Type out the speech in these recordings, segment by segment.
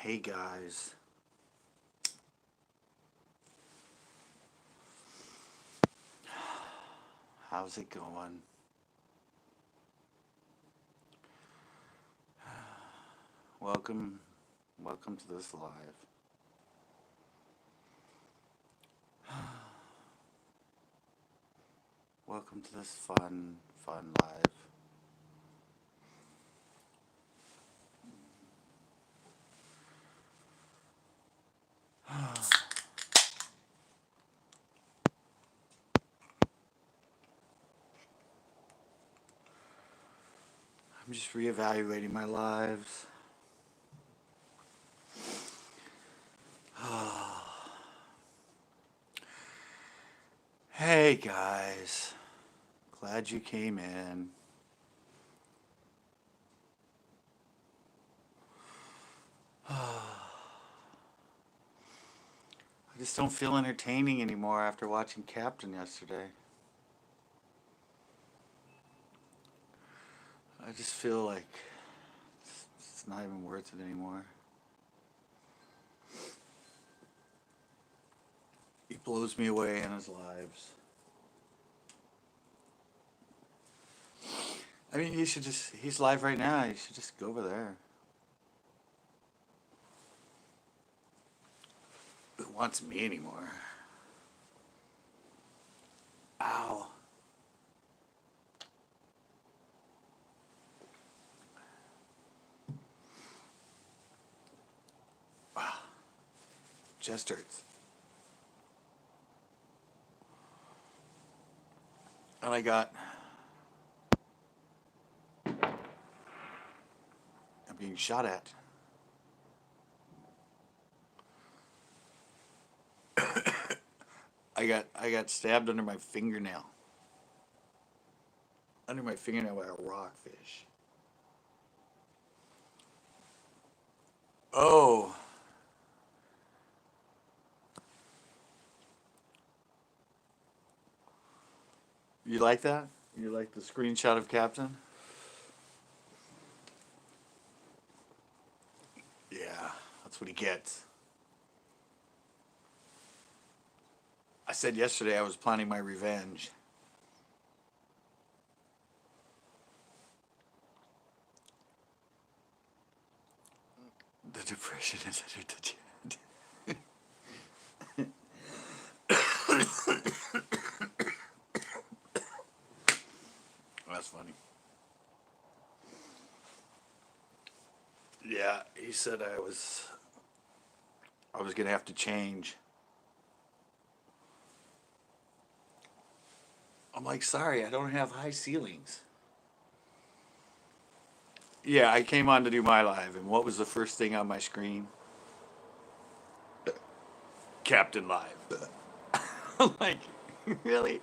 Hey guys, how's it going? Welcome, welcome to this live. Welcome to this fun live. I'm just reevaluating my lives. Hey guys, glad you came in. I just don't feel entertaining anymore after watching Captain yesterday. I just feel like it's not even worth it anymore. He blows me away in his lives. I mean, he's live right now. You should just go over there. Who wants me anymore? Ow. Wow. Chest hurts. And I'm being shot at. I got stabbed under my fingernail. Under my fingernail by a rockfish. Oh. You like that? You like the screenshot of Captain? Yeah, that's what he gets. I said yesterday I was planning my revenge. The depression is under the chin. That's funny. Yeah, he said I was gonna have to change. I'm like, sorry, I don't have high ceilings. Yeah, I came on to do my live, and what was the first thing on my screen? Captain Live. I'm like, really?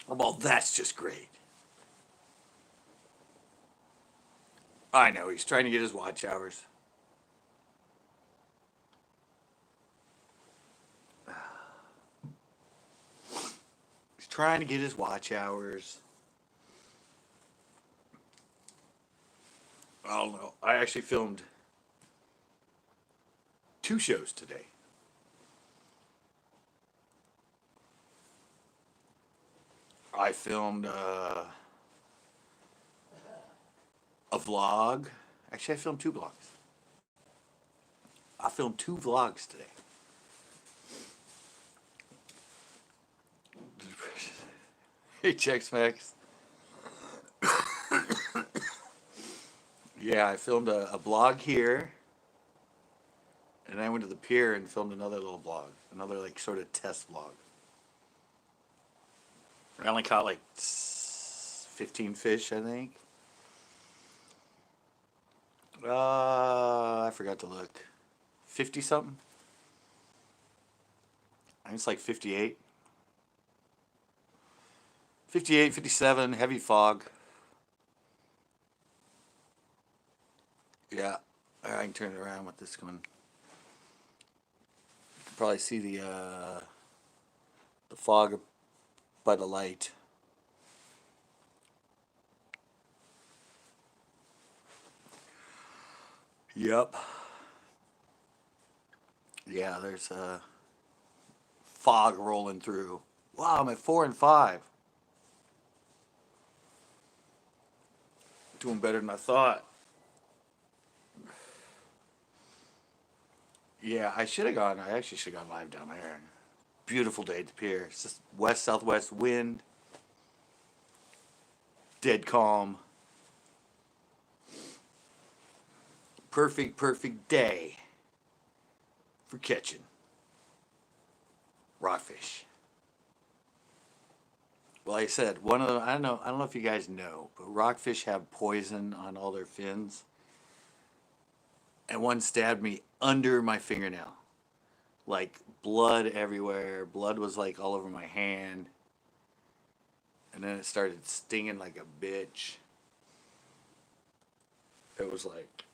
Well, that's just great. I know, he's trying to get his watch hours. He's trying to get his watch hours. I don't know. I actually filmed 2 shows today. I filmed a vlog. Actually, I filmed 2 vlogs. I filmed 2 vlogs today. Hey, Chex Max. Yeah, I filmed a vlog here, and I went to the pier and filmed another little vlog, another like sort of test vlog. I only caught like 15 fish, I think. I forgot to look. 50 something? I think it's like 58. 58, 57, heavy fog. Yeah, I can turn it around with this one. You can probably see the fog by the light. Yep. Yeah, there's fog rolling through. Wow, I'm at 4 and 5. Doing better than I thought. Yeah, I should have gone. I actually should have gone live down there. Beautiful day at the pier. It's just west southwest wind. Dead calm. Perfect day for catching rockfish. Well, like I said, one of them. I don't know if you guys know, but rockfish have poison on all their fins, and one stabbed me under my fingernail, like blood everywhere. Blood was like all over my hand, and then it started stinging like a bitch. It was like,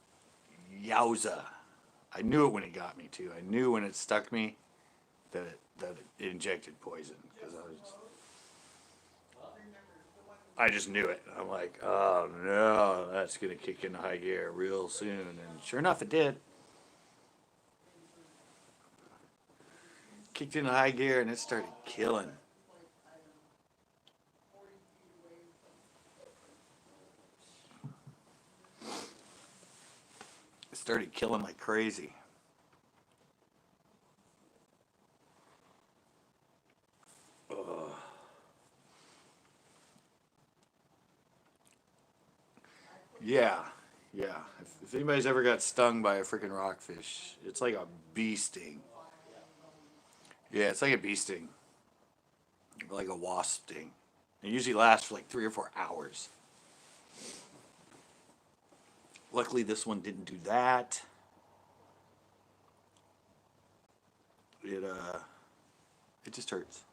yowza. I knew it when it got me too. I knew when it stuck me that it injected poison because I just knew it. I'm like, oh no, that's gonna kick into high gear real soon, and sure enough, it did. Kicked into high gear and it started killing. It started killing like crazy. Ugh. Yeah, yeah. If anybody's ever got stung by a freaking rockfish, it's like a bee sting. Yeah, it's like a bee sting, like a wasp sting. It usually lasts for like 3 or 4 hours. Luckily, this one didn't do that. It it just hurts.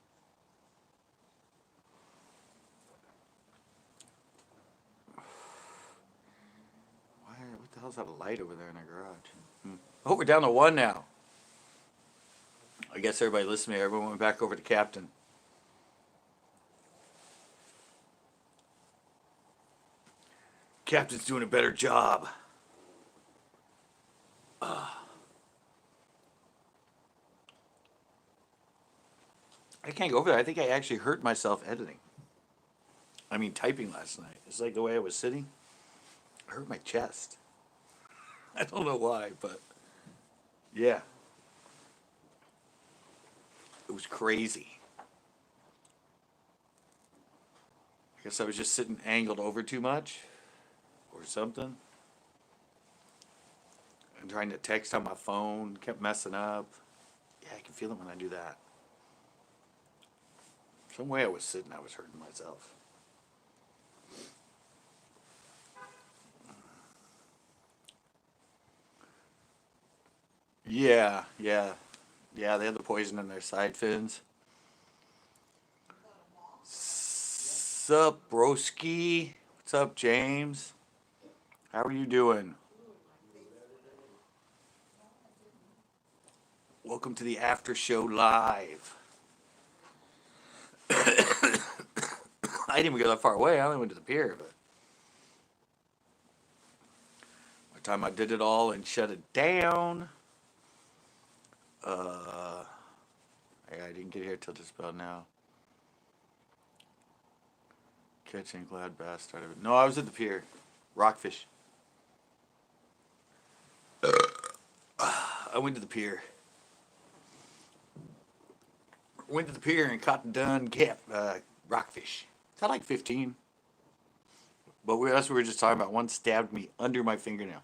Why? What the hell's that light over there in our garage? Oh, we're down to one now. I guess everybody listened to me. Everyone went back over to Captain. Captain's doing a better job. I can't go over there. I think I actually hurt myself editing. I mean, typing last night. It's like the way I was sitting. I hurt my chest. I don't know why, but yeah, it was crazy. I guess I was just sitting angled over too much or something. And trying to text on my phone, kept messing up. Yeah, I can feel it when I do that. Some way I was sitting, I was hurting myself. Yeah, yeah, yeah. They had the poison in their side fins. Sup, broski? What's up, James? How are you doing? Welcome to the after show live. I didn't even go that far away. I only went to the pier, but by the time I did it all and shut it down, uh, I didn't get here till just about now. Catching glad bass started. No, I was at the pier. Rockfish. I went to the pier. Went to the pier and caught the done cap rockfish. Caught like 15. But that's what we were just talking about. One stabbed me under my fingernail.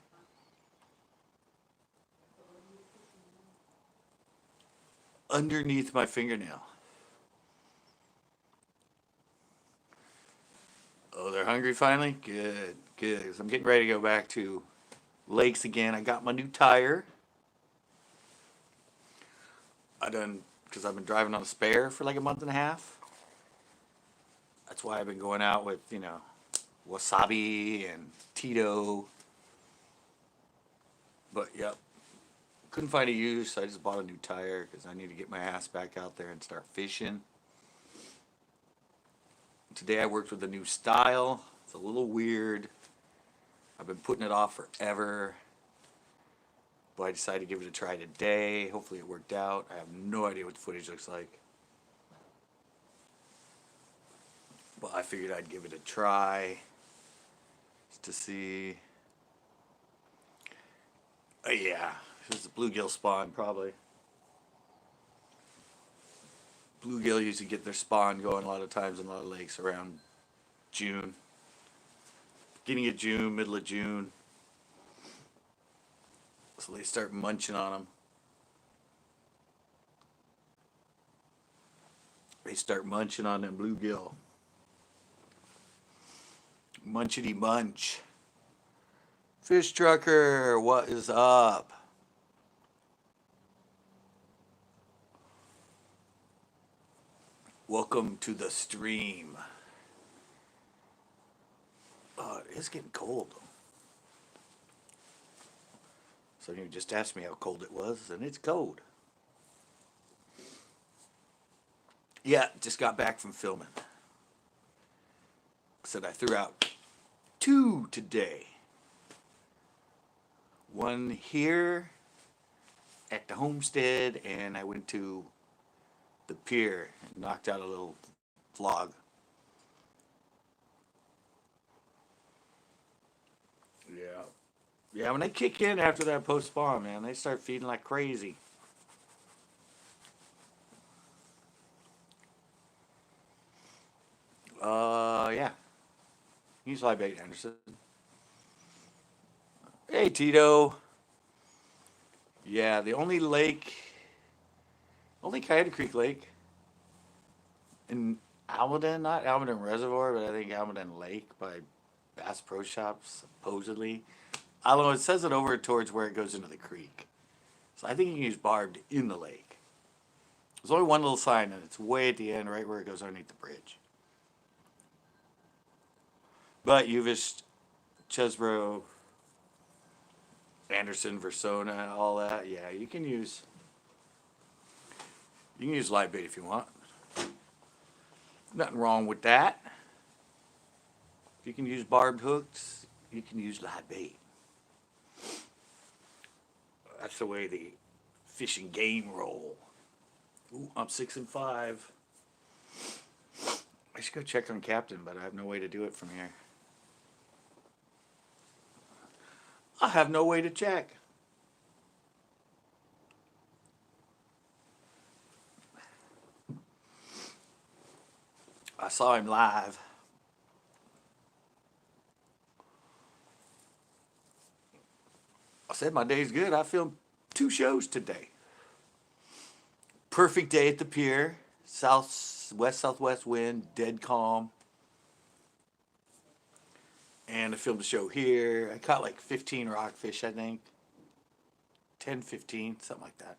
Underneath my fingernail. Oh, they're hungry finally? Good, good. 'Cause I'm getting ready to go back to lakes again. I got my new tire. Because I've been driving on a spare for like a month and a half. That's why I've been going out with, wasabi and Tito. But, yep. Couldn't find a use, so I just bought a new tire because I need to get my ass back out there and start fishing. Today I worked with a new style. It's a little weird. I've been putting it off forever. But I decided to give it a try today. Hopefully it worked out. I have no idea what the footage looks like. But I figured I'd give it a try just to see. Yeah, it was the bluegill spawn probably. Bluegill usually get their spawn going a lot of times in a lot of lakes around June. Beginning of June, middle of June. So they start munching on them. They start munching on them bluegill. Munchity munch. Fish trucker, what is up? Welcome to the stream. It is getting cold. So you just asked me how cold it was, and it's cold. Yeah, just got back from filming. Said I threw out 2 today. One here at the homestead, and I went to the pier and knocked out a little vlog. Yeah. Yeah, when they kick in after that post spawn, man, they start feeding like crazy. Yeah. Use live bait, Anderson. Hey, Tito. Yeah, the only Coyote Creek Lake in Almaden, not Almaden Reservoir, but I think Almaden Lake by Bass Pro Shops, supposedly. I don't know, it says it over towards where it goes into the creek. So I think you can use barbed in the lake. There's only one little sign, and it's way at the end, right where it goes underneath the bridge. But Uvis, Chesbro, Anderson, Versona, all that, yeah, you can use live bait if you want. Nothing wrong with that. If you can use barbed hooks, you can use live bait. That's the way the fish and game roll. Ooh, I'm 6 and 5. I should go check on Captain, but I have no way to do it from here. I have no way to check. I saw him live. I said my day's good. I filmed 2 shows today. Perfect day at the pier. West-southwest wind, dead calm. And I filmed a show here. I caught like 15 rockfish, I think. 10, 15, something like that.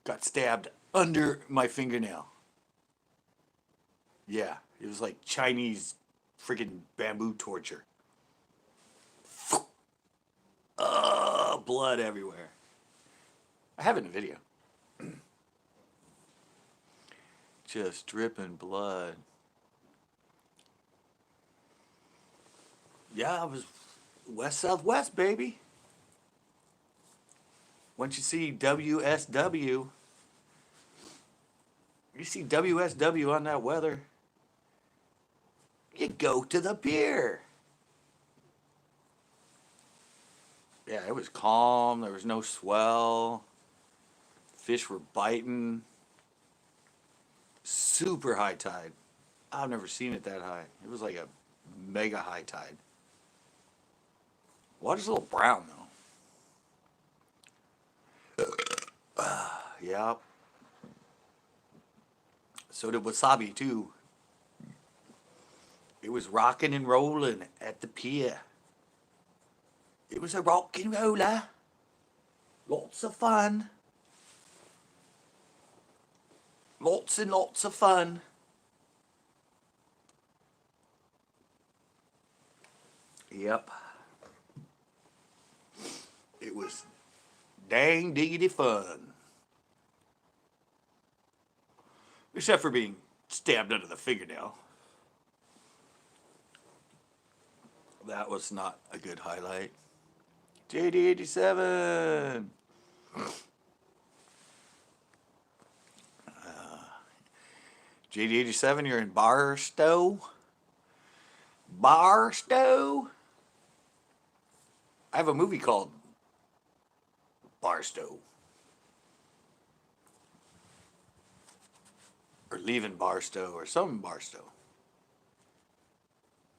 Got stabbed under my fingernail. Yeah, it was like Chinese freaking bamboo torture. Blood everywhere. I have it in a video. Just dripping blood. Yeah, I was west-southwest, baby. Once you see WSW, you see WSW on that weather, you go to the pier. Yeah, it was calm. There was no swell. Fish were biting. Super high tide. I've never seen it that high. It was like a mega high tide. Water's a little brown, though. Yeah. So did wasabi, too. It was rocking and rolling at the pier. It was a rock and roller. Lots of fun. Lots and lots of fun. Yep. It was dang diggity fun. Except for being stabbed under the fingernail. That was not a good highlight. JD87. JD87, you're in Barstow. Barstow. I have a movie called Barstow. Or Leaving Barstow or something Barstow.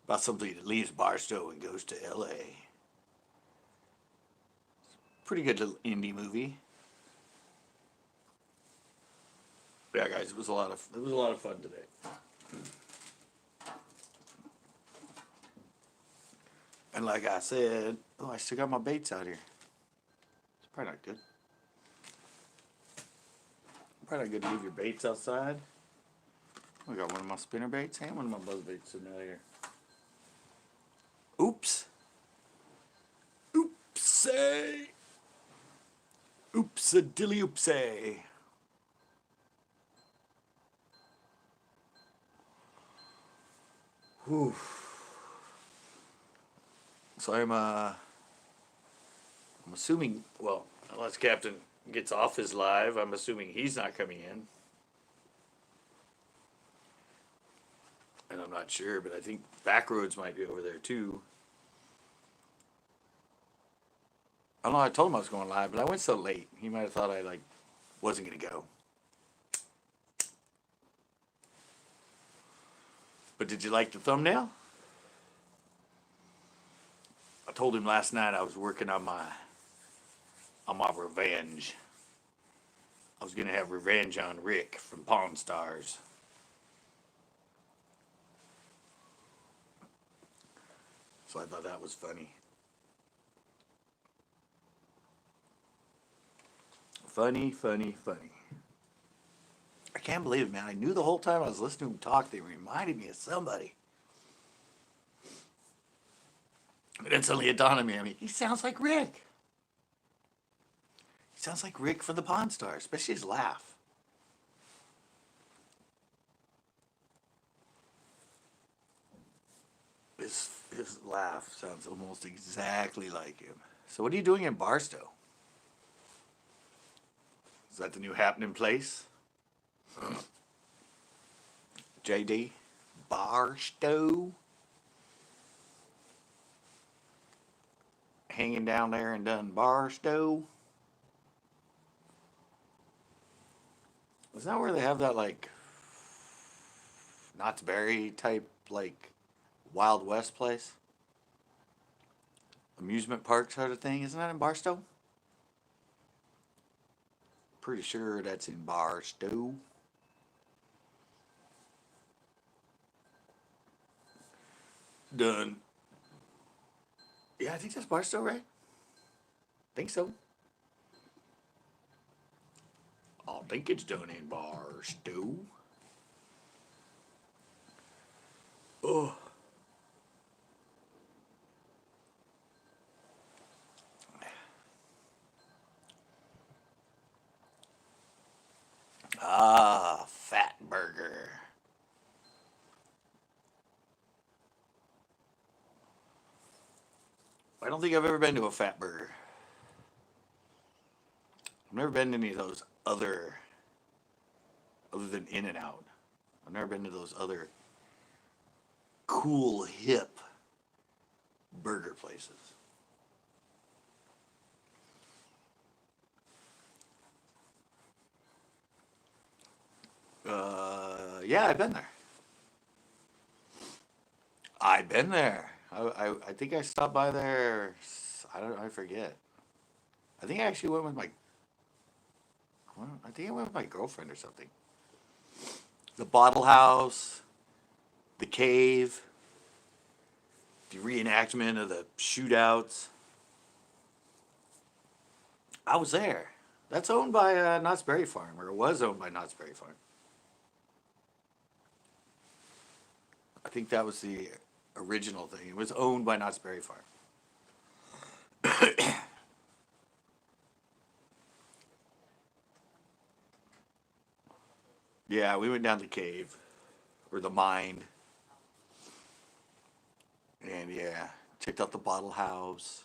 About somebody that leaves Barstow and goes to LA. Pretty good little indie movie. Yeah, guys, it was a lot of fun today. And like I said, oh, I still got my baits out here. It's probably not good. Probably not good to leave your baits outside. I got one of my spinner baits and one of my buzz baits sitting out here. Oops. Oopsie. Oops-a-dilly oopsie. Whew. So I'm assuming, well, unless Captain gets off his live, I'm assuming he's not coming in. And I'm not sure, but I think Backroads might be over there too. I don't know, I told him I was going live, but I went so late. He might have thought I wasn't gonna go. But did you like the thumbnail? I told him last night I was working on my revenge. I was gonna have revenge on Rick from Pawn Stars. So I thought that was funny. Funny. I can't believe it, man. I knew the whole time I was listening to him talk, they reminded me of somebody. And then suddenly it dawned on me, he sounds like Rick. He sounds like Rick from the Pawn Stars, especially his laugh. His laugh sounds almost exactly like him. So what are you doing in Barstow? Is that the new happening place? JD? Barstow? Hanging down there in Barstow? Is that where they have that Knott's Berry type Wild West place? Amusement park sort of thing? Isn't that in Barstow? Pretty sure that's in Barstow. Done. Yeah, I think that's Barstow, right? Think so. I think it's done in Barstow. Oh. Ah, Fat Burger. I don't think I've ever been to a Fat Burger. I've never been to any of those other than In-N-Out. I've never been to those other cool, hip burger places. Yeah, I've been there. I've been there. I think I stopped by there. I forget. I think I actually went with my. Well, I think I went with my girlfriend or something. The Bottle House, the Cave, the reenactment of the shootouts. I was there. That's owned by Knott's Berry Farm, or it was owned by Knott's Berry Farm. I think that was the original thing. It was owned by Knott's Berry Farm. Yeah, we went down the cave, or the mine, and yeah, checked out the Bottle House.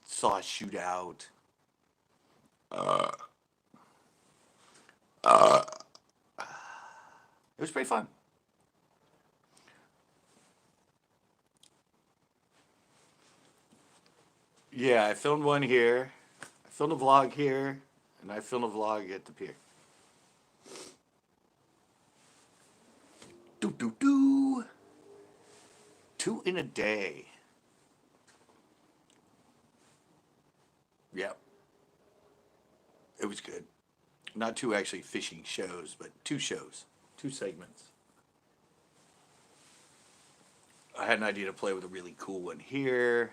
saw a shootout. It was pretty fun. Yeah, I filmed one here. I filmed a vlog here, and I filmed a vlog at the pier. Do do do. 2 in a day. Yep, it was good. Not 2 actually fishing shows, but 2 shows, 2 segments. I had an idea to play with a really cool one here.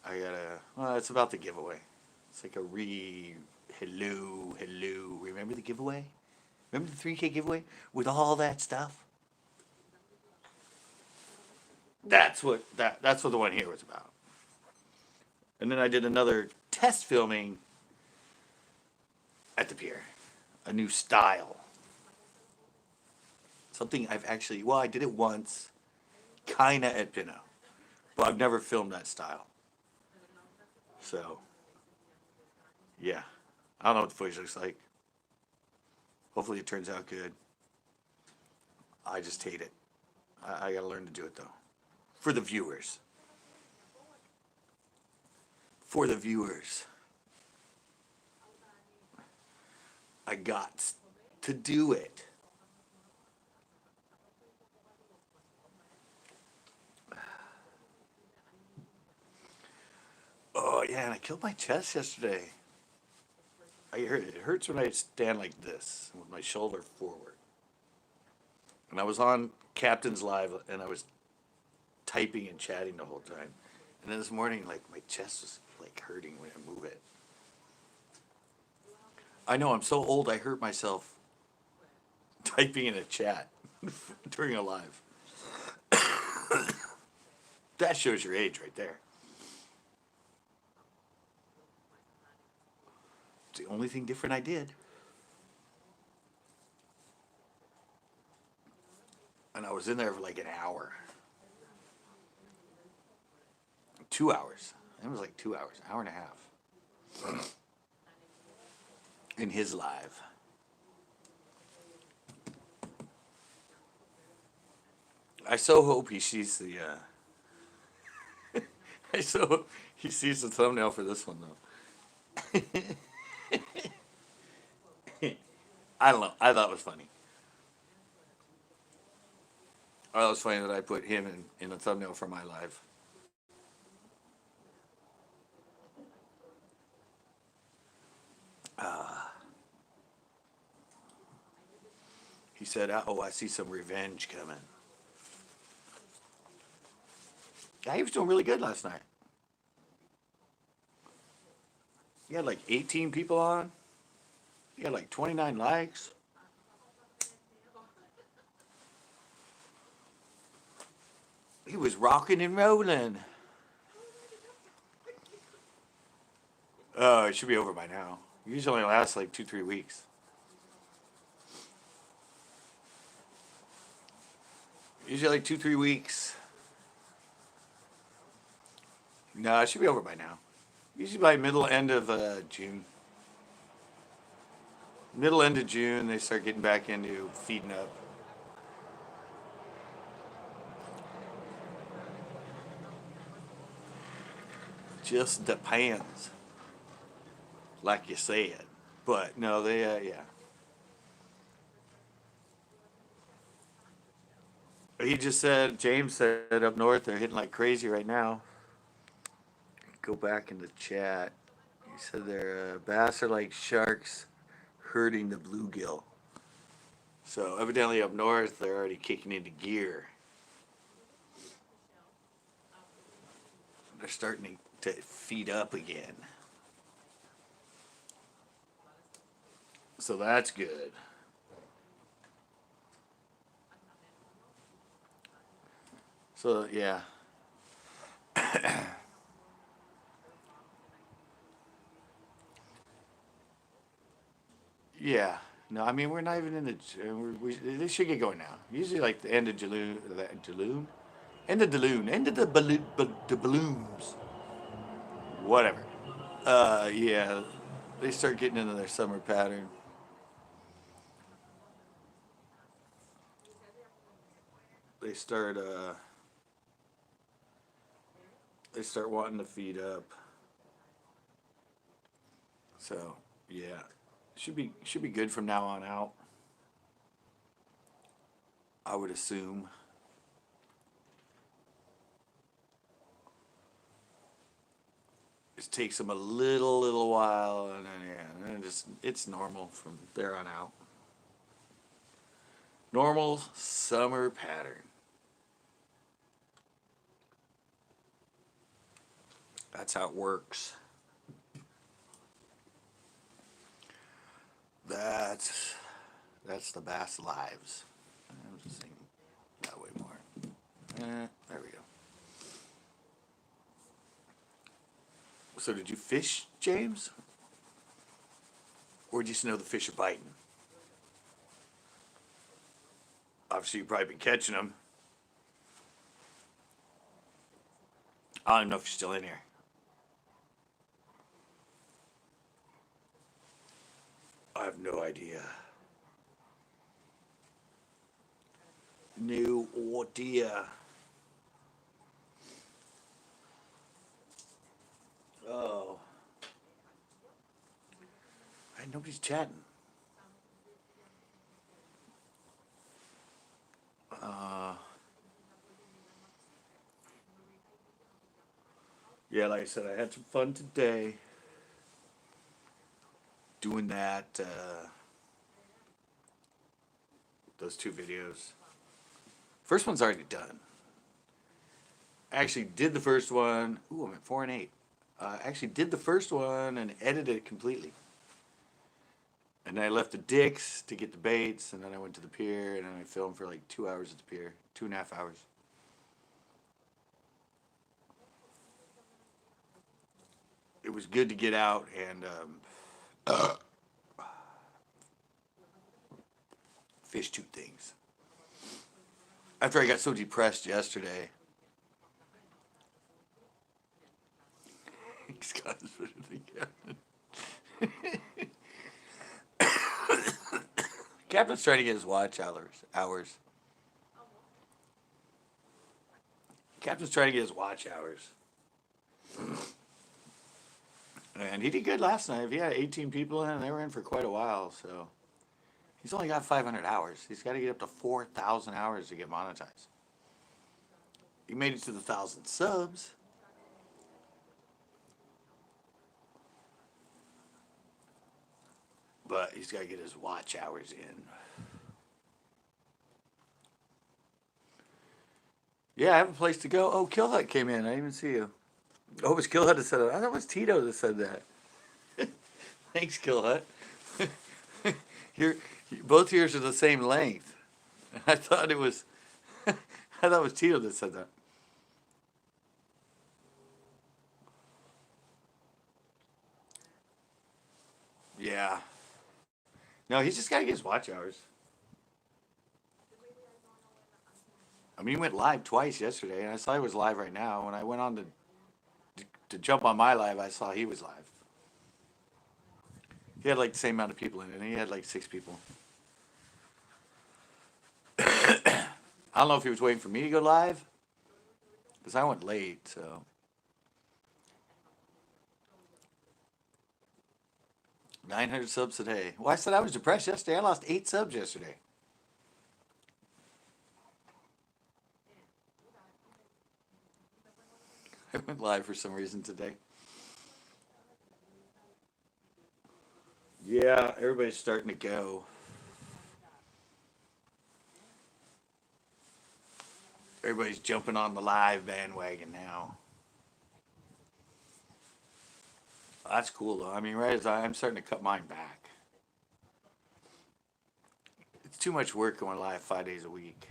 I gotta. Well, it's about the giveaway. It's like a hello. Remember the giveaway? Remember the 3K giveaway with all that stuff? That's what the one here was about. And then I did another test filming at the pier, a new style. Something I've actually, well, I did it once, kinda at Pinot, but I've never filmed that style. So, yeah, I don't know what the footage looks like. Hopefully it turns out good. I just hate it. I gotta learn to do it though. For the viewers. For the viewers. I got to do it. Oh yeah, and I killed my chest yesterday. It hurts when I stand like this with my shoulder forward. And I was on Captain's Live and I was typing and chatting the whole time. And then this morning, like my chest was like hurting when I move it. I know I'm so old. I hurt myself typing in a chat during a live. That shows your age right there. It's the only thing different I did. And I was in there for like an hour. 2 hours. It was like 2 hours, hour and a half. In his live. I so hope he sees the. I so hope he sees the thumbnail for this one though. I don't know. I thought it was funny. I thought it was funny that I put him in a thumbnail for my live. He said, "Oh, I see some revenge coming." Yeah, he was doing really good last night. He had like 18 people on. He had like 29 likes. He was rocking and rolling. Oh, it should be over by now. It usually only lasts like 2-3 weeks. Usually like 2-3 weeks. No, it should be over by now. Usually by middle end of June. Middle end of June, they start getting back into feeding up. Just depends, like you said. But no, they yeah. He just said, James said up north they're hitting like crazy right now. Go back in the chat. He said their bass are like sharks hurting the bluegill. So evidently up north they're already kicking into gear. They're starting to feed up again. So that's good. So yeah. Yeah. No, I mean we're not even in the. This should get going now. Usually like the end of June. End of the balloon. End of the balloon. The balloons. Whatever. Yeah. They start getting into their summer pattern. They start. They start wanting to feed up. So yeah, should be good from now on out. I would assume. It takes them a little while, and then yeah, and then it's normal from there on out. Normal summer pattern. That's how it works. That's that's the bass lives. I'm just saying that way more. There we go. So did you fish, James? Or did you just know the fish are biting? Obviously, you've probably been catching them. I don't know if you're still in here. I have no idea. No idea. Oh, nobody's chatting. Uh, yeah, like I said, I had some fun today doing that. Those two videos. First one's already done. I actually did the first one. Ooh, I'm at 4 and 8. Actually did the first one and edited it completely. And then I left the dicks to get the baits, and then I went to the pier, and then I filmed for like 2 hours at the pier, 2.5 hours. It was good to get out and fish two things. After I got so depressed yesterday, Captain's trying to get his watch hours. Captain's trying to get his watch hours. And he did good last night. He had 18 people in, and they were in for quite a while. So he's only got 500 hours. He's got to get up to 4,000 hours to get monetized. He made it to the 1,000 subs. But he's got to get his watch hours in. Yeah, I have a place to go. Oh, Kill Hut came in. I didn't even see you. Oh, it was Kill Hut that said it. I thought it was Tito that said that. Thanks, Kill Hut. Your both ears are the same length. I thought it was I thought it was Tito that said that. Yeah. No, he's just gotta get his watch hours. I mean, he went live twice yesterday, and I saw he was live right now. When I went on to jump on my live, I saw he was live. He had like the same amount of people in it, and he had like 6 people. I don't know if he was waiting for me to go live, because I went late, so. 900 subs today. Well, I said I was depressed yesterday. I lost 8 subs yesterday. I went live for some reason today. Yeah, everybody's starting to go. Everybody's jumping on the live bandwagon now. That's cool though. I mean, right as I'm starting to cut mine back. It's too much work going live 5 days a week.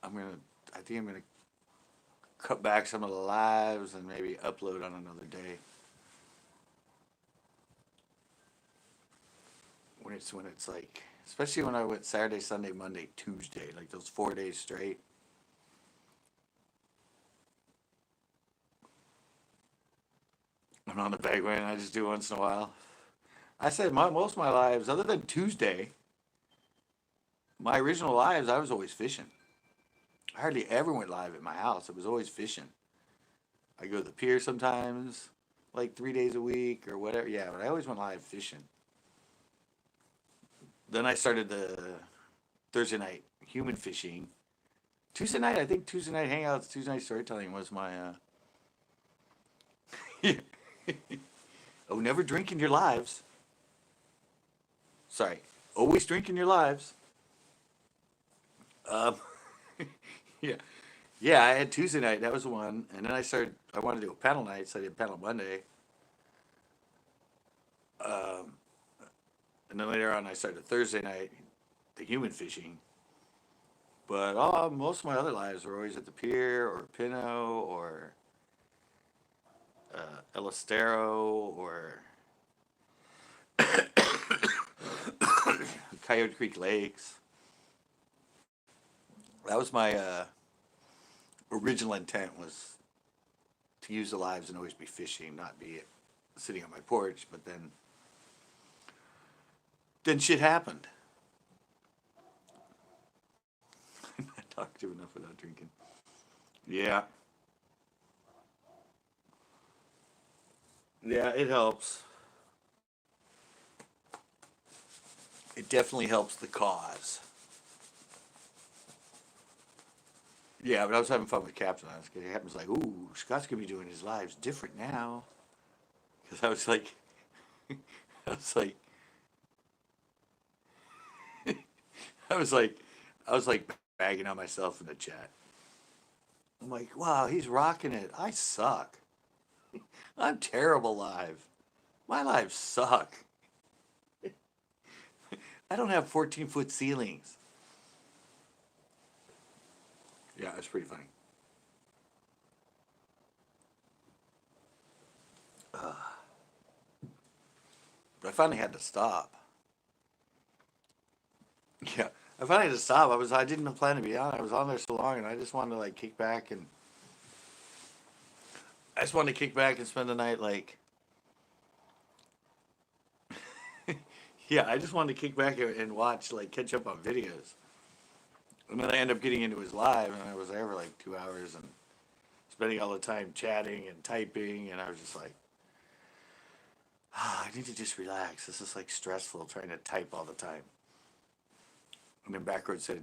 I'm gonna. I think I'm gonna cut back some of the lives and maybe upload on another day. When it's like especially when I went Saturday, Sunday, Monday, Tuesday, like those 4 days straight. I'm on the bagwagon. I just do once in a while. I said most of my lives, other than Tuesday, my original lives, I was always fishing. I hardly ever went live at my house. It was always fishing. I go to the pier sometimes, like 3 days a week or whatever. Yeah, but I always went live fishing. Then I started the Thursday night human fishing. Tuesday night, I think Tuesday night hangouts, Tuesday night storytelling was my. Oh, never drink in your lives. Sorry, always drink in your lives. Um, yeah, yeah. I had Tuesday night. That was one, and then I started. I wanted to do a panel night, so I did panel Monday. Um, and then later on, I started Thursday night, the human fishing. But most of my other lives were always at the pier or Pino or El Estero or Coyote Creek Lakes. That was my original intent was to use the lives and always be fishing, not be sitting on my porch. But then shit happened. I talked to enough without drinking. Yeah, yeah, it helps. It definitely helps the cause. Yeah, but I was having fun with Captain. I was Captain was like, "Ooh, Scott's gonna be doing his lives different now." Because I was like, I was like, I was like, I was like bagging on myself in the chat. I'm like, "Wow, he's rocking it. I suck. I'm terrible live. My lives suck. I don't have 14-foot ceilings." Yeah, it's pretty funny. But I finally had to stop. Yeah, I finally had to stop. I didn't plan to be on. I was on there so long, and I just wanted to like kick back and I just wanted to kick back and spend the night like, yeah, I just wanted to kick back and watch like catch up on videos. And then I ended up getting into his live, and I was there for like 2 hours and spending all the time chatting and typing, and I was just like, I need to just relax. This is like stressful trying to type all the time. And then backwards said,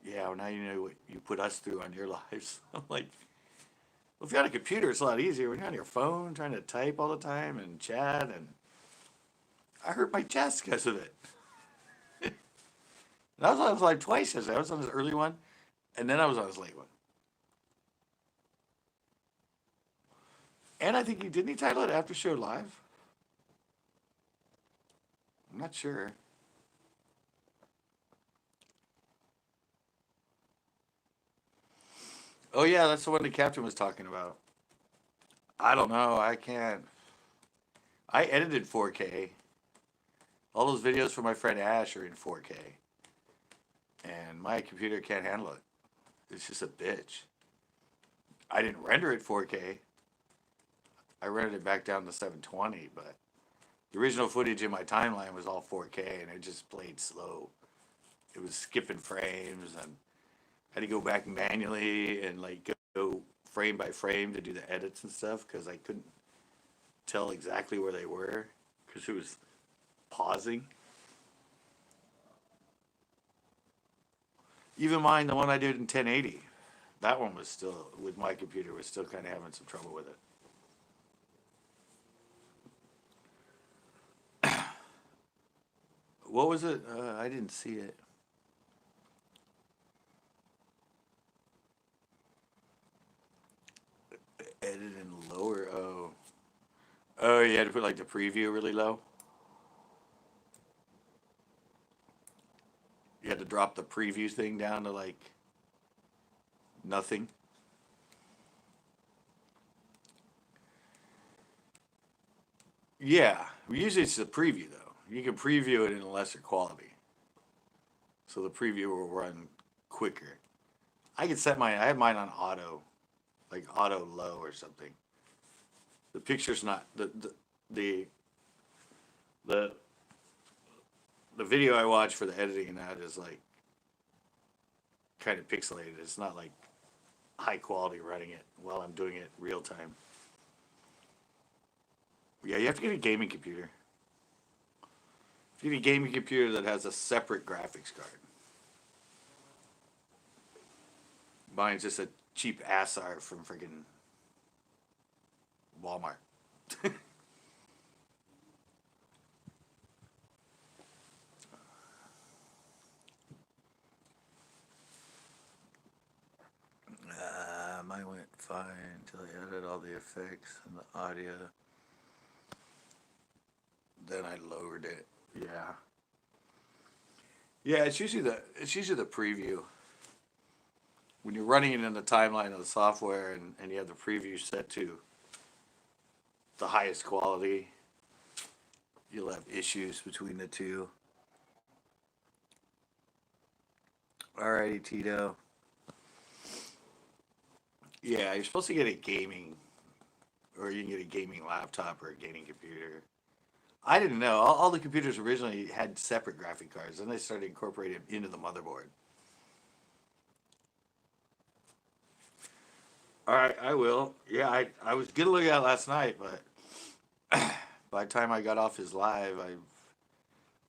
yeah, well, now you know what you put us through on your lives. I'm like, well, if you're on a computer, it's a lot easier. When you're on your phone trying to type all the time and chat, and I hurt my chest because of it. And I was like twice yesterday. I was on his early one, and then I was on his late one. And I think didn't he title it After Show Live? I'm not sure. Oh yeah, that's the one the captain was talking about. I don't know. I can't. I edited 4K. All those videos for my friend Ash are in 4K, and my computer can't handle it. It's just a bitch. I didn't render it 4K. I rendered it back down to 720, but the original footage in my timeline was all 4K, and it just played slow. It was skipping frames, and I had to go back manually and like go frame by frame to do the edits and stuff because I couldn't tell exactly where they were because it was pausing. Even mine, the one I did in 1080, that one was still with my computer was still kind of having some trouble with it. What was it? I didn't see it. Edit and lower. Oh, oh, you had to put like the preview really low. You had to drop the preview thing down to like nothing. Yeah, usually it's the preview though. You can preview it in a lesser quality. so the preview will run quicker. I could set mine. I have mine on auto, like auto low or something. The picture's not the the the video I watch for the editing and that is like kind of pixelated. It's not like high quality running it while I'm doing it real time. Yeah, you have to get a gaming computer. You need a gaming computer that has a separate graphics card. Mine's just a cheap ass art from freaking Walmart. Mine went fine until I added all the effects and the audio. Then I lowered it. Yeah. Yeah, it's usually the preview. When you're running it in the timeline of the software and you have the preview set to the highest quality, you'll have issues between the two. Alrighty, Tito. Yeah, you're supposed to get a gaming, or you can get a gaming laptop or a gaming computer. I didn't know. All the computers originally had separate graphic cards, and they started incorporating it into the motherboard. All right, I will. Yeah, I was gonna look at it last night, but by the time I got off his live,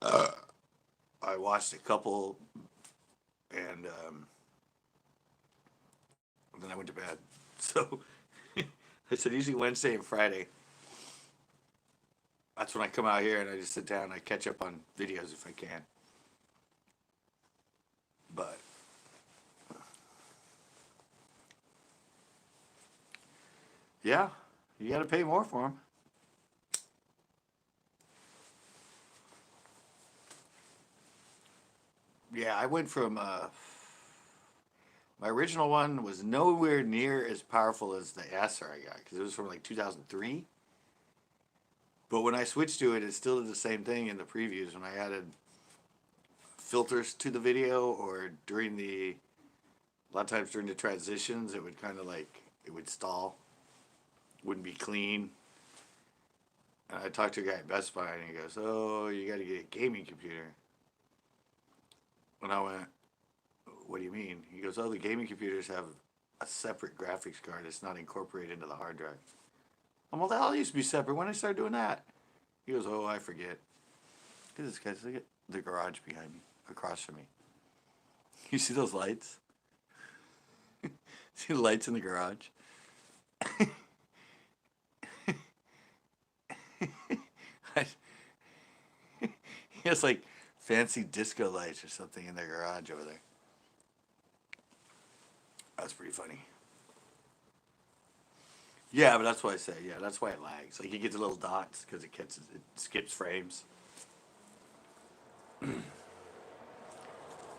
I watched a couple, and then I went to bed. So I said usually Wednesday and Friday. That's when I come out here and I just sit down and I catch up on videos if I can. But yeah, you got to pay more for them. Yeah, I went from my original one was nowhere near as powerful as the Acer I got because it was from like 2003. But when I switched to it, it still did the same thing in the previews when I added filters to the video or a lot of times during the transitions, it would kind of like, it would stall, wouldn't be clean. And I talked to a guy at Best Buy and he goes, "Oh, you got to get a gaming computer." And I went, "What do you mean?" He goes, "Oh, the gaming computers have a separate graphics card. It's not incorporated into the hard drive." I'm like, "Well, the hell used to be separate. When did I start doing that?" He goes, "Oh, I forget." Look at this guy. Look at the garage behind me, across from me. You see those lights? See the lights in the garage? He has like fancy disco lights or something in their garage over there. That's pretty funny. Yeah, but that's why I say, yeah, that's why it lags. Like you get the little dots because it skips frames.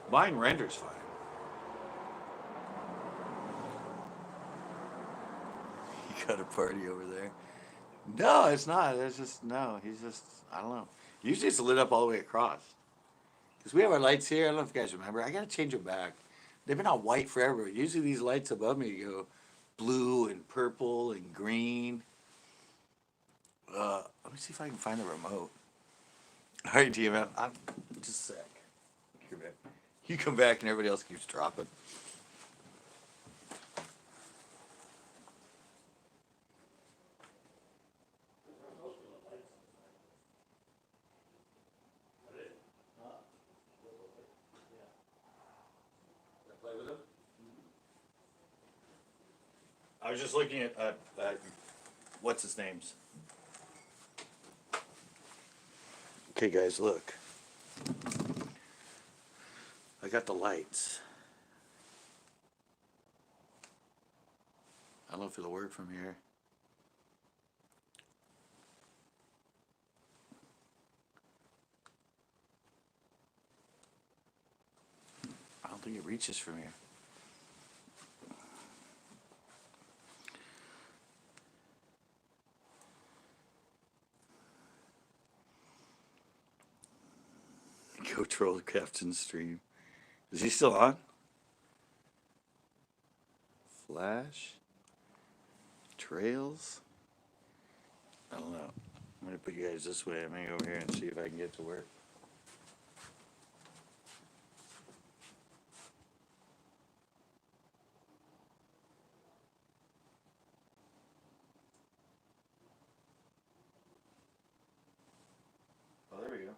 Mine renders fine. You got a party over there? No, it's not. It's just no. He's just I don't know. Usually it's lit up all the way across. Because we have our lights here. I don't know if you guys remember. I gotta change them back. They've been on white forever. Usually these lights above me go blue and purple and green. Let me see if I can find the remote. All right, TMF. I'm just a sec. Here, man. You come back and everybody else keeps dropping. I was just looking at what's his name's. Okay, guys, look. I got the lights. I don't know if it'll work from here. I don't think it reaches from here. Go troll Captain Stream. Is he still on? Flash? Trails? I don't know. I'm going to put you guys this way. I'm going to go over here and see if I can get to work. Oh, there we go.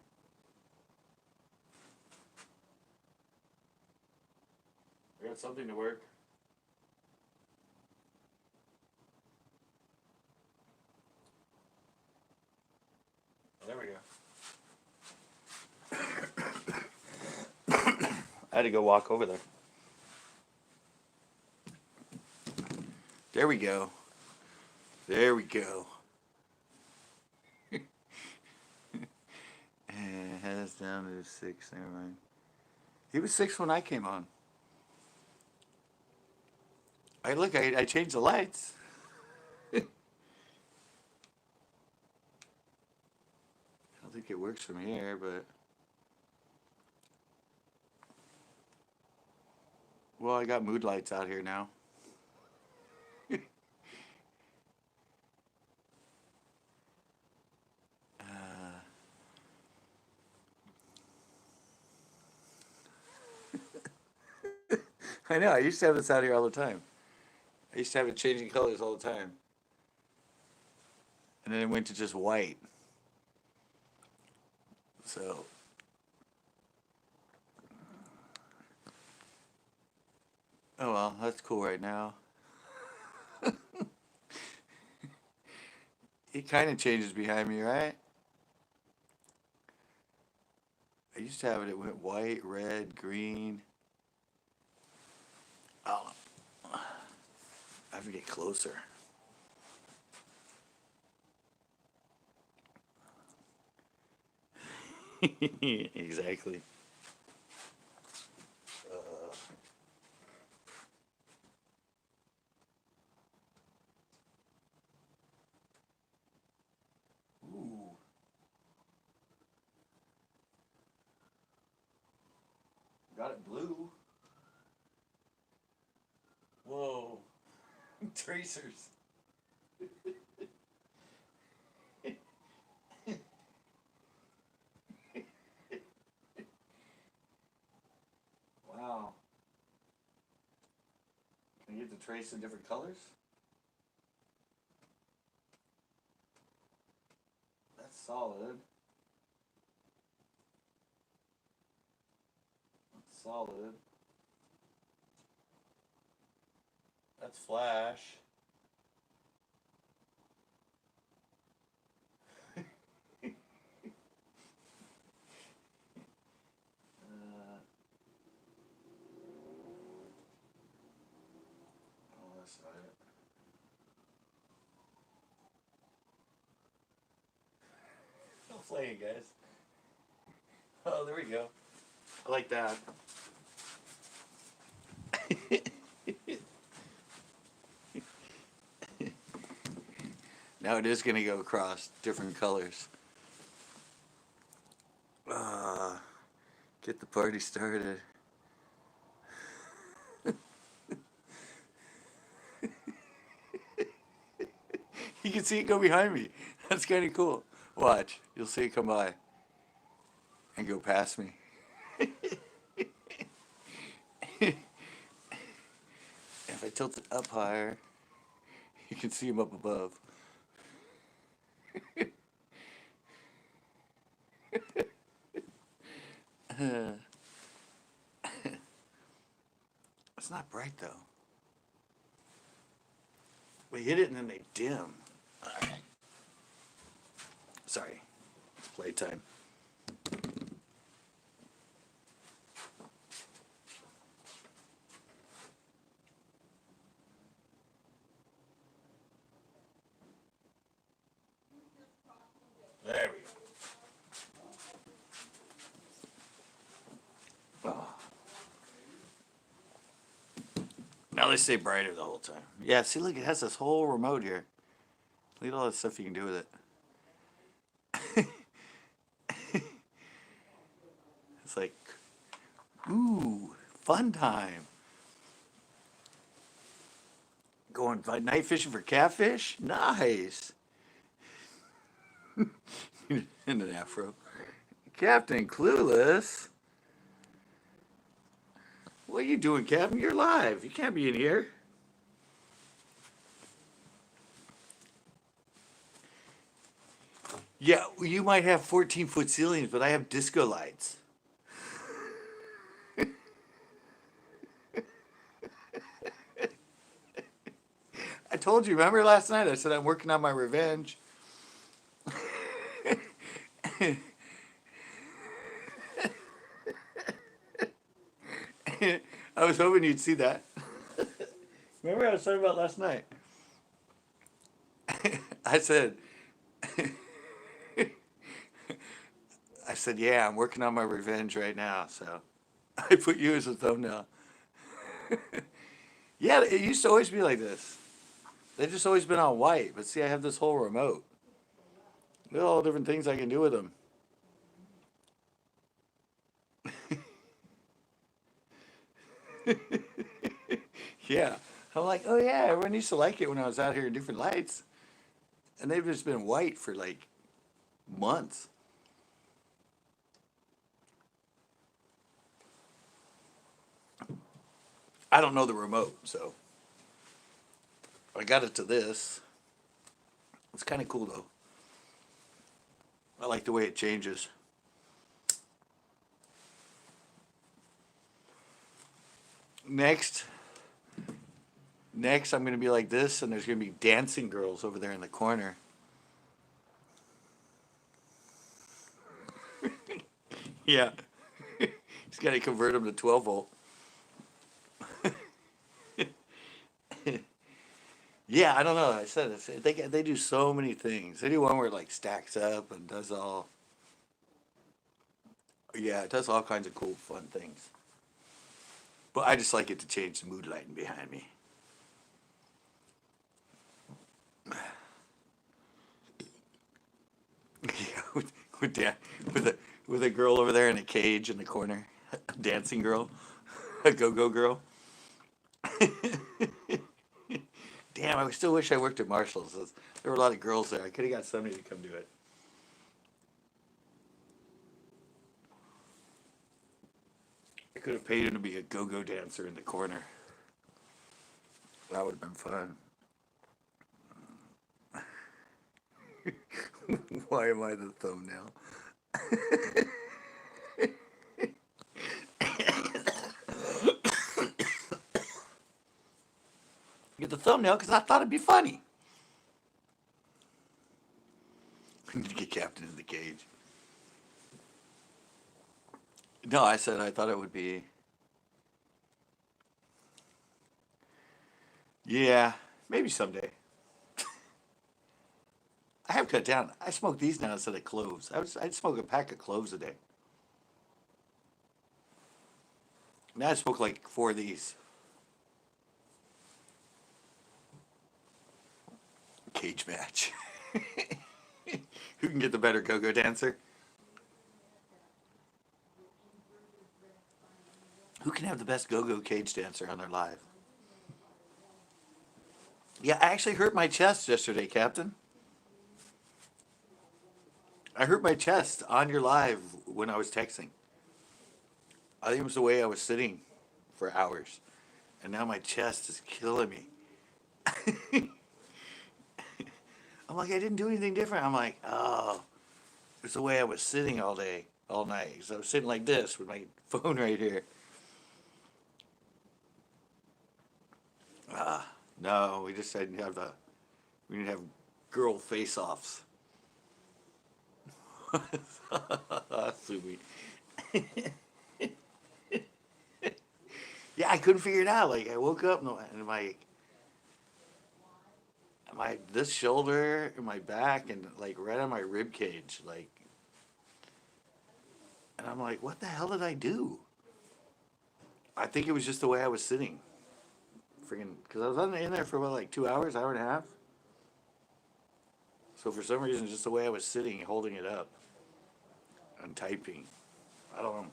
I got something to work. Oh, there we go. I had to go walk over there. There we go. There we go. And heads down to 6. Never mind. He was 6 when I came on. I changed the lights. I don't think it works from here, but well, I got mood lights out here now. I know. I used to have this out here all the time. I used to have it changing colors all the time. And then it went to just white. So, oh well, that's cool right now. It kind of changes behind me, right? I used to have it, it went white, red, green. Oh, I have to get closer. Exactly. Ooh. Got it blue. Whoa. Tracers. Wow. Can you get the trace in different colors? That's solid. That's solid. That's flash. Oh, that's not it. Don't play it, guys. Oh, there we go. I like that. Now it is going to go across different colors. Get the party started. You can see it go behind me. That's kind of cool. Watch. You'll see it come by and go past me. If I tilt it up higher, you can see him up above. It's not bright though. We hit it and then they dim. All right. Sorry. It's playtime. There we go. Oh. Now they stay brighter the whole time. Yeah, see, look, it has this whole remote here. Look at all that stuff you can do with it. It's like, ooh. Fun time. Going night fishing for catfish? Nice. In an afro. Captain Clueless? What are you doing, Captain? You're live. You can't be in here. Yeah, well, you might have 14-foot ceilings, but I have disco lights. I told you, remember last night? I said I'm working on my revenge. I was hoping you'd see that. Remember I was talking about last night? I said, yeah, I'm working on my revenge right now. So I put you as a thumbnail. Yeah, it used to always be like this. They've just always been on white. But see, I have this whole remote. Look at all the different things I can do with them. Yeah. I'm like, oh yeah, everyone used to like it when I was out here in different lights. And they've just been white for like months. I don't know the remote, so I got it to this. It's kind of cool though. I like the way it changes. Next, I'm going to be like this, and there's going to be dancing girls over there in the corner. Yeah. He's got to convert them to 12 volt. Yeah, I don't know. I said they do so many things. They do one where it like stacks up and does all. Yeah, it does all kinds of cool, fun things. But I just like it to change the mood lighting behind me. Yeah, with, with a girl over there in a cage in the corner, a dancing girl, a go-go girl. Damn, I still wish I worked at Marshall's. There were a lot of girls there. I could have got somebody to come do it. I could have paid him to be a go-go dancer in the corner. That would have been fun. Why am I the thumbnail? Get the thumbnail because I thought it'd be funny. I need to get Captain in the cage. No, I said I thought it would be. Yeah, maybe someday. I have cut down. I smoke these now instead of cloves. I'd smoke a pack of cloves a day. Now I smoke like 4 of these. Cage match. Who can get the better go-go dancer? Who can have the best go-go cage dancer on their live? Yeah, I actually hurt my chest yesterday, Captain. I hurt my chest on your live when I was texting. I think it was the way I was sitting for hours. And now my chest is killing me. I'm like, I didn't do anything different. I'm like, oh, it's the way I was sitting all day, all night. So I was sitting like this with my phone right here. No, we just didn't have we didn't have girl face-offs. Sue me. Yeah, I couldn't figure it out. Like I woke up and my this shoulder and my back and like right on my rib cage, like, and I'm like, what the hell did I do? I think it was just the way I was sitting. Freaking, because I was in there for about like 2 hours, hour and a half. So for some reason, just the way I was sitting, holding it up and typing. I don't know.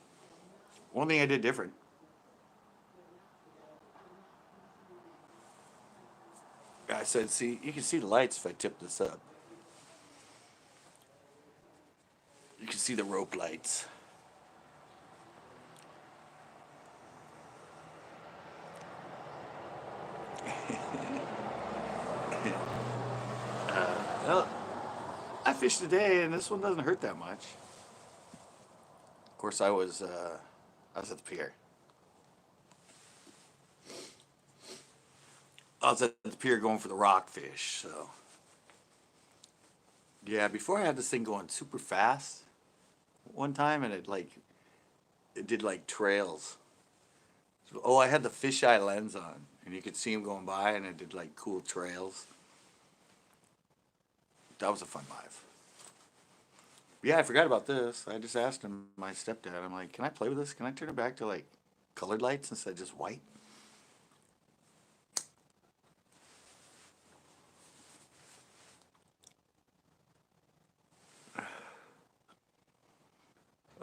One thing I did different. I said, see, you can see the lights if I tip this up. You can see the rope lights. Well, I fished today, and this one doesn't hurt that much. Of course, I was at the pier. I was at the pier going for the rockfish. So, yeah, before I had this thing going super fast one time, and it did like trails. So, oh, I had the fisheye lens on, and you could see them going by, and it did like cool trails. That was a fun live. Yeah, I forgot about this. I just asked him, my stepdad, I'm like, can I play with this? Can I turn it back to like colored lights instead of just white?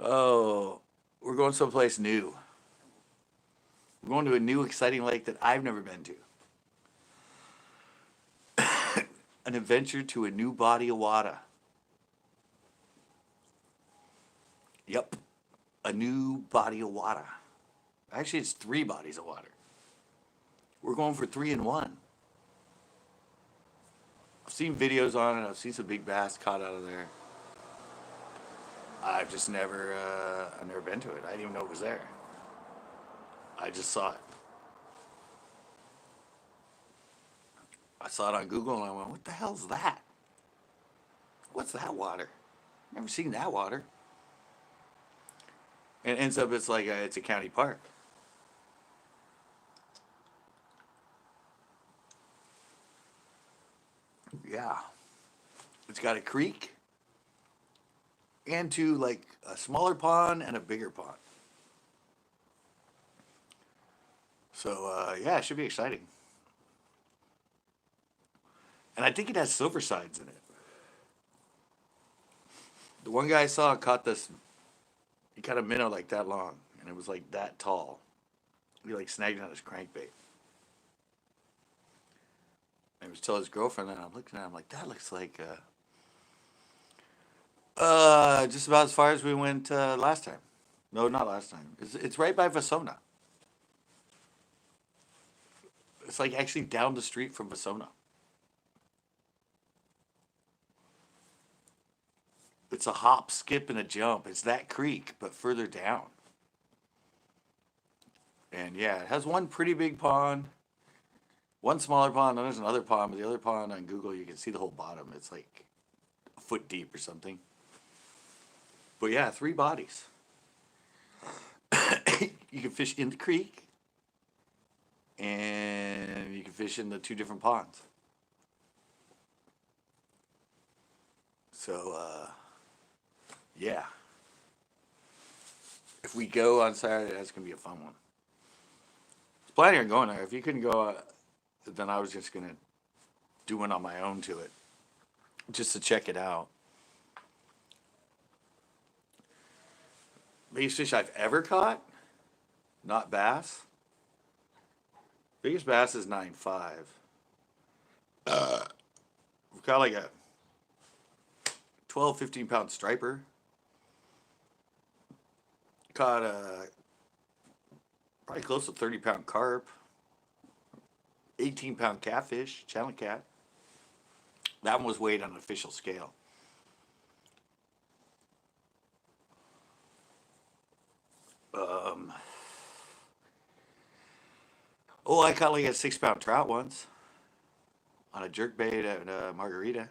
Oh, we're going someplace new. We're going to a new exciting lake that I've never been to. An adventure to a new body of water. Yep, a new body of water. Actually, it's three bodies of water. We're going for 3 in 1. I've seen videos on it. I've seen some big bass caught out of there. I've never been to it. I didn't even know it was there. I just saw it. I saw it on Google and I went, what the hell's that? What's that water? Never seen that water. And it ends up it's a county park. Yeah. It's got a creek and two like a smaller pond and a bigger pond. So yeah, it should be exciting. And I think it has silver sides in it. The one guy I saw caught this. He caught a minnow like that long, and it was like that tall. He like snagged it on his crankbait. And he was telling his girlfriend, and I'm looking at him like that looks like just about as far as we went last time. No, not last time. It's right by Vasona. It's like actually down the street from Vasona. It's a hop, skip, and a jump. It's that creek, but further down. And yeah, it has one pretty big pond, one smaller pond, and there's another pond, but the other pond on Google, you can see the whole bottom. It's like a foot deep or something. But yeah, three bodies. You can fish in the creek, and you can fish in the two different ponds. So, yeah. If we go on Saturday, that's going to be a fun one. I was planning on going there. If you couldn't go, then I was just going to do one on my own to it, just to check it out. Biggest fish I've ever caught, not bass. Biggest bass is 9.5. We've got like a 12, 15 pound striper. Caught a probably close to 30 pound carp. 18 pound catfish, channel cat. That one was weighed on an official scale. Um, oh, I caught like a 6 pound trout once on a jerk bait at Margarita. It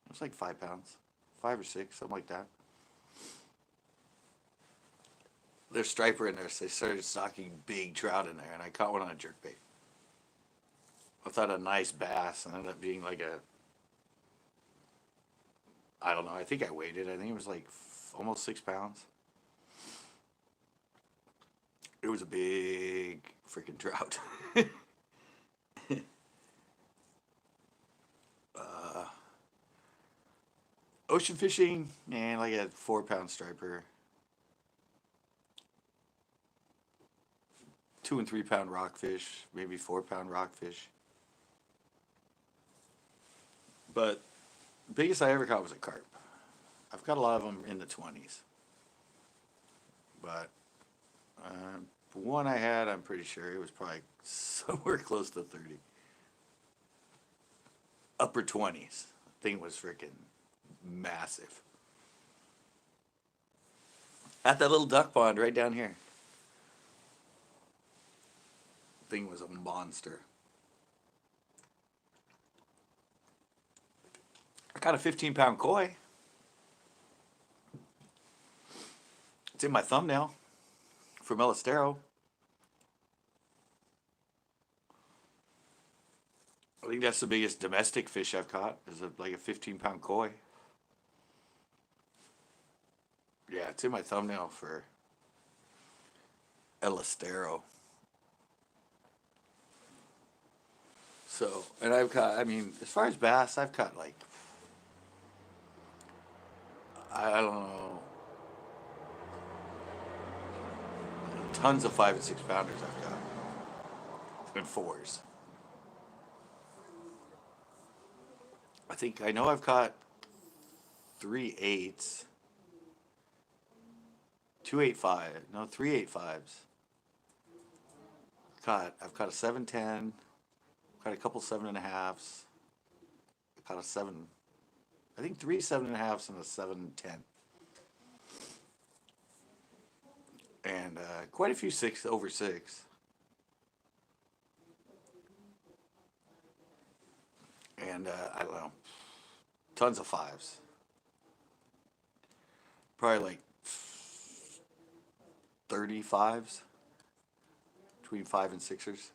was like 5 pounds, 5 or 6, something like that. There's striper in there, so they started stocking big trout in there, and I caught one on a jerk bait. I thought a nice bass, and ended up being like I don't know, I think I weighed it. I think it was like almost 6 pounds. It was a big freaking trout. uh, Ocean fishing, and like a 4 pound striper, 2 and 3 pound rockfish, maybe 4 pound rockfish. But the biggest I ever caught was a carp. I've got a lot of them in the 20s. But the one I had, I'm pretty sure it was probably somewhere close to 30. Upper 20s. The thing was freaking massive. At that little duck pond right down here. The thing was a monster. I got a 15-pound koi. It's in my thumbnail from Elistero. I think that's the biggest domestic fish I've caught, is like a 15-pound koi. Yeah, it's in my thumbnail for Elistero. So, and I've caught, I mean, as far as bass, I've caught like, I don't know, tons of 5 and 6 pounders I've got, and fours. I know I've caught 3 8s, 2 8 5, no 3 8 5s. I've caught a 7 10, caught a couple 7 1/2s. I caught a 7, I think 3 7 1/2s and a 7 10. And quite a few 6 over 6. And I don't know, tons of 5s. Probably like 35s, between 5 and 6ers.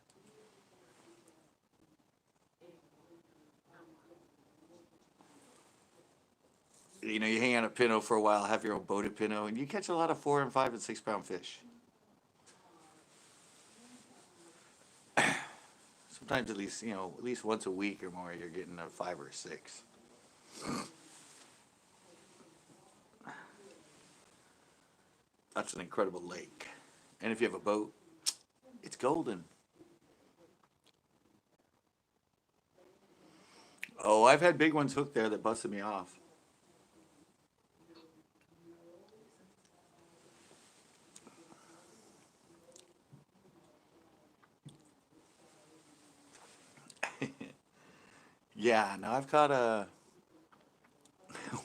You know, you hang out at Pinot for a while, have your own boat at Pinot, and you catch a lot of 4 and 5 and 6 pound fish. Sometimes at least, you know, at least once a week or more, you're getting a 5 or a 6. That's an incredible lake. And if you have a boat, it's golden. Oh, I've had big ones hooked there that busted me off. Yeah, now I've caught a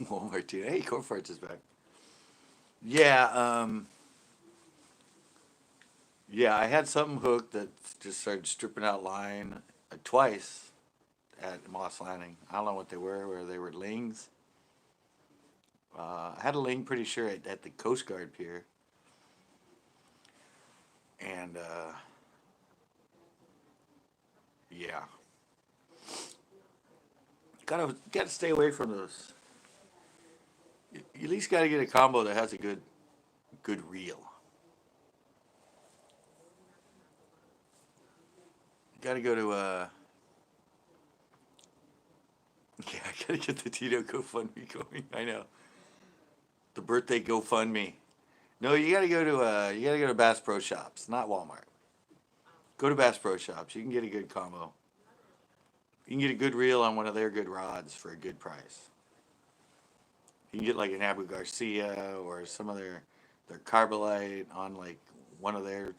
Walmart too. Hey, Cornfarts is back. Yeah, yeah, I had something hooked that just started stripping out line twice at Moss Landing. I don't know what they were, they were lings. I had a ling pretty sure at the Coast Guard pier. And yeah, gotta stay away from those. You at least gotta get a combo that has a good reel. You gotta go to yeah, I gotta get the Tito GoFundMe going. I know, the birthday GoFundMe. No, you gotta go to Bass Pro Shops, not Walmart. Go to Bass Pro Shops. You can get a good combo. You can get a good reel on one of their good rods for a good price. You can get like an Abu Garcia or some of their Carbolite on like one of their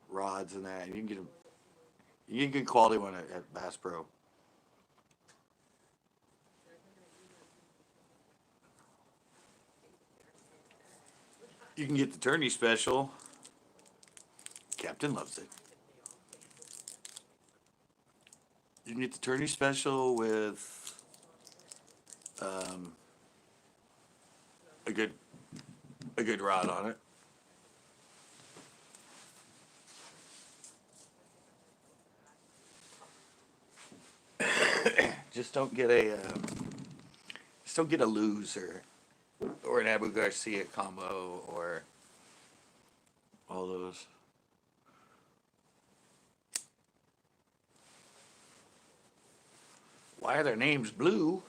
rods and that. You can get them. You can get good quality one at Bass Pro. You can get the tourney special. Captain loves it. You can get the tourney special with um, a good rod on it. Just don't get a loser or an Abu Garcia combo or all those. Why are their names blue?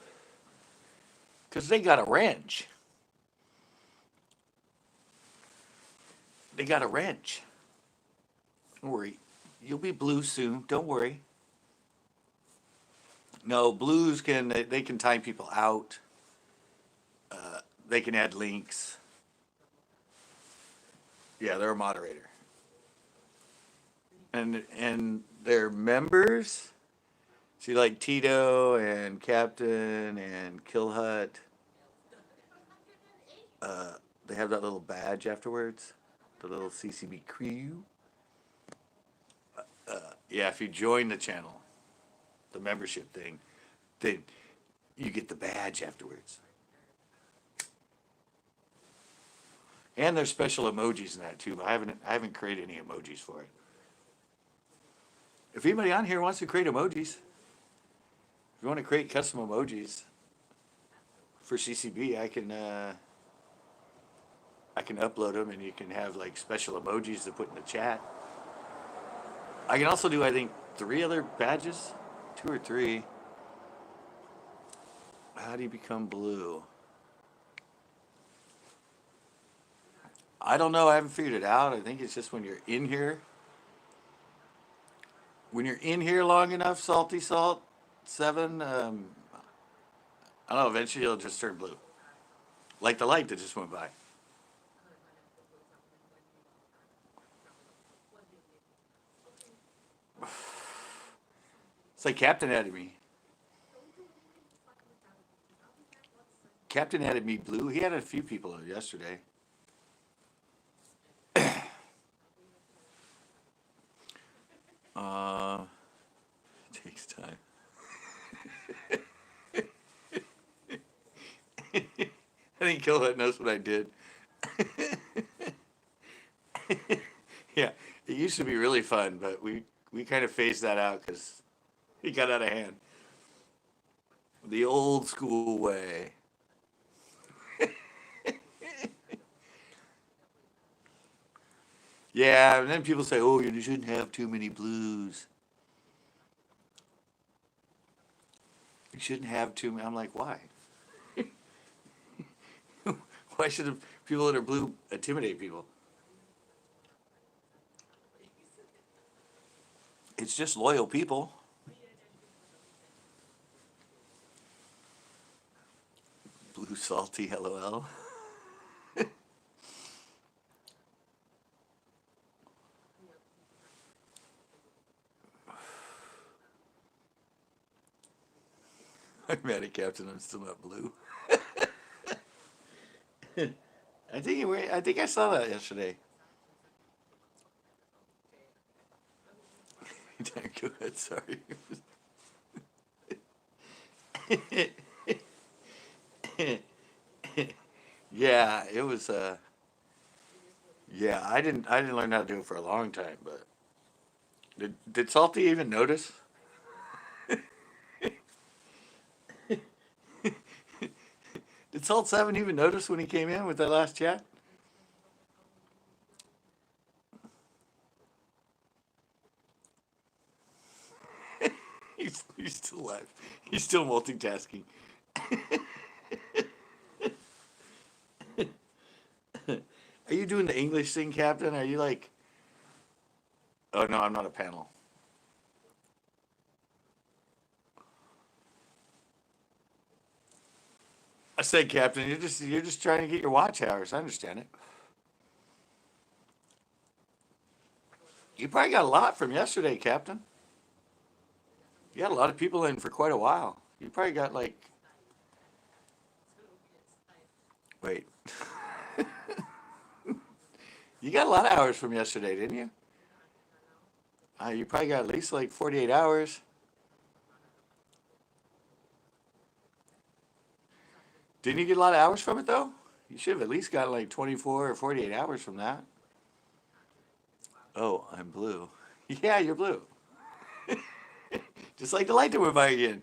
Because they got a wrench. They got a wrench. Don't worry. You'll be blue soon. Don't worry. No, blues can they can time people out. They can add links. Yeah, they're a moderator, and they're members. See, like Tito and Captain and Kill Hut, they have that little badge afterwards, the little CCB crew. Yeah, if you join the channel, the membership thing, then you get the badge afterwards. And there's special emojis in that too. But I haven't created any emojis for it. If anybody on here wants to create emojis, if you want to create custom emojis for CCB, I can upload them and you can have like special emojis to put in the chat. I can also do I think 3 other badges, 2 or 3. How do you become blue? I don't know. I haven't figured it out. I think it's just when you're in here. When you're in here long enough, Salty Salt 7, I don't know, eventually it'll just turn blue. Like the light that just went by. It's like Captain added me. Captain added me blue. He added a few people yesterday. Uh, it takes time. I think Killhead knows what I did. Yeah, it used to be really fun, but we kind of phased that out because it got out of hand. The old school way. Yeah, and then people say, "Oh, you shouldn't have too many blues. You shouldn't have too many." I'm like, why? Why should people that are blue intimidate people? It's just loyal people. Blue salty, lol. I'm mad at Captain. I'm still not blue. I think I saw that yesterday. Go ahead. Sorry. Yeah, it was. Yeah, I didn't learn how to do it for a long time, but did Salty even notice? Did Salt 7 even notice when he came in with that last chat? He's still alive. He's still multitasking. Are you doing the English thing, Captain? Are you like, oh no, I'm not a panel. I said, Captain, you're just trying to get your watch hours. I understand it. You probably got a lot from yesterday, Captain. You had a lot of people in for quite a while. You probably got like, wait, you got a lot of hours from yesterday, didn't you? You probably got at least like 48 hours. Didn't you get a lot of hours from it though? You should have at least got like 24 or 48 hours from that. Oh, I'm blue. Yeah, you're blue. Just like the light that went by again.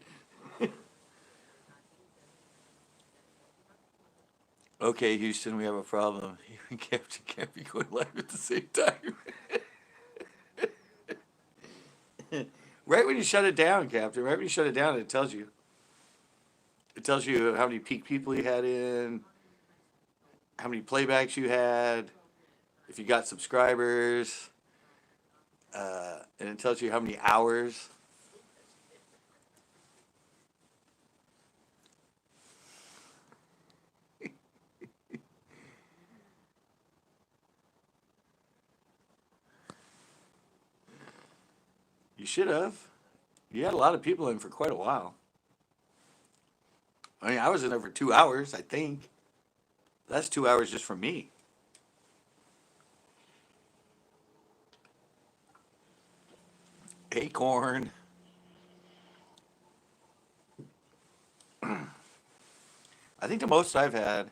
Okay, Houston, we have a problem. You and Captain can't be going live at the same time. Right when you shut it down, Captain, right when you shut it down, it tells you. It tells you how many peak people you had in, how many playbacks you had, if you got subscribers, and it tells you how many hours. You should have. You had a lot of people in for quite a while. I mean, I was in there for 2 hours, I think. That's 2 hours just for me. Acorn. I think the most I've had,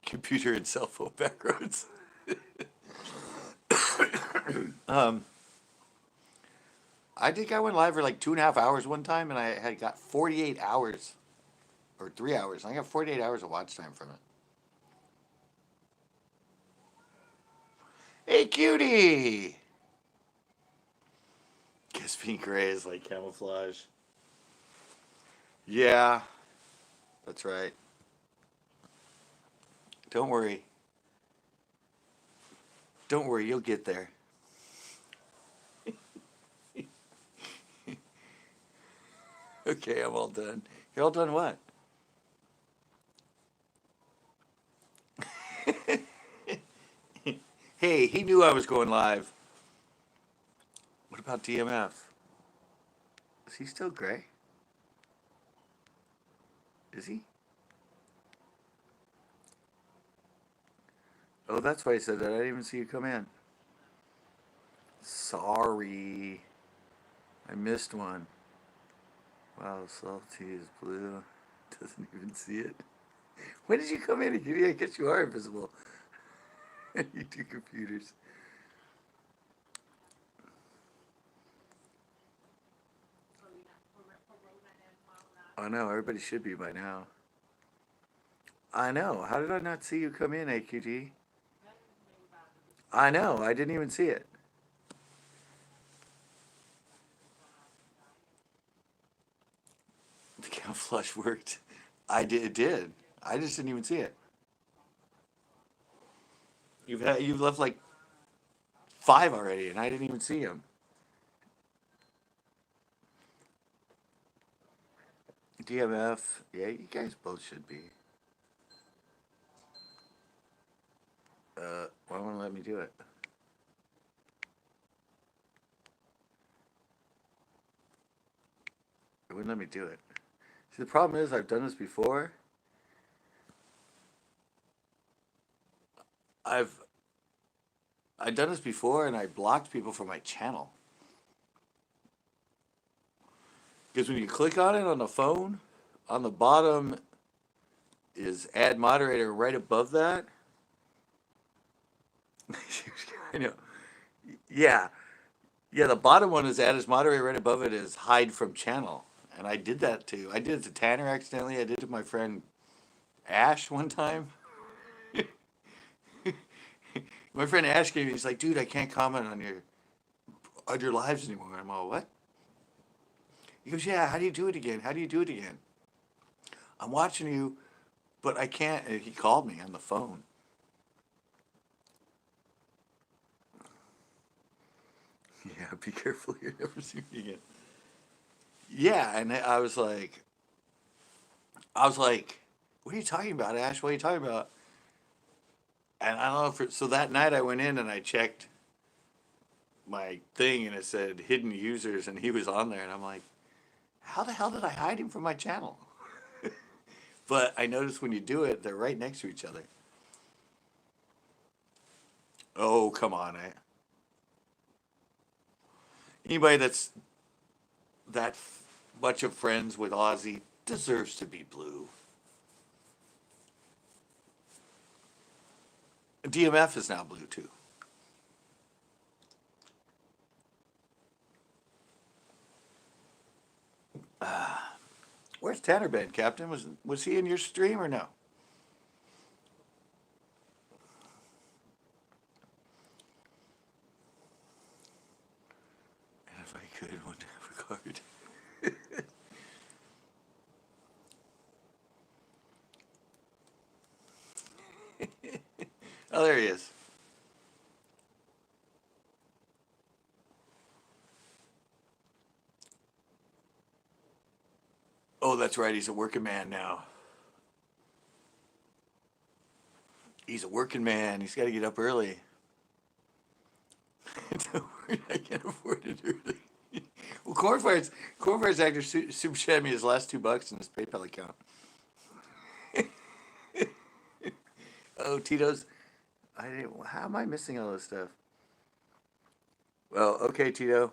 computer and cell phone backroads. um, I think I went live for like 2.5 hours one time, and I had got 48 hours or 3 hours. I got 48 hours of watch time from it. Hey, cutie! Guess pink gray is like camouflage. Yeah, that's right. Don't worry. Don't worry, you'll get there. Okay, I'm all done. You're all done what? Hey, he knew I was going live. What about DMF? Is he still gray? Is he? Oh, that's why he said that. I didn't even see you come in. Sorry. I missed one. Wow, salty is blue. Doesn't even see it. When did you come in? I guess you are invisible. You do computers. I know, everybody should be by now. I know. How did I not see you come in, AQG? I know. I didn't even see it. The count flush worked. I did. It did. I just didn't even see it. You've left like 5 already, and I didn't even see them. DMF. Yeah, you guys both should be. Why won't it let me do it? It wouldn't let me do it. See, the problem is I've done this before. I've I've done this before, and I blocked people from my channel. Because when you click on it on the phone, on the bottom is add moderator. Right above that, I know. Yeah, yeah. The bottom one is add as moderator. Right above it is hide from channel. And I did that too. I did it to Tanner accidentally. I did it to my friend Ash one time. My friend Ash came. He's like, "Dude, I can't comment on your lives anymore." I'm all, "What?" He goes, "Yeah. How do you do it again? How do you do it again?" I'm watching you, but I can't. And he called me on the phone. Yeah, be careful. You'll never see me again. Yeah, and I was like, "What are you talking about, Ash? What are you talking about?" And I don't know if so that night I went in and I checked my thing and it said hidden users and he was on there and I'm like, how the hell did I hide him from my channel? But I noticed when you do it, they're right next to each other. Oh, come on, eh? Anybody that's that much of friends with Ozzy deserves to be blue. DMF is now blue too. Where's Tanner been, Captain? Was he in your stream or no? And if I could, wouldn't have a card. Oh, there he is. Oh, that's right. He's a working man now. He's a working man. He's got to get up early. I can't afford to do it. Well, Cornfire's actor super chatted me his last $2 in his PayPal account. Oh, Tito's. I didn't. How am I missing all this stuff? Well, okay, Tito.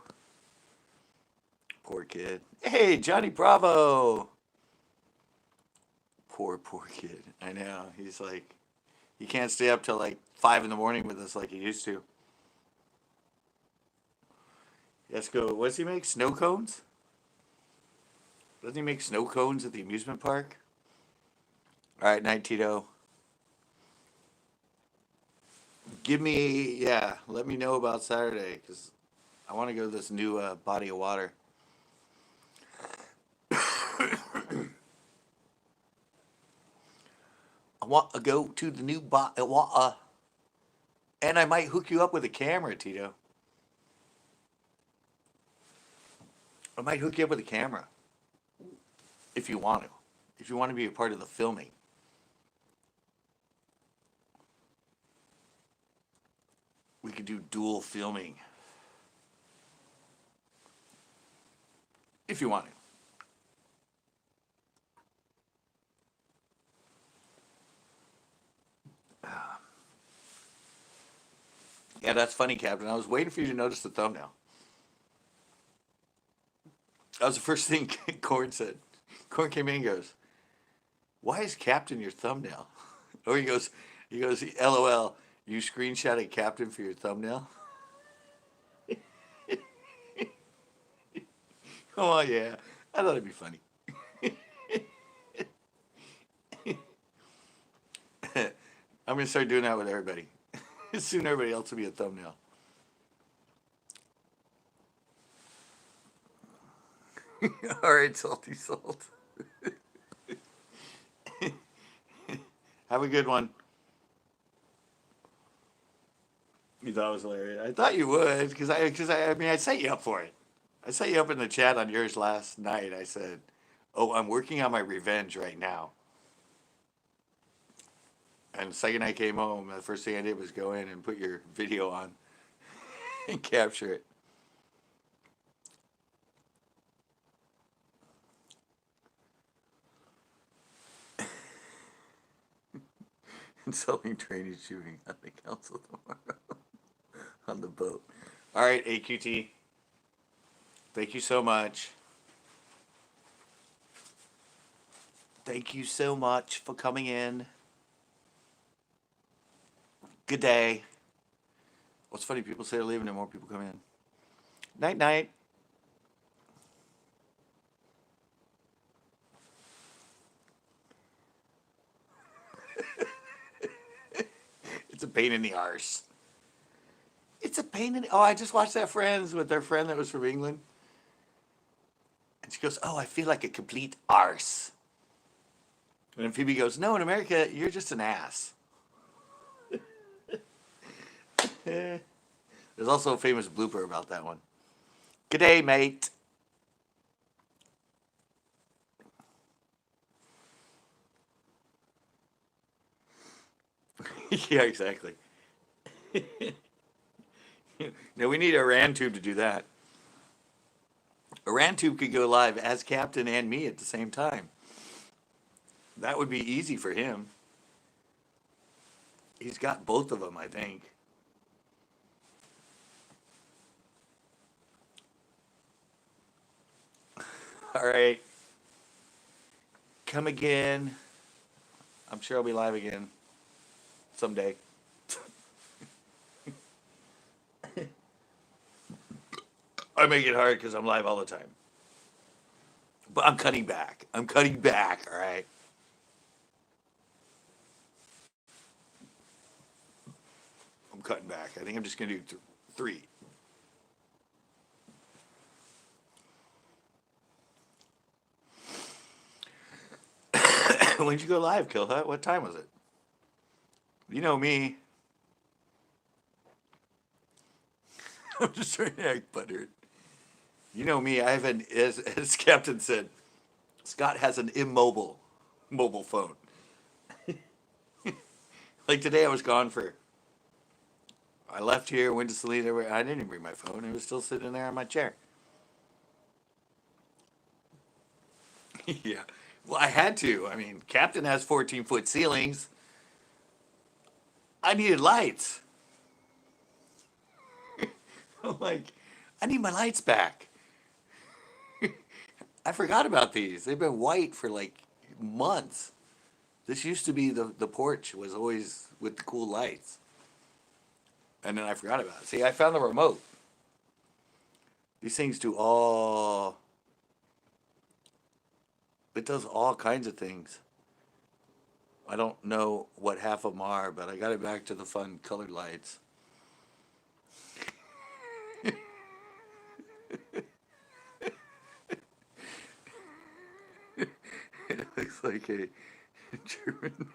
Poor kid. Hey, Johnny Bravo. Poor kid. I know. He's like, he can't stay up till like 5 in the morning with us like he used to. Let's go. What does he make? Snow cones? Doesn't he make snow cones at the amusement park? All right, night, Tito. Let me know about Saturday because I want to go to this new body of water. I want to go to the new body of water. And I might hook you up with a camera, Tito. I might hook you up with a camera if you want to. If you want to be a part of the filming. We could do dual filming. If you want to. Yeah, that's funny, Captain. I was waiting for you to notice the thumbnail. That was the first thing Corn said. Corn came in and goes, "Why is Captain your thumbnail?" Or he goes, "LOL, you screenshotted Captain for your thumbnail?" Oh, yeah. I thought it'd be funny. I'm going to start doing that with everybody. Soon everybody else will be a thumbnail. All right, Salty Salt. Have a good one. You thought it was hilarious. I thought you would because I set you up for it. I set you up in the chat on yours last night. I said, "Oh, I'm working on my revenge right now." And the second I came home, the first thing I did was go in and put your video on and capture it. Insulting training shooting on the council tomorrow on the boat. All right, AQT. Thank you so much. Thank you so much for coming in. Good day. What's funny, people say they're leaving and more people come in. Night, night. It's a pain in the arse. It's a pain in the... Oh, I just watched that Friends with their friend that was from England. And she goes, "Oh, I feel like a complete arse." And then Phoebe goes, "No, in America, you're just an ass." There's also a famous blooper about that one. Good day, mate. Yeah, exactly. Now we need a RAN tube to do that. A RAN tube could go live as Captain and me at the same time. That would be easy for him. He's got both of them, I think. All right. Come again. I'm sure I'll be live again someday. I make it hard because I'm live all the time. But I'm cutting back. All right? I'm cutting back. I think I'm just going to do 3. When did you go live, Kill Hut? What time was it? You know me. I'm just trying to act buttered. You know me. I have as Captain said, Scott has an immobile mobile phone. Like today, I was gone for, I left here, went to Selena. I didn't even bring my phone. It was still sitting there on my chair. Yeah. Well, I had to. I mean, Captain has 14-foot ceilings. I needed lights. I'm like, I need my lights back. I forgot about these. They've been white for like months. This used to be the porch was always with the cool lights. And then I forgot about it. See, I found the remote. These things do all, it does all kinds of things. I don't know what half of them are, but I got it back to the fun colored lights. It looks like a German.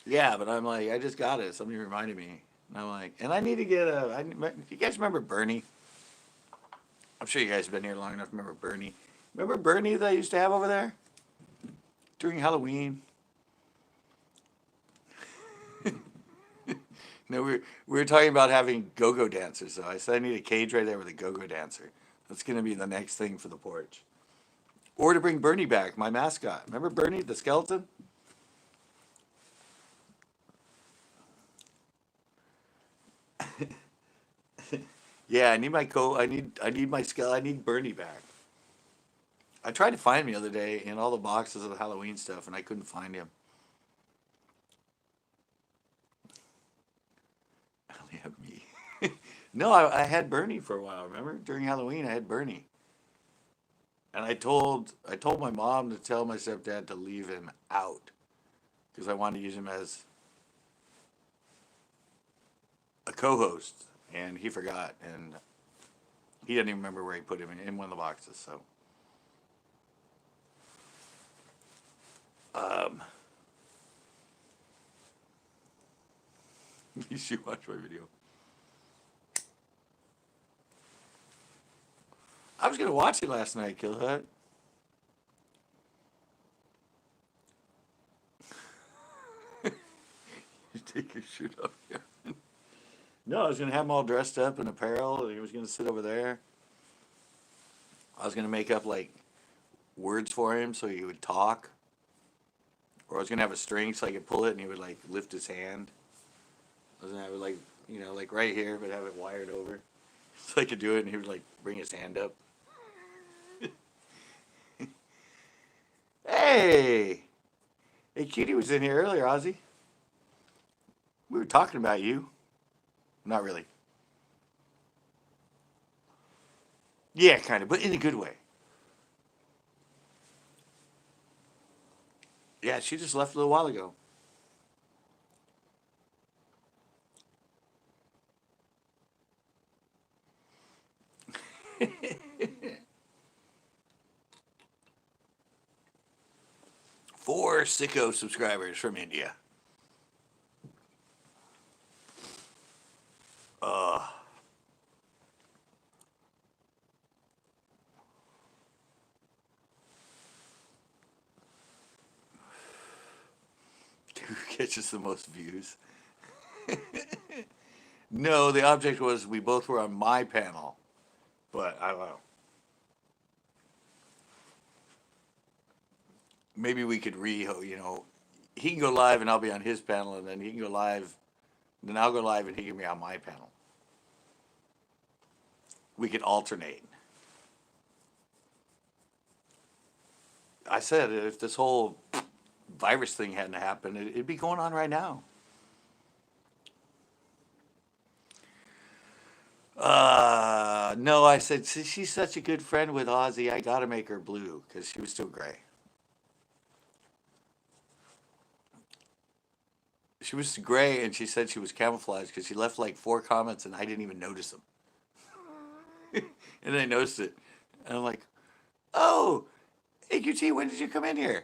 Yeah, but I'm like, I just got it. Somebody reminded me. And I'm like, and I need to get you guys remember Bernie? I'm sure you guys have been here long enough to remember Bernie. Remember Bernie that I used to have over there during Halloween? No, we were talking about having go-go dancers. So I said I need a cage right there with a go-go dancer. That's going to be the next thing for the porch. Or to bring Bernie back, my mascot. Remember Bernie, the skeleton? Yeah, I need my I need my I need Bernie back. I tried to find him the other day in all the boxes of the Halloween stuff, and I couldn't find him. I only have me. No, I had Bernie for a while. Remember during Halloween, I had Bernie, and I told my mom to tell my stepdad to leave him out because I wanted to use him as a co-host, and he forgot, and he didn't even remember where he put him in one of the boxes. So, um, you should watch my video. I was gonna watch it last night, Kill Hut. You take your shirt off. Yeah. No, I was gonna have him all dressed up in apparel, and he was gonna sit over there. I was gonna make up like words for him so he would talk, or I was gonna have a string so I could pull it and he would like lift his hand. I was gonna have it like like right here, but have it wired over so I could do it, and he would like bring his hand up. Hey, hey, Cutie was in here earlier, Ozzy. We were talking about you. Not really. Yeah, kind of, but in a good way. Yeah, she just left a little while ago. Four sicko subscribers from India. Uh, who catches the most views? No, the object was we both were on my panel, but I don't know. Maybe we could he can go live and I'll be on his panel, and then he can go live, then I'll go live and he can be on my panel. We could alternate. I said if this whole virus thing hadn't happened, it'd be going on right now. No, I said she's such a good friend with Ozzy. I gotta make her blue because she was still gray. She was gray, and she said she was camouflaged because she left like four comments, and I didn't even notice them. And I noticed it, and I'm like, "Oh, AQT, when did you come in here?"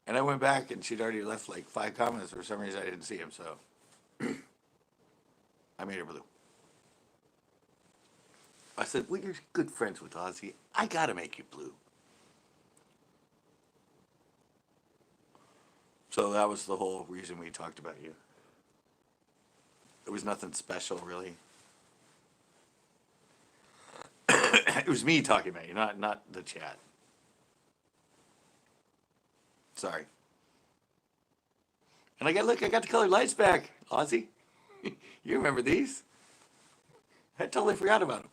And I went back, and she'd already left like five comments. For some reason, I didn't see him, so I made her blue. I said, "Well, you're good friends with Ozzy. I gotta make you blue." So that was the whole reason we talked about you. It was nothing special, really. It was me talking about you, not the chat. Sorry. And I got the colored lights back, Ozzy. You remember these? I totally forgot about them.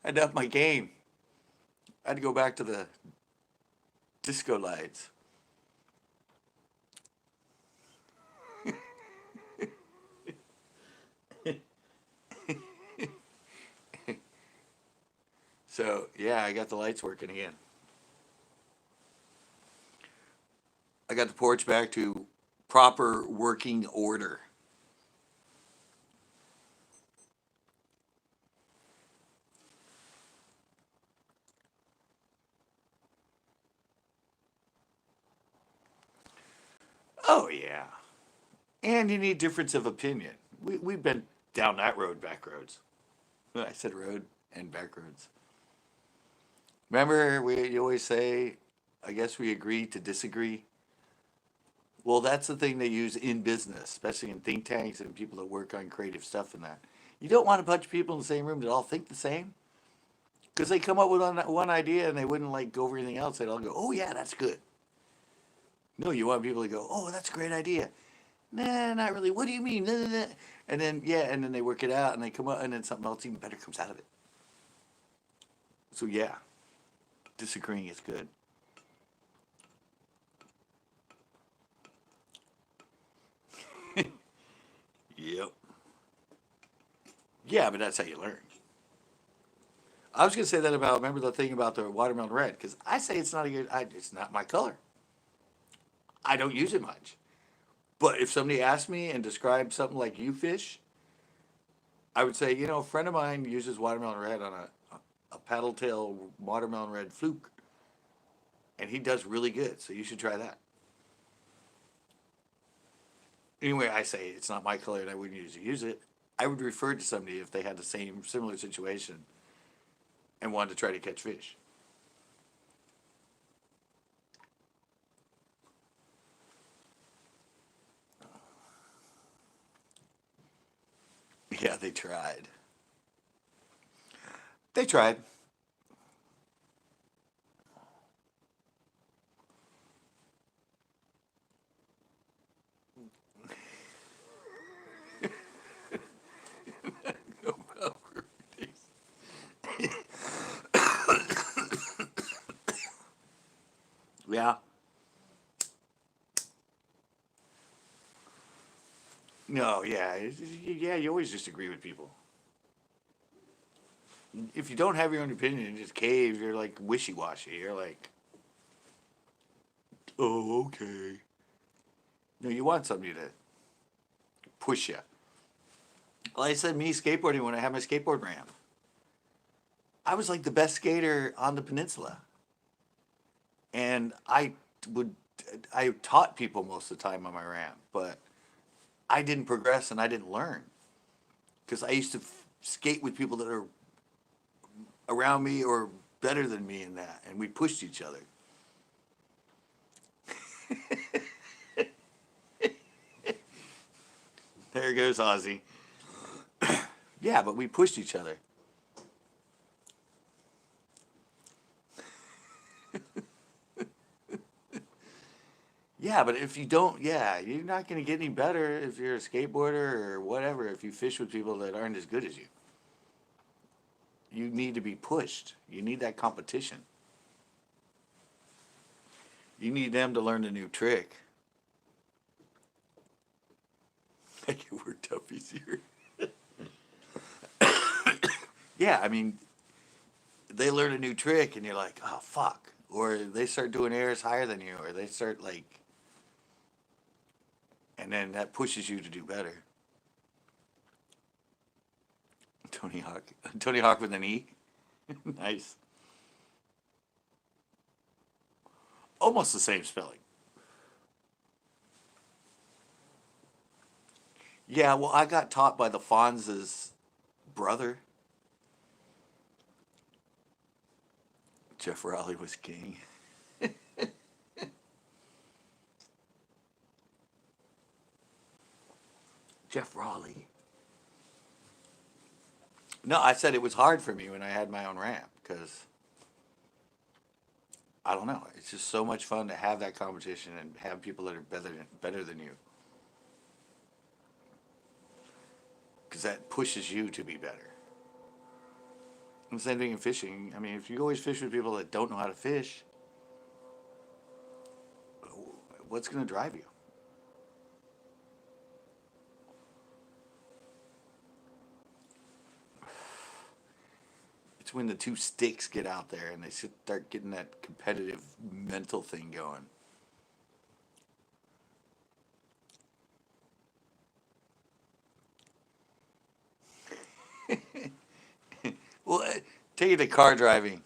I had to up my game. I had to go back to the disco lights. So yeah, I got the lights working again. I got the porch back to proper working order. Oh yeah. And you need difference of opinion. We've been down that road, back roads. I said road and back roads. Remember, you always say, I guess we agree to disagree. Well, that's the thing they use in business, especially in think tanks and people that work on creative stuff and that. You don't want a bunch of people in the same room that all think the same because they come up with one idea and they wouldn't like go over anything else. They'd all go, "Oh yeah, that's good." No, you want people to go, "Oh, that's a great idea." Nah, not really. What do you mean? Nah, nah, nah. And then yeah, and then they work it out and they come up and then something else even better comes out of it. So yeah, disagreeing is good. Yep. Yeah, but that's how you learn. I was gonna say that about remember the thing about the watermelon red because I say it's not a good. It's not my color. I don't use it much. But if somebody asked me and described something like you fish, I would say, a friend of mine uses watermelon red on a paddle tail watermelon red fluke, and he does really good. So you should try that. Anyway, I say it's not my color and I wouldn't use it. I would refer it to somebody if they had the same similar situation and wanted to try to catch fish. Yeah, they tried. They tried. Yeah. No, yeah. Yeah, you always disagree with people. If you don't have your own opinion and just cave, you're like wishy washy. You're like, oh, okay. No, you want somebody to push you. Like I said, me skateboarding when I had my skateboard ramp, I was like the best skater on the peninsula, and would I taught people most of the time on my ramp, but I didn't progress and I didn't learn because I used to skate with people that are around me or better than me in that, and we pushed each other. There goes Ozzy. Yeah, but we pushed each other. Yeah, but if you don't, yeah, you're not going to get any better if you're a skateboarder or whatever. If you fish with people that aren't as good as you need to be pushed. You need that competition. You need them to learn a new trick. Make it worked up easier. Yeah, I mean, they learn a new trick and you're like, oh, fuck. Or they start doing airs higher than you, or they start like, and then that pushes you to do better. Tony Hawk. Tony Hawk with an E. Nice. Almost the same spelling. Yeah, well, I got taught by the Fonz's brother. Jeff Raleigh was king. Jeff Raleigh. No, I said it was hard for me when I had my own ramp because I don't know. It's just so much fun to have that competition and have people that are better than you because that pushes you to be better. And the same thing in fishing. I mean, if you always fish with people that don't know how to fish, what's going to drive you? It's when the two sticks get out there and they start getting that competitive mental thing going. Well, take it to car driving.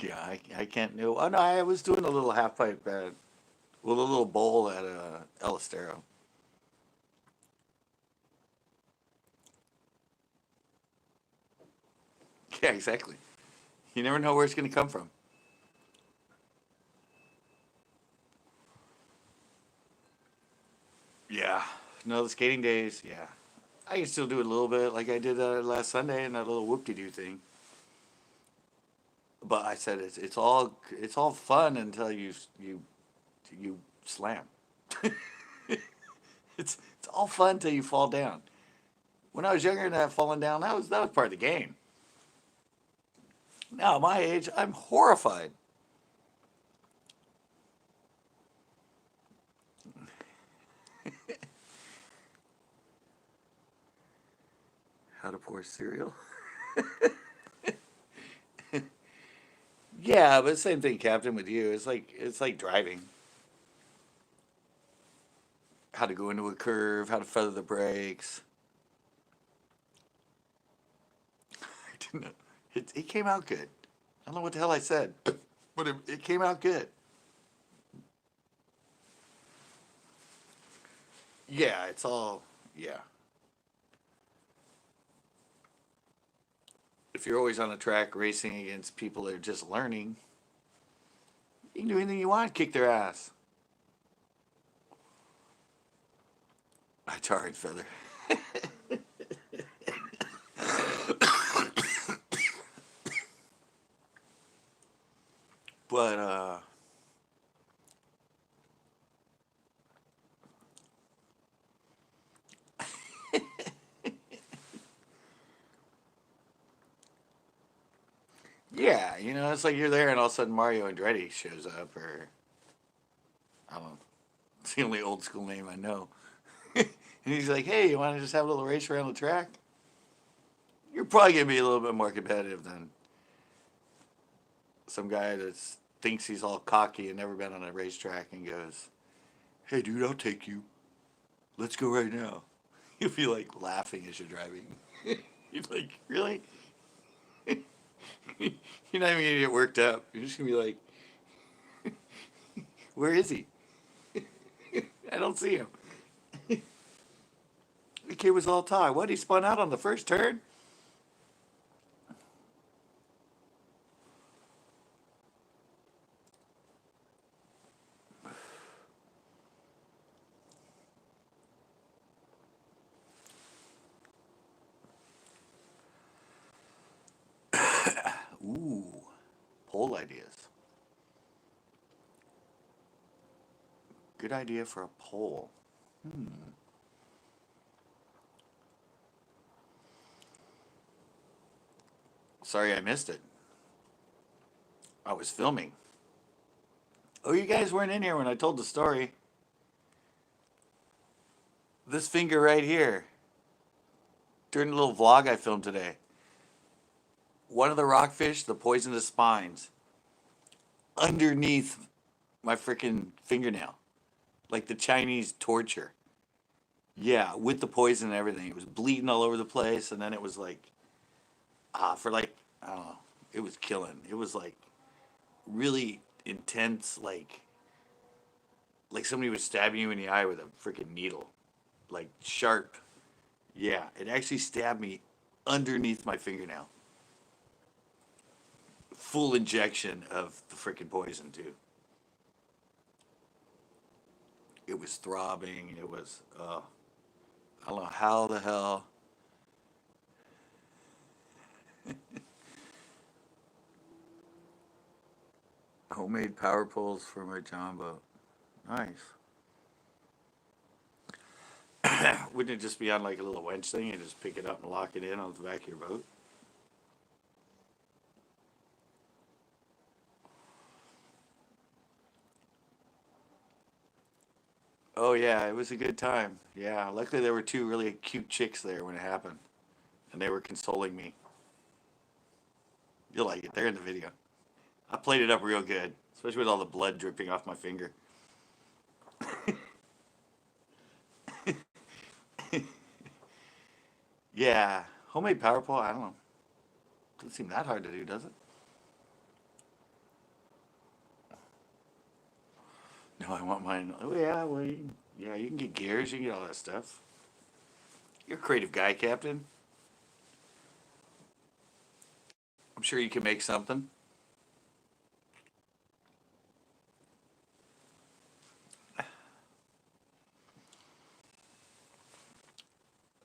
Yeah, I can't know. Oh no, I was doing a little half pipe at, well, a little bowl at El Estero. Yeah, exactly. You never know where it's going to come from. Yeah. No, the skating days. Yeah, I can still do it a little bit, like I did last Sunday in that little whoop-de-doo thing. But I said it's all fun until you slam. It's all fun until you fall down. When I was younger and that falling down, that was part of the game. Now at my age, I'm horrified. How to pour cereal? Yeah, but same thing, Captain, with you. It's like driving. How to go into a curve, how to feather the brakes. I didn't know. It came out good. I don't know what the hell I said, but it came out good. Yeah, it's all, yeah. If you're always on a track racing against people that are just learning, you can do anything you want, kick their ass. I tar and feather. But yeah, it's like you're there and all of a sudden Mario Andretti shows up, or I don't know. It's the only old school name I know. And he's like, "Hey, you want to just have a little race around the track?" You're probably gonna be a little bit more competitive than some guy that thinks he's all cocky and never been on a racetrack and goes, "Hey, dude, I'll take you. Let's go right now." You'll be like laughing as you're driving. You're like, "Really?" You're not even gonna get worked up. You're just gonna be like, "Where is he? I don't see him." The kid was all tied. What? He spun out on the first turn? Ooh, poll ideas. Good idea for a poll. Sorry I missed it. I was filming. Oh, you guys weren't in here when I told the story. This finger right here, during the little vlog I filmed today, one of the rockfish, the poisonous spines, underneath my freaking fingernail, like the Chinese torture. Yeah, with the poison and everything. It was bleeding all over the place, and then it was like, for like, I don't know, it was killing. It was like really intense, like somebody was stabbing you in the eye with a freaking needle, like sharp. Yeah, it actually stabbed me underneath my fingernail. Full injection of the freaking poison too. It was throbbing. It was, I don't know how the hell. Homemade power poles for my John boat. Nice. Wouldn't it just be on like a little winch thing and just pick it up and lock it in on the back of your boat? Oh yeah, it was a good time. Yeah, luckily there were two really cute chicks there when it happened, and they were consoling me. You'll like it. They're in the video. I played it up real good, especially with all the blood dripping off my finger. Yeah, homemade power pole. I don't know. Doesn't seem that hard to do, does it? No, I want mine. Oh yeah, well, yeah, you can get gears. You can get all that stuff. You're a creative guy, Captain. I'm sure you can make something.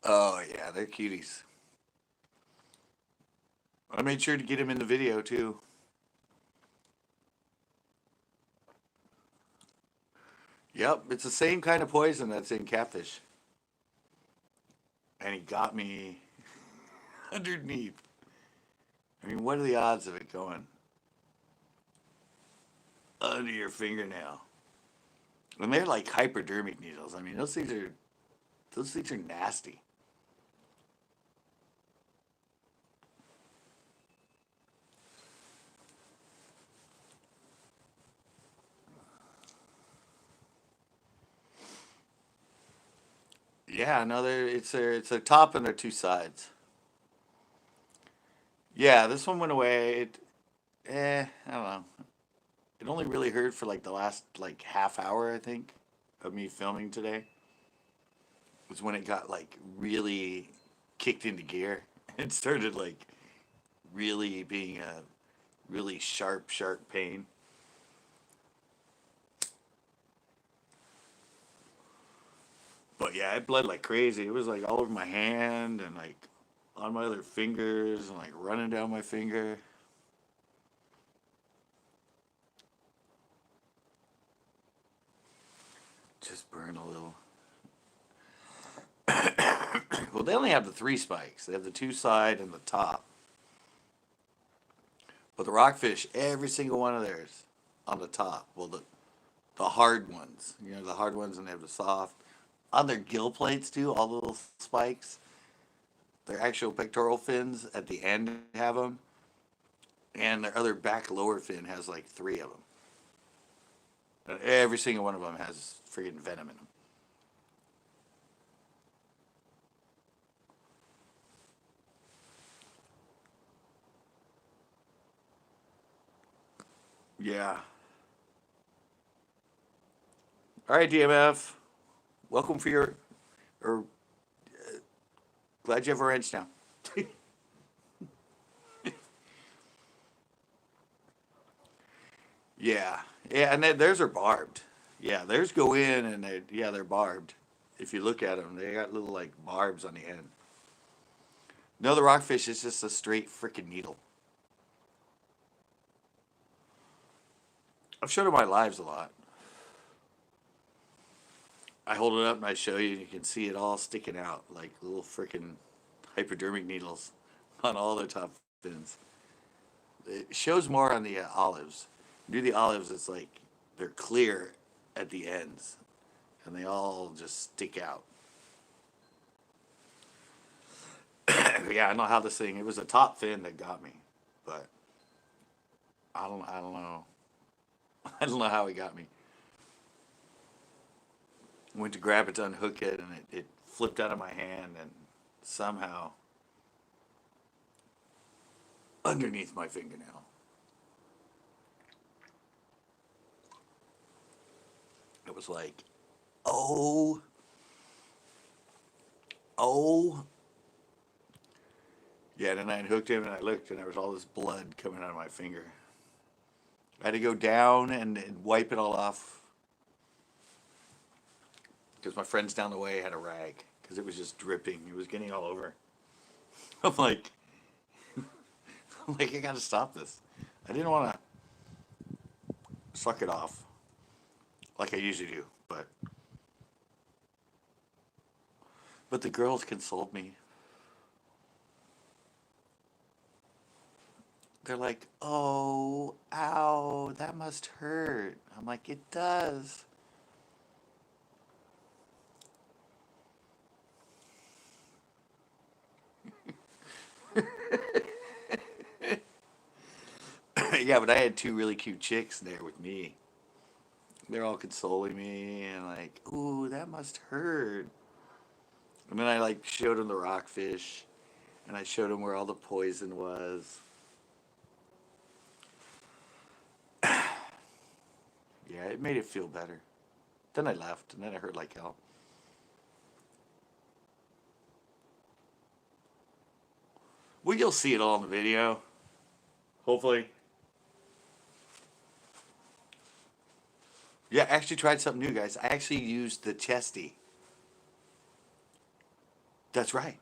Oh yeah, they're cuties. I made sure to get him in the video too. Yep, it's the same kind of poison that's in catfish. And he got me underneath. I mean, what are the odds of it going under your fingernail? And they're like hypodermic needles. I mean, those things are nasty. Yeah, no, it's a top and their two sides. Yeah, this one went away. I don't know. It only really hurt for like the last like half hour, I think, of me filming today. Was when it got like really kicked into gear and started like really being a really sharp, sharp pain. But yeah, it bled like crazy. It was like all over my hand and like on my other fingers and like running down my finger. Just burn a little. Well, they only have the three spikes. They have the two side and the top. But the rockfish, every single one of theirs on the top. Well, the hard ones, the hard ones, and they have the soft. On their gill plates too, all the little spikes. Their actual pectoral fins at the end have them, and their other back lower fin has like three of them. And every single one of them has freaking venom in them. Yeah. All right, DMF. Welcome for your, or glad you have a wrench now. Yeah. Yeah, and theirs are barbed. Yeah, theirs go in and they're barbed. If you look at them, they got little like barbs on the end. No, the rockfish is just a straight freaking needle. I've showed them my lives a lot. I hold it up and I show you, and you can see it all sticking out like little freaking hypodermic needles on all their top fins. It shows more on the olives. Do the olives, it's like they're clear at the ends, and they all just stick out. Yeah, I know how this thing. It was the top fin that got me, but I don't know. I don't know how it got me. Went to grab it to unhook it, and it flipped out of my hand, and somehow underneath my fingernail. It was like, oh, oh. Yeah, then I unhooked him, and I looked, and there was all this blood coming out of my finger. I had to go down and wipe it all off. because my friends down the way had a rag because it was just dripping. It was getting all over. I'm like, I gotta stop this. I didn't want to suck it off like I usually do, but the girls consoled me. They're like, "Oh, ow, that must hurt." I'm like, "It does." Yeah, but I had two really cute chicks there with me. They're all consoling me and like, "Ooh, that must hurt." And then I like showed them the rockfish, and I showed them where all the poison was. Yeah, it made it feel better. Then I left, and then I hurt like hell. Well, you'll see it all in the video, hopefully. Yeah, I actually tried something new, guys. I actually used the chesty. That's right.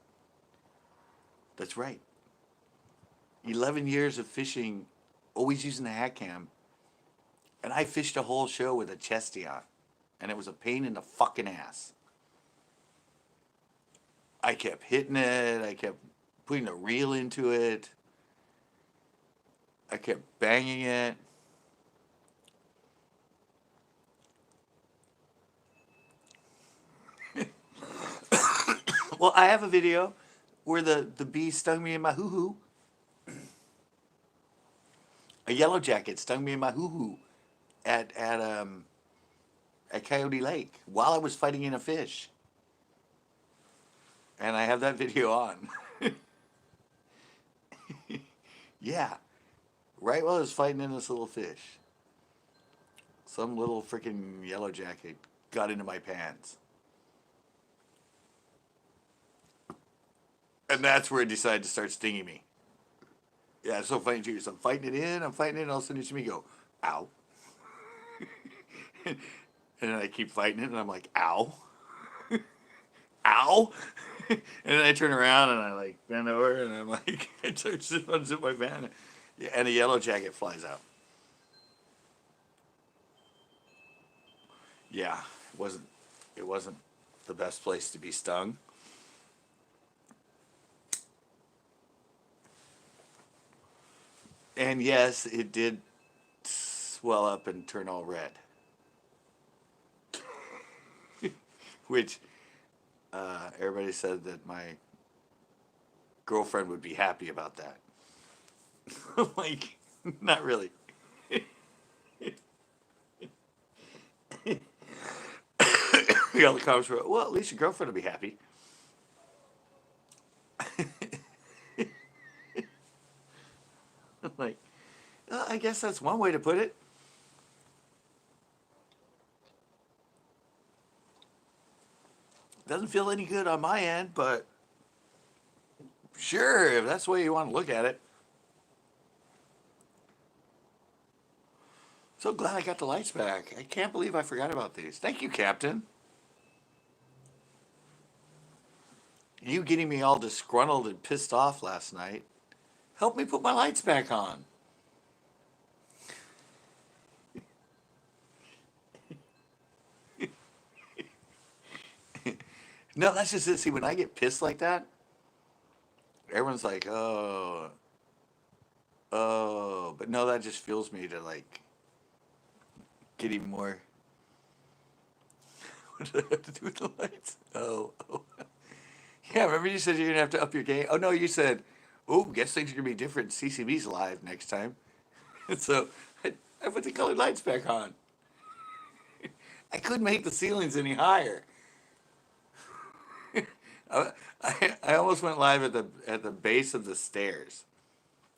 That's right. 11 years of fishing, always using the hat cam, and I fished a whole show with a chesty on, and it was a pain in the fucking ass. I kept hitting it. I kept putting a reel into it. I kept banging it. Well, I have a video where the bee stung me in my hoo hoo. A yellow jacket stung me in my hoo hoo at Coyote Lake while I was fighting in a fish, and I have that video on. Yeah, right while I was fighting in this little fish, some little freaking yellow jacket got into my pants, and that's where it decided to start stinging me. Yeah, so fighting too. So I'm fighting it in. I'm fighting it, and all of a sudden you see me go, "Ow!" And then I keep fighting it, and I'm like, "Ow, ow!" And then I turn around and I like bend over, and I'm like, I start to unzip my pants, yeah, and a yellow jacket flies out. Yeah, it wasn't the best place to be stung. And yes, it did swell up and turn all red, which everybody said that my girlfriend would be happy about that. I'm like, not really. All the comments were, well, at least your girlfriend will be happy. I'm like, I guess that's one way to put it. Doesn't feel any good on my end, but sure, if that's the way you want to look at it. So glad I got the lights back. I can't believe I forgot about these. Thank you, Captain. You getting me all disgruntled and pissed off last night helped me put my lights back on. No, that's just it. See, when I get pissed like that, everyone's like, oh, oh. But no, that just fuels me to like get even more. What do I have to do with the lights? Oh, oh. Yeah, remember you said you're going to have to up your game? Oh, no, you said, oh, guess things are going to be different. CCB's live next time. So I put the colored lights back on. I couldn't make the ceilings any higher. I almost went live at the base of the stairs,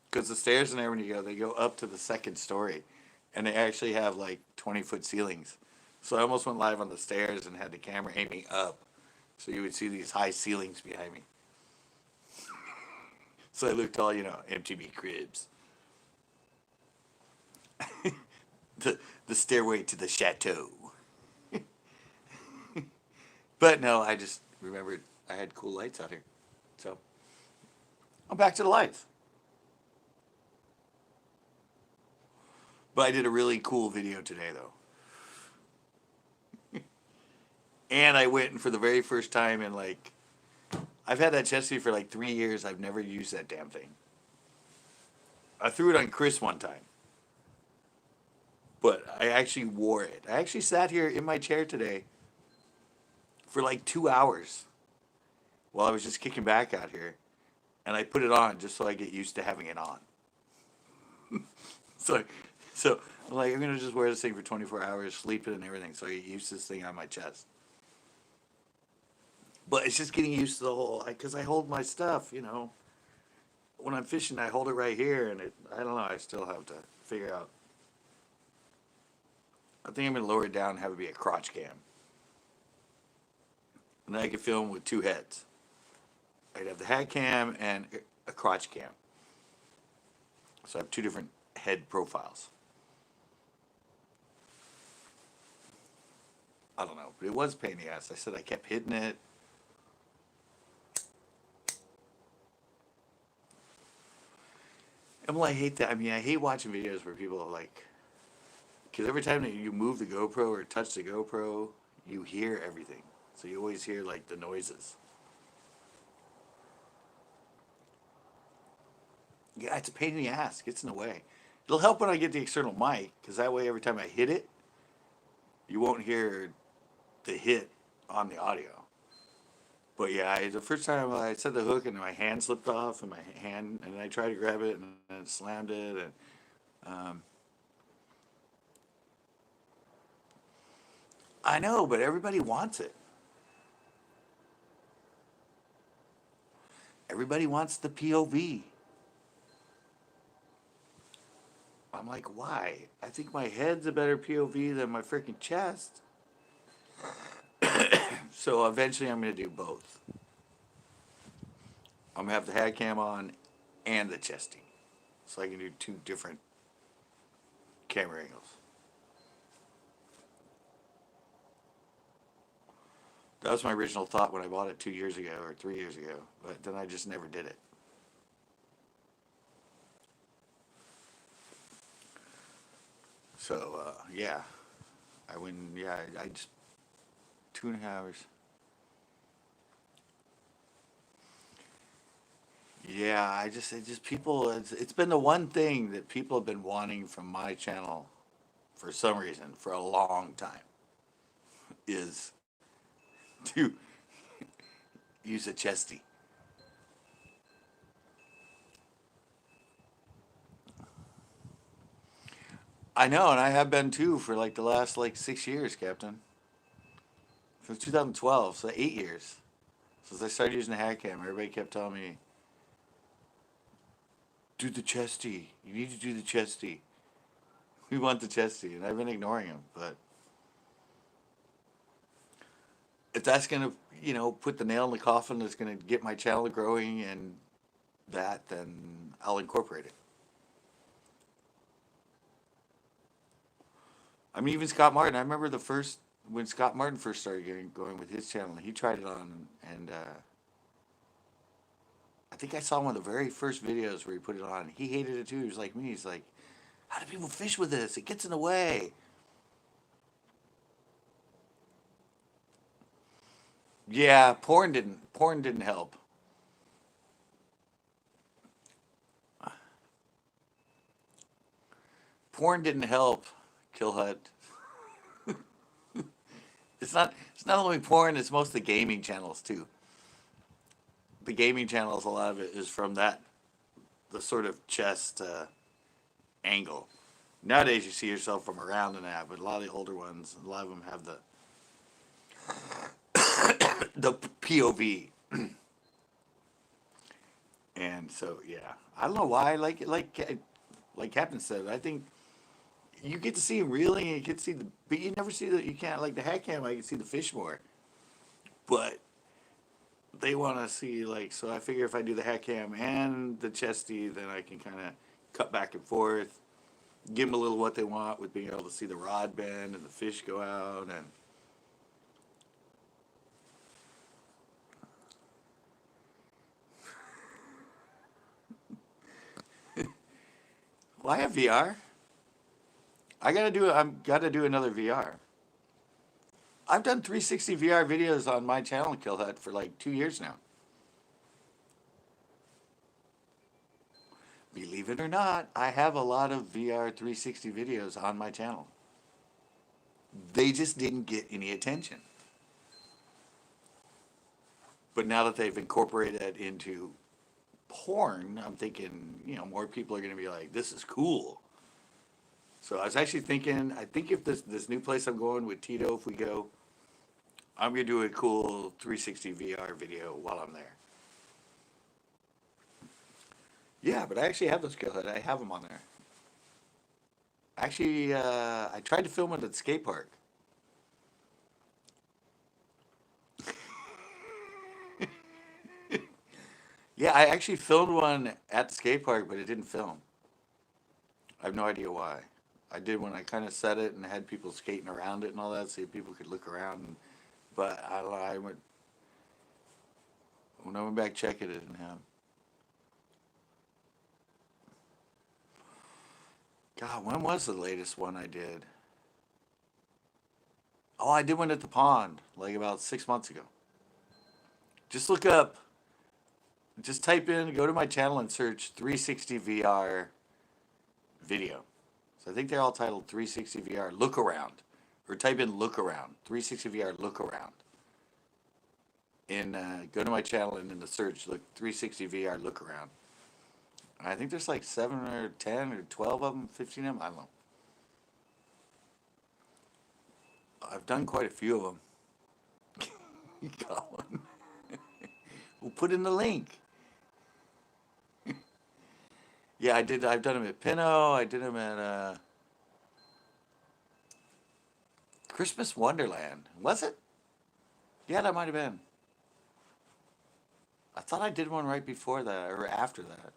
because the stairs in there, when you go, they go up to the second story, and they actually have like 20-foot ceilings. So I almost went live on the stairs and had the camera aiming up, so you would see these high ceilings behind me. So I looked all, MTV Cribs, the stairway to the chateau. But no, I just remembered I had cool lights out here. So I'm back to the lights. But I did a really cool video today, though. And I went and for the very first time in like, I've had that chesty for like 3 years. I've never used that damn thing. I threw it on Chris one time, but I actually wore it. I actually sat here in my chair today for like 2 hours while I was just kicking back out here, and I put it on just so I get used to having it on. So, so I'm like, I'm gonna just wear this thing for 24 hours, sleep it and everything, so I get used to this thing on my chest. But it's just getting used to the whole, because I hold my stuff, when I'm fishing, I hold it right here, and I don't know, I still have to figure out. I think I'm gonna lower it down and have it be a crotch cam, and then I can film with two heads. I'd have the hat cam and a crotch cam, so I have two different head profiles. I don't know, but it was a pain in the ass. I said I kept hitting it. And well, I hate that. I mean, I hate watching videos where people are like, because every time that you move the GoPro or touch the GoPro, you hear everything. So you always hear like the noises. Yeah, it's a pain in the ass. It gets in the way. It'll help when I get the external mic, because that way every time I hit it, you won't hear the hit on the audio. But yeah, the first time I set the hook and my hand slipped off, and and I tried to grab it and it slammed it, and I know, but everybody wants it. Everybody wants the POV. I'm like, why? I think my head's a better POV than my freaking chest. So eventually I'm going to do both. I'm going to have the head cam on and the chesty. So I can do two different camera angles. That was my original thought when I bought it 2 years ago or 3 years ago. But then I just never did it. So, yeah. I went, yeah, I just 2.5 hours. Yeah, it just people, it's been the one thing that people have been wanting from my channel for some reason for a long time is to use a chesty. I know, and I have been too for like the last like 6 years, Captain. Since 2012, so 8 years. Since I started using the hat cam, everybody kept telling me, do the chesty. You need to do the chesty. We want the chesty. And I've been ignoring them. But if that's going to, put the nail in the coffin that's going to get my channel growing and that, then I'll incorporate it. I mean, even Scott Martin. I remember when Scott Martin first started going with his channel. He tried it on, and I think I saw one of the very first videos where he put it on. He hated it too. He was like me. He's like, how do people fish with this? It gets in the way. Yeah, porn didn't help. Porn didn't help. Kill Hut. It's not only porn. It's most of the gaming channels too. The gaming channels, a lot of it is from the sort of chest angle. Nowadays, you see yourself from around and that, but a lot of the older ones, a lot of them have the POV. And so, yeah, I don't know why. Like Captain said, I think you get to see him reeling, and you get to see but you never see you can't like the hat cam. I can see the fish more, but they want to see so I figure if I do the hat cam and the chesty, then I can kind of cut back and forth, give them a little what they want with being able to see the rod bend and the fish go out, Well, I have VR. Gotta do another VR. I've done 360 VR videos on my channel, Kill Hut, for like 2 years now. Believe it or not, I have a lot of VR 360 videos on my channel. They just didn't get any attention. But now that they've incorporated that into porn, I'm thinking, more people are going to be like, this is cool. So I was actually thinking, I think if this new place I'm going with Tito, if we go, I'm going to do a cool 360 VR video while I'm there. Yeah, but I actually have those Skillhead. I have them on there. Actually, I tried to film it at the skate park. Yeah, I actually filmed one at the skate park, but it didn't film. I have no idea why. I did when I kind of set it and had people skating around it and all that, so people could look around. But I went when I went back checking it, didn't have. God, when was the latest one I did? Oh, I did one at the pond, like about 6 months ago. Just look up, just type in, go to my channel and search 360 VR video. So I think they're all titled 360 VR Look Around. Or type in Look Around, 360 VR Look Around. And go to my channel and in the search, look 360 VR Look Around. I think there's like 7 or 10 or 12 of them, 15 of them, I don't know. I've done quite a few of them. You got one. We'll put in the link. Yeah, I did. I've done them at Pinot. I did them at Christmas Wonderland. Was it? Yeah, that might have been. I thought I did one right before that or after that.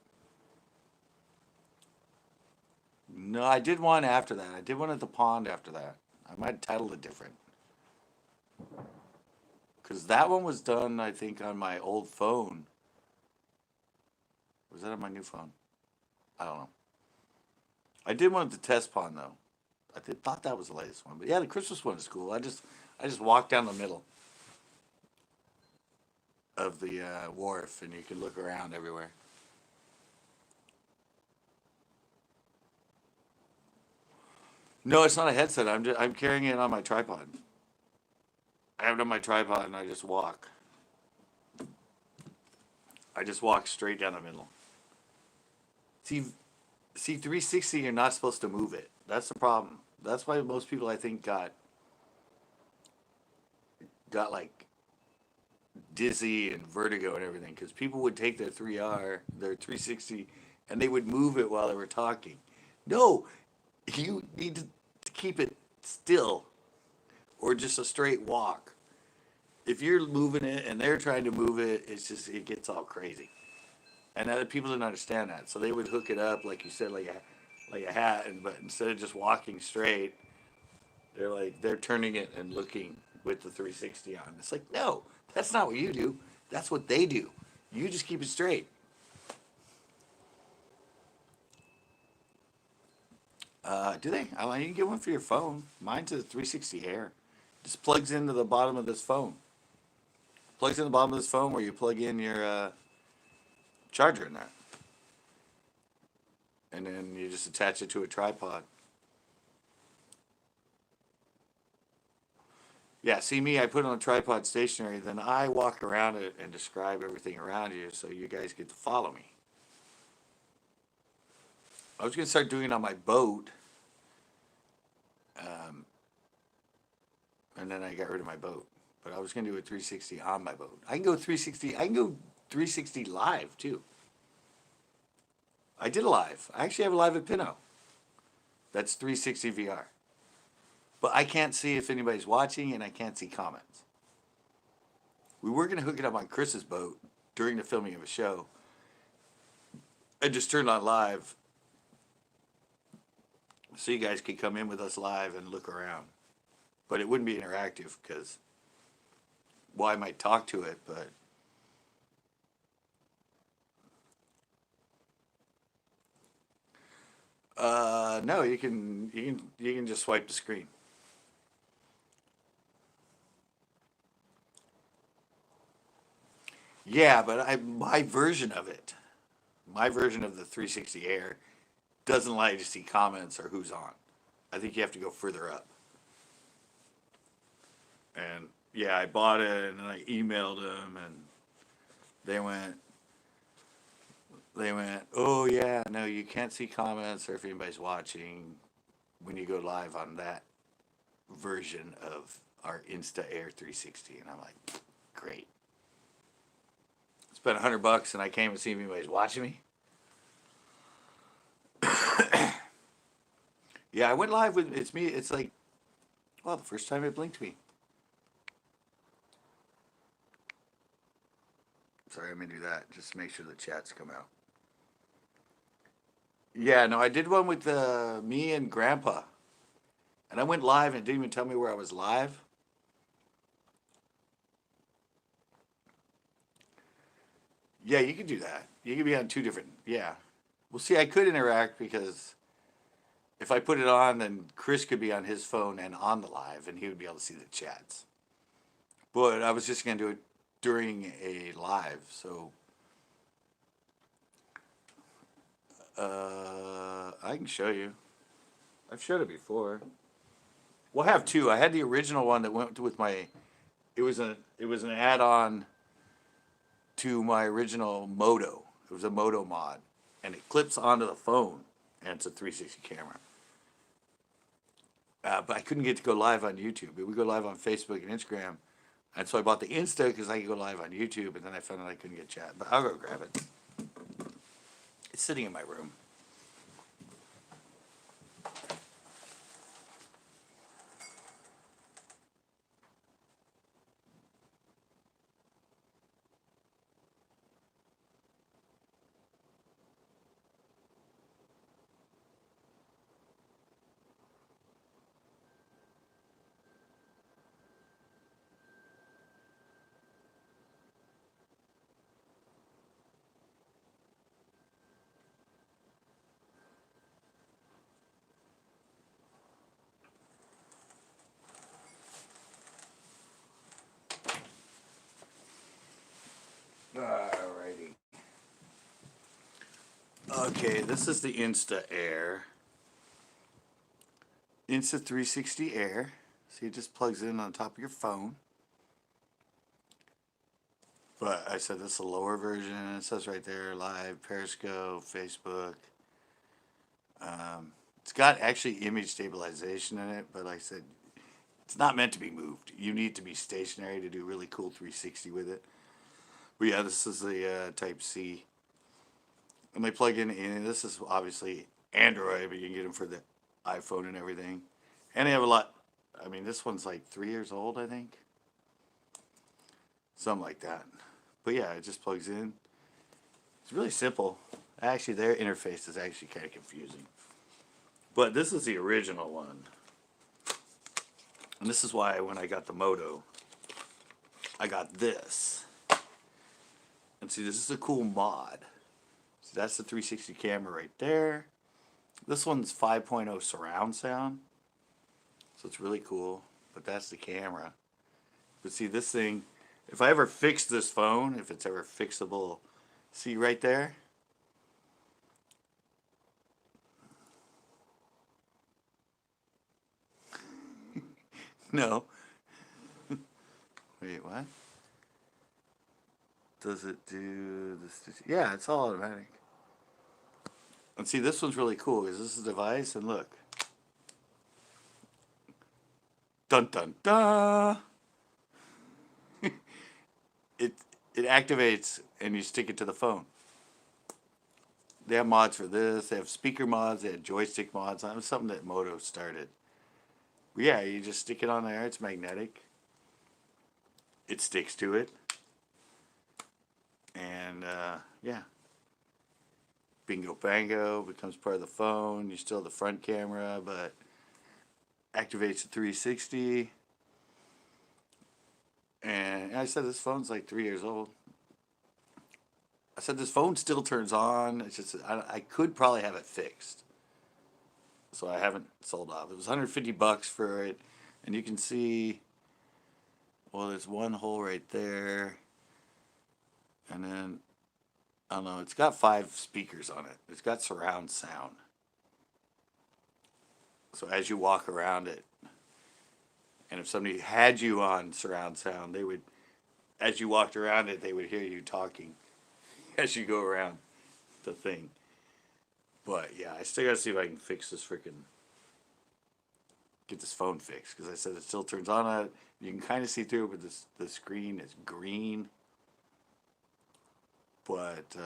No, I did one after that. I did one at the pond after that. I might have titled it different. Because that one was done, I think, on my old phone. Was that on my new phone? I don't know. I did one at the test pond, though. Thought that was the latest one. But yeah, the Christmas one is cool. I just walked down the middle of the wharf, and you can look around everywhere. No, it's not a headset. I'm carrying it on my tripod. I have it on my tripod, and I just walk. I just walk straight down the middle. See, 360, you're not supposed to move it. That's the problem. That's why most people, I think, got like dizzy and vertigo and everything, because people would take their 360, and they would move it while they were talking. No, you need to keep it still, or just a straight walk. If you're moving it and they're trying to move it, it gets all crazy. And other people didn't understand that, so they would hook it up like you said, like a hat, but instead of just walking straight, they're turning it and looking with the 360 on. It's like, no, that's not what you do. That's what they do. You just keep it straight. Do they? You can get one for your phone. Mine's a 360 Air. Just plugs into the bottom of this phone. Plugs in the bottom of this phone where you plug in your charger in that. And then you just attach it to a tripod. Yeah, see me, I put it on a tripod stationary, then I walk around it and describe everything around you so you guys get to follow me. I was going to start doing it on my boat, and then I got rid of my boat. But I was going to do a 360 on my boat. I can go 360 live, too. I did a live. I actually have a live at Pinot. That's 360 VR. But I can't see if anybody's watching, and I can't see comments. We were going to hook it up on Chris's boat during the filming of a show. I just turned on live so you guys could come in with us live and look around. But it wouldn't be interactive because, well, I might talk to it, but No, you can just swipe the screen. Yeah, but my version of the 360 Air doesn't allow you to see comments or who's on. I think you have to go further up. And yeah, I bought it and I emailed them and they went oh yeah, no, you can't see comments or if anybody's watching when you go live on that version of our Insta Air 360. And I'm like, great. Spent $100 and I can't even see if anybody's watching me. Yeah, I went live with it's me. It's like, well, the first time it blinked me. Sorry, I'm gonna do that just to make sure the chats come out. Yeah, no, I did one with me and Grandpa, and I went live and it didn't even tell me where I was live. Yeah, you could do that. You could be on two different. Yeah. Well, see, I could interact because if I put it on, then Chris could be on his phone and on the live, and he would be able to see the chats. But I was just gonna do it during a live, so I can show you. I've showed it before. We'll have two. I had the original one that went with my. It was an add-on to my original Moto. It was a Moto mod, and it clips onto the phone, and it's a 360 camera. But I couldn't get to go live on YouTube. It would go live on Facebook and Instagram, and so I bought the Insta because I could go live on YouTube. And then I found out I couldn't get chat. But I'll go grab it. It's sitting in my room. Alrighty. Okay, this is the Insta Air. Insta 360 Air. See, it just plugs in on top of your phone. But I said this is a lower version. It says right there, live, Periscope, Facebook. It's got actually image stabilization in it, but like I said, it's not meant to be moved. You need to be stationary to do really cool 360 with it. But yeah, this is the Type C. And they plug in, this is obviously Android, but you can get them for the iPhone and everything. And they have a lot, I mean, this one's like 3 years old, I think. Something like that. But yeah, it just plugs in. It's really simple. Actually, their interface is actually kind of confusing. But this is the original one. And this is why when I got the Moto, I got this. And see, this is a cool mod. So that's the 360 camera right there. This one's 5.0 surround sound. So it's really cool. But that's the camera. But see, this thing, if I ever fix this phone, if it's ever fixable, see right there? No. Wait, what? Does it do this? Yeah, it's all automatic. And see, this one's really cool because this is a device, and look. Dun dun dun! it it activates and you stick it to the phone. They have mods for this. They have speaker mods. They have joystick mods. That was something that Moto started. But yeah, you just stick it on there. It's magnetic. It sticks to it. And yeah, bingo bango becomes part of the phone. You still have the front camera, but activates the 360. And I said this phone's like 3 years old. I said this phone still turns on. It's just I could probably have it fixed. so I haven't sold off. It was $150 for it, and you can see. Well, there's one hole right there, and then I don't know. It's got 5 speakers on it. It's got surround sound. So as you walk around it, and if somebody had you on surround sound, they would, as you walked around it, they would hear you talking as you go around the thing. But yeah, I still gotta see if I can fix this freaking, get this phone fixed, because I said it still turns on. You can kind of see through it, but the screen is green. But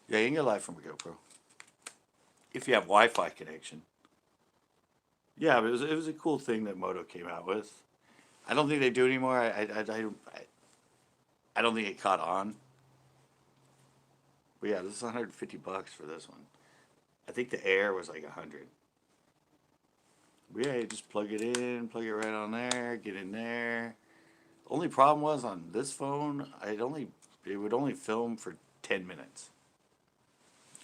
yeah, you can get live from a GoPro if you have Wi-Fi connection. Yeah, but it was a cool thing that Moto came out with. I don't think they do it anymore. I don't think it caught on. But yeah, this is $150 for this one. I think the Air was like 100. But yeah, you just plug it in, plug it right on there, get in there. Only problem was on this phone, it would only film for 10 minutes.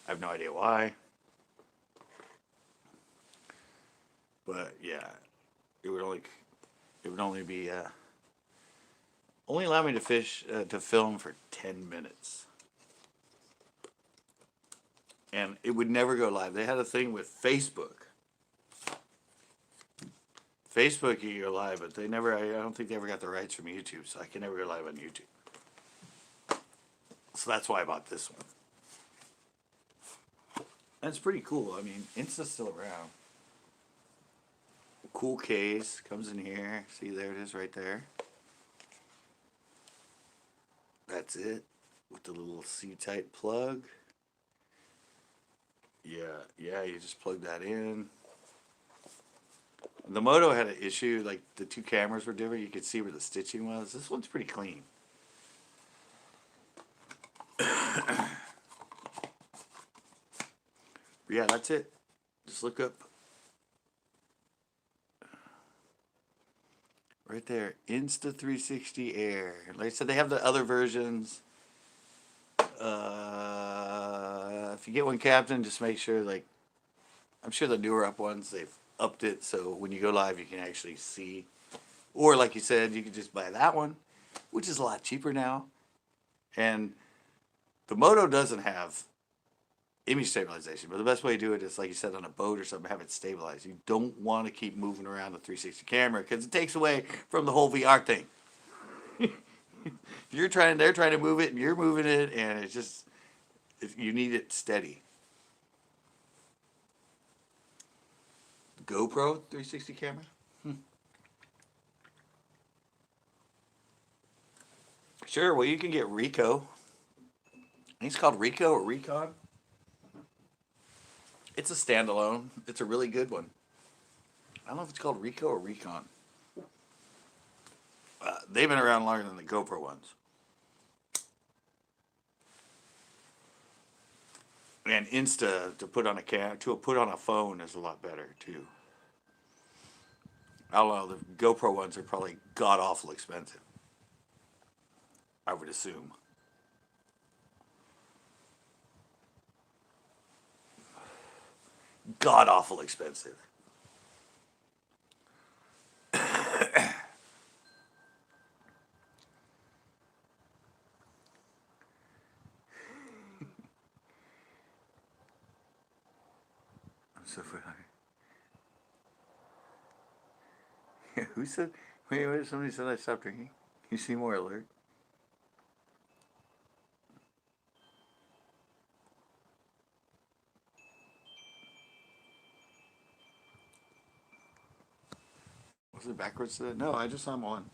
I have no idea why. But yeah, it would only be only allow me to film for 10 minutes. And it would never go live. They had a thing with Facebook. Facebook, you go live, but I don't think they ever got the rights from YouTube, so I can never go live on YouTube. So that's why I bought this one. That's pretty cool. I mean, Insta's still around. Cool case, comes in here. See, there it is right there. That's it, with the little C-type plug. Yeah, you just plug that in. The Moto had an issue, like the 2 cameras were different. You could see where the stitching was. This one's pretty clean. Yeah, that's it. Just look up right there, Insta360 Air. Like I said, they have the other versions. If you get one Captain, just make sure, like, I'm sure the newer up ones, they've upped it so when you go live you can actually see. Or like you said, you can just buy that one, which is a lot cheaper now. And the Moto doesn't have image stabilization, but the best way to do it is, like you said, on a boat or something, have it stabilized. You don't want to keep moving around the 360 camera because it takes away from the whole VR thing. They're trying to move it and you're moving it, and it's just, you need it steady. GoPro 360 camera? Sure, well, you can get Rico. I think it's called Rico or Recon. It's a standalone. It's a really good one. I don't know if it's called Rico or Recon. They've been around longer than the GoPro ones. And Insta to put on a phone is a lot better too. I don't know. The GoPro ones are probably god awful expensive, I would assume. God awful expensive. I'm so funny. Who said? Wait, somebody said I stopped drinking. You seem more alert. Was it backwards to that? No, I just saw him on.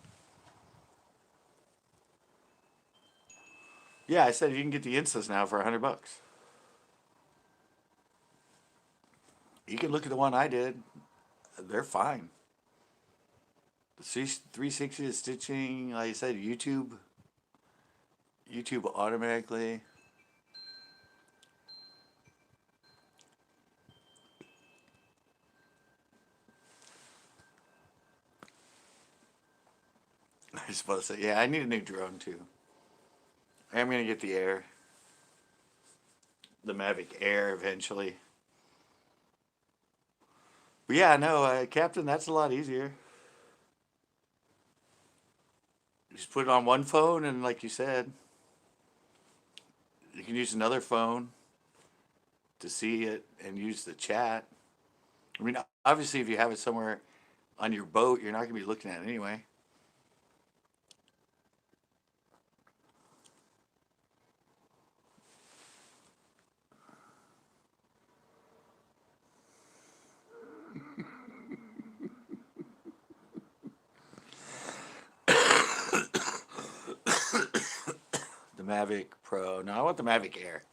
Yeah, I said you can get the Instas now for $100. You can look at the one I did. They're fine. The 360 is stitching, like I said, YouTube automatically. I was supposed to say, yeah, I need a new drone too. I'm gonna get the Air. the Mavic Air eventually. But yeah, no, Captain, that's a lot easier. You just put it on one phone, and like you said, you can use another phone to see it and use the chat. I mean, obviously, if you have it somewhere on your boat, you're not going to be looking at it anyway. The Mavic Pro. No, I want the Mavic Air.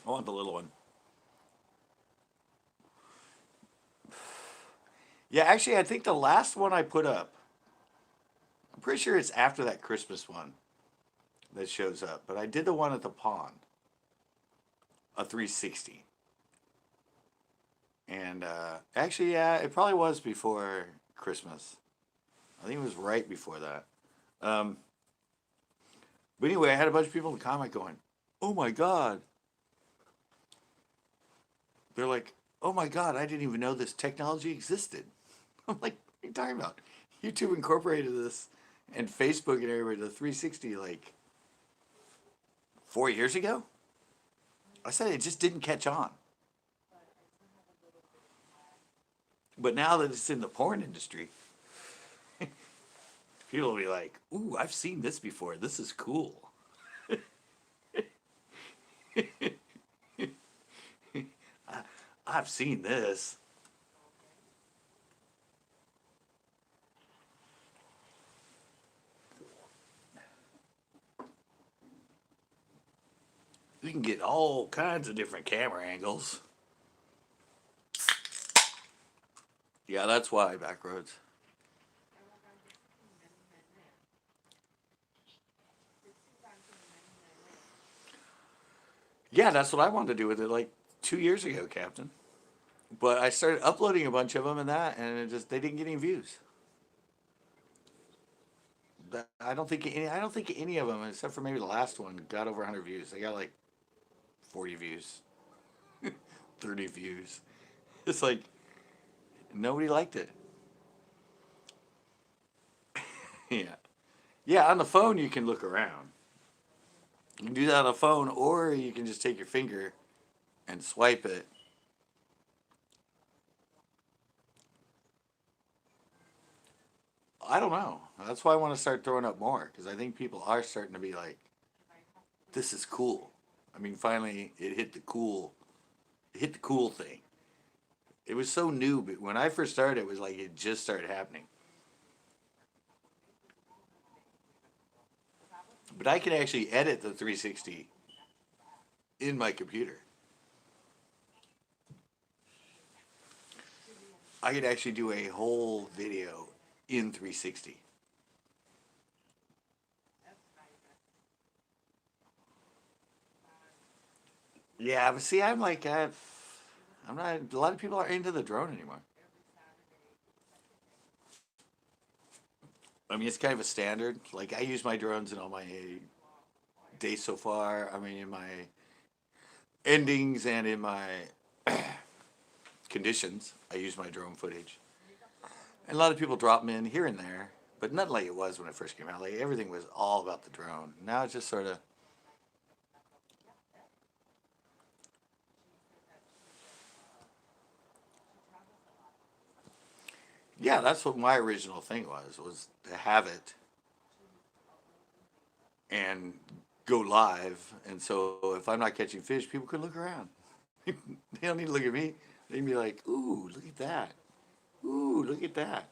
I want the little one. Yeah, actually, I think the last one I put up, I'm pretty sure it's after that Christmas one that shows up. But I did the one at the pond, a 360. And actually, yeah, it probably was before Christmas. I think it was right before that. Um, but anyway, I had a bunch of people in the comment going, "Oh my god!" They're like, "Oh my god, I didn't even know this technology existed." I'm like, "What are you talking about? YouTube incorporated this, and Facebook and everybody the 360 like 4 years ago." I said it just didn't catch on. But now that it's in the porn industry, people will be like, "Ooh, I've seen this before. This is cool." I've seen this. You can get all kinds of different camera angles. Yeah, that's why backroads. Yeah, that's what I wanted to do with it like 2 years ago, Captain. But I started uploading a bunch of them and that, and it just they didn't get any views. I don't think any of them, except for maybe the last one, got over 100 views. They got like 40 views, 30 views. It's like nobody liked it. Yeah, yeah. On the phone, you can look around. You can do that on the phone, or you can just take your finger and swipe it. I don't know. That's why I want to start throwing up more because I think people are starting to be like, "This is cool." I mean, finally, it hit the cool thing. It was so new, but when I first started, it was like it just started happening. But I can actually edit the 360 in my computer. I could actually do a whole video in 360. Yeah, but see, I'm not. A lot of people aren't into the drone anymore. I mean, it's kind of a standard. Like I use my drones in all my days so far. I mean, in my endings and in my conditions, I use my drone footage. And a lot of people drop them in here and there, but not like it was when it first came out. Like everything was all about the drone. Now it's just sort of yeah. That's what my original thing was to have it and go live. And so if I'm not catching fish, people can look around. They don't need to look at me. They can be like, "Ooh, look at that! Ooh, look at that!"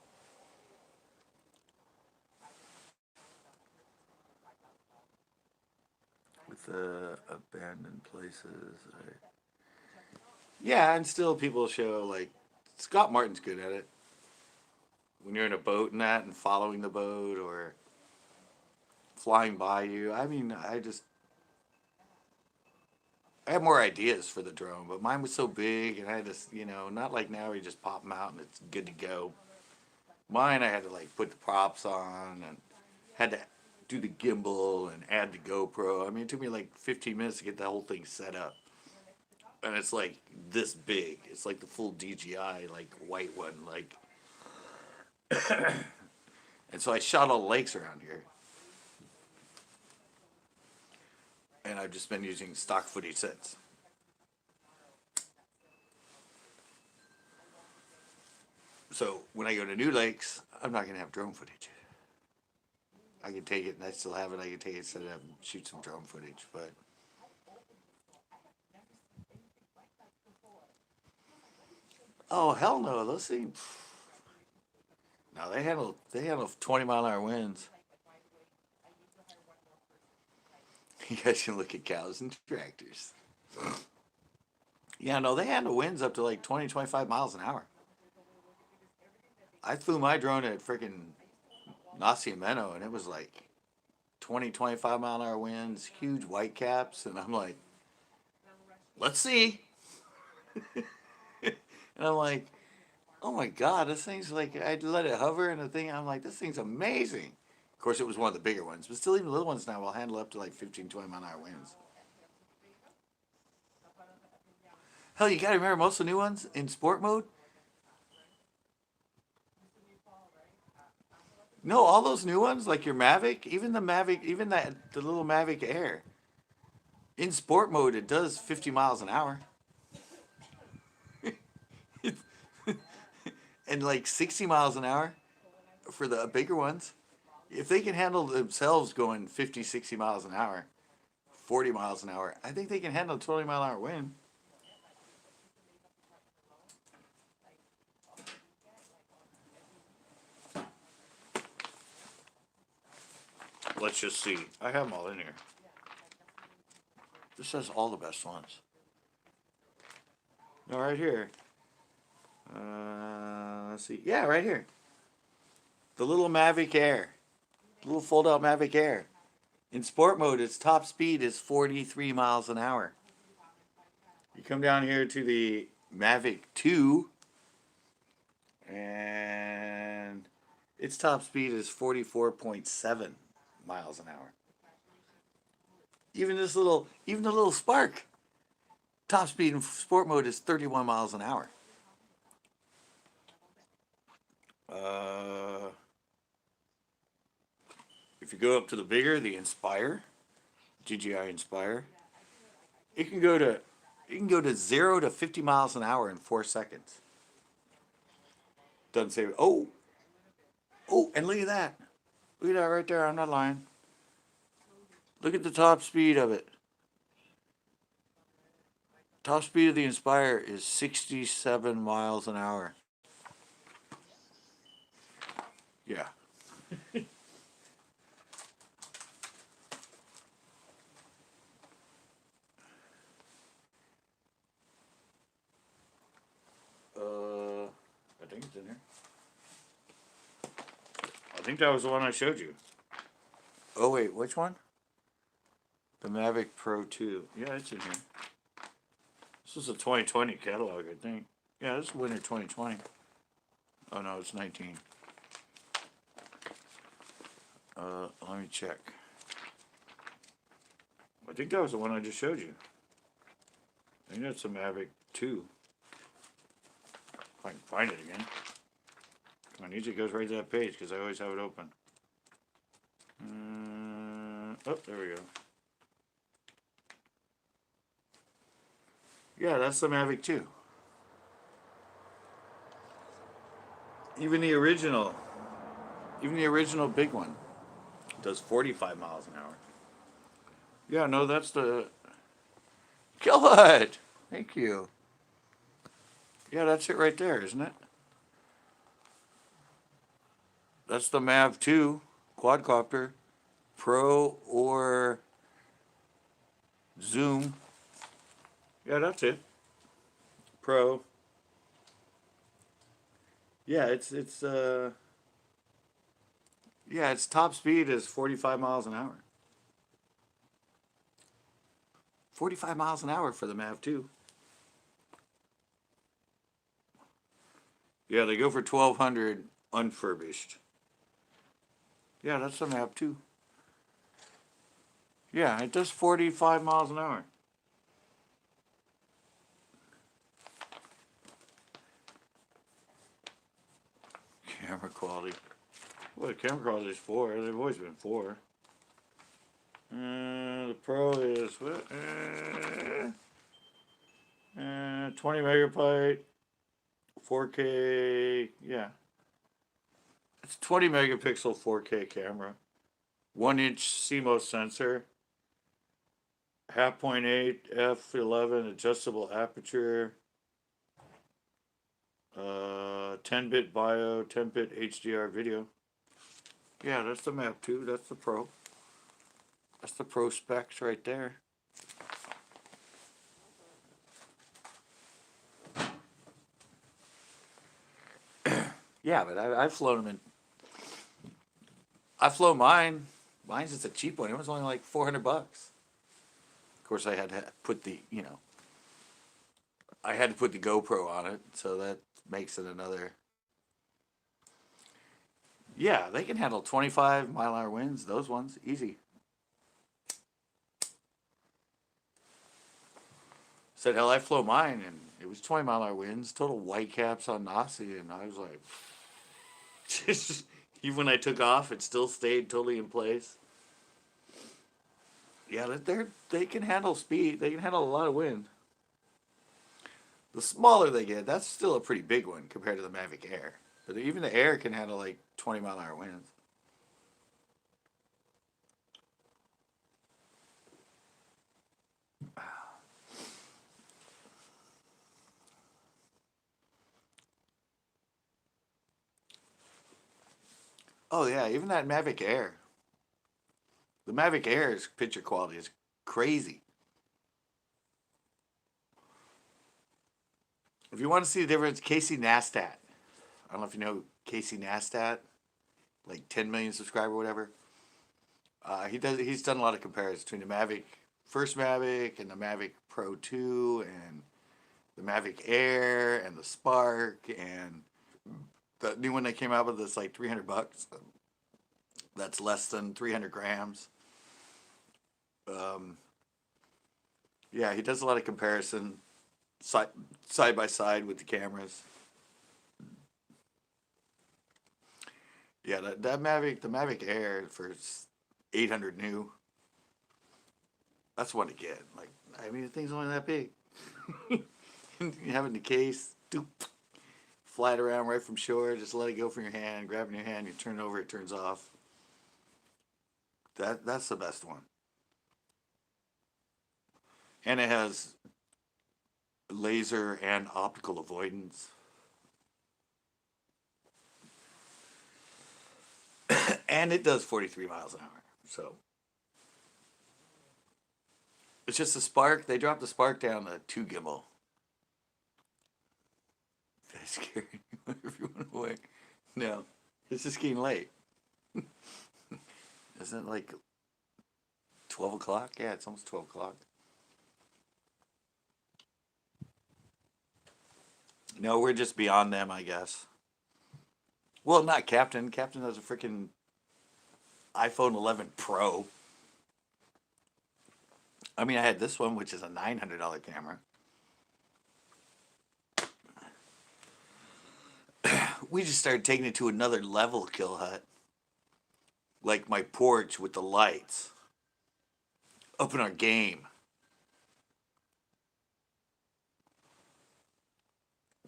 With the abandoned places. Yeah, and still people show like Scott Martin's good at it. When you're in a boat and that, and following the boat or flying by you. I mean, I have more ideas for the drone, but mine was so big, and I just not like now where you just pop them out and it's good to go. Mine, I had to like put the props on and had to do the gimbal and add the GoPro. I mean, it took me like 15 minutes to get the whole thing set up. and it's like this big. It's like the full DJI, like white one, like. And so I shot all the lakes around here, and I've just been using stock footage since. So when I go to new lakes, I'm not gonna have drone footage. I can take it, and I still have it. I can take it instead of having shoot some drone footage, but. Oh hell no! Those things. No, they handle 20-mile-an-hour winds. You guys can look at cows and tractors. Yeah, no, they handle winds up to like 20, 25 miles an hour. I flew my drone at freaking Nacimiento, and it was like 20, 25-mile-an-hour winds, huge white caps, and I'm like, let's see. And I'm like, oh my God, this thing's like, I let it hover, and the thing, I'm like, this thing's amazing. Of course, it was one of the bigger ones, but still, even the little ones now will handle up to like 15, 20-mile-an-hour winds. Hell, you gotta remember, most of the new ones in sport mode. No, all those new ones, like your Mavic, even the Mavic, even the little Mavic Air, in sport mode, it does 50 miles an hour. And like 60 miles an hour for the bigger ones. If they can handle themselves going 50, 60 miles an hour, 40 miles an hour, I think they can handle a 20-mile-an-hour wind. Let's just see. I have them all in here. This has all the best ones. No, right here. Let's see. Yeah, right here. The little Mavic Air. The little fold-out Mavic Air. In sport mode, its top speed is 43 miles an hour. You come down here to the Mavic 2, and its top speed is 44.7 miles an hour. Even the little Spark, top speed in sport mode is 31 miles an hour. If you go up to the bigger, the Inspire, DJI Inspire, it can go to 0 to 50 miles an hour in 4 seconds. Doesn't say and look at that. Look at that right there. I'm not lying. Look at the top speed of it. Top speed of the Inspire is 67 miles an hour. Yeah. I think it's in here. I think that was the one I showed you. Oh wait, which one? The Mavic Pro 2. Yeah, it's in here. This is a 2020 catalog, I think. Yeah, this is winter 2020. Oh no, it's 19. Let me check. I think that was the one I just showed you. I think that's the Mavic 2. If I can find it again. Come on, usually it goes right to that page because I always have it open. Oh, there we go. Yeah, that's the Mavic 2. Even the original big one does 45 miles an hour. Yeah, no, that's the... Kill it! Thank you. Yeah, that's it right there, isn't it? That's the Mav 2 quadcopter, Pro or Zoom. Yeah, that's it. Pro. Yeah, its top speed is 45 miles an hour. 45 miles an hour for the Mav 2. Yeah, they go for 1,200 unfurbished. Yeah, that's the Mav 2. Yeah, it does 45 miles an hour. Camera quality. Well, camera quality is 4. They've always been 4. The Pro is what? 20 megabyte, 4K. Yeah, it's 20 megapixel 4K camera, 1-inch CMOS sensor, 0.8 f11 adjustable aperture, 10-bit bio, 10-bit HDR video. Yeah, that's the Map 2. That's the Pro. That's the Pro specs right there. Yeah, but I've flown them in. I flown mine. Mine's just a cheap one. It was only like $400. Of course, I had to put the, I had to put the GoPro on it, so that makes it another. Yeah, they can handle 25-mile-an-hour winds. Those ones, easy. Said, hell, I flew mine, and it was 20-mile-an-hour winds, total white caps on Nasi, and I was like, even when I took off, it still stayed totally in place. Yeah, they can handle speed. They can handle a lot of wind. The smaller they get, that's still a pretty big one compared to the Mavic Air. But even the Air can handle like 20-mile-an-hour winds. Oh yeah, even that Mavic Air. The Mavic Air's picture quality is crazy. If you want to see the difference, Casey Neistat. I don't know if you know Casey Neistat, like 10 million subscriber, whatever. He's done a lot of comparisons between the Mavic, first Mavic, and the Mavic Pro 2, and the Mavic Air, and the Spark, and the new one that came out with that's like $300. That's less than 300 grams. Yeah, he does a lot of comparison side by side with the cameras. Yeah, that Mavic, the Mavic Air for 800 new. That's one to get. Like, I mean, the thing's only that big. You have it in the case, doop, fly it around right from shore. Just let it go from your hand. Grab it in your hand. You turn it over. It turns off. That's the best one. And it has laser and optical avoidance. And it does 43 miles an hour. So it's just the Spark. They dropped the Spark down to 2 gimbal. That's scary. If you went away. No, it's just getting late. Isn't it like 12 o'clock? Yeah, it's almost 12 o'clock. No, we're just beyond them, I guess. Well, not Captain. Captain has a freaking iPhone 11 Pro. I mean, I had this one, which is a $900 camera. We just started taking it to another level, Kill Hut. Like my porch with the lights. Upping our game.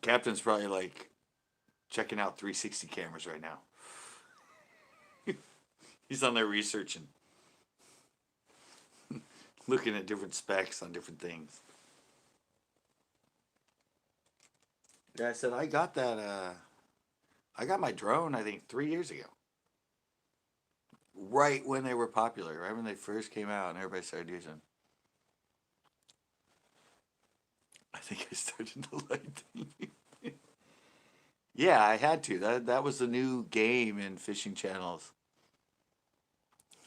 Captain's probably like checking out 360 cameras right now. He's on there researching. Looking at different specs on different things. Yeah, I said I got that I got my drone I think 3 years ago. Right when they were popular, right when they first came out and everybody started using them. I think I started to like them. Yeah, I had to. That was the new game in fishing channels.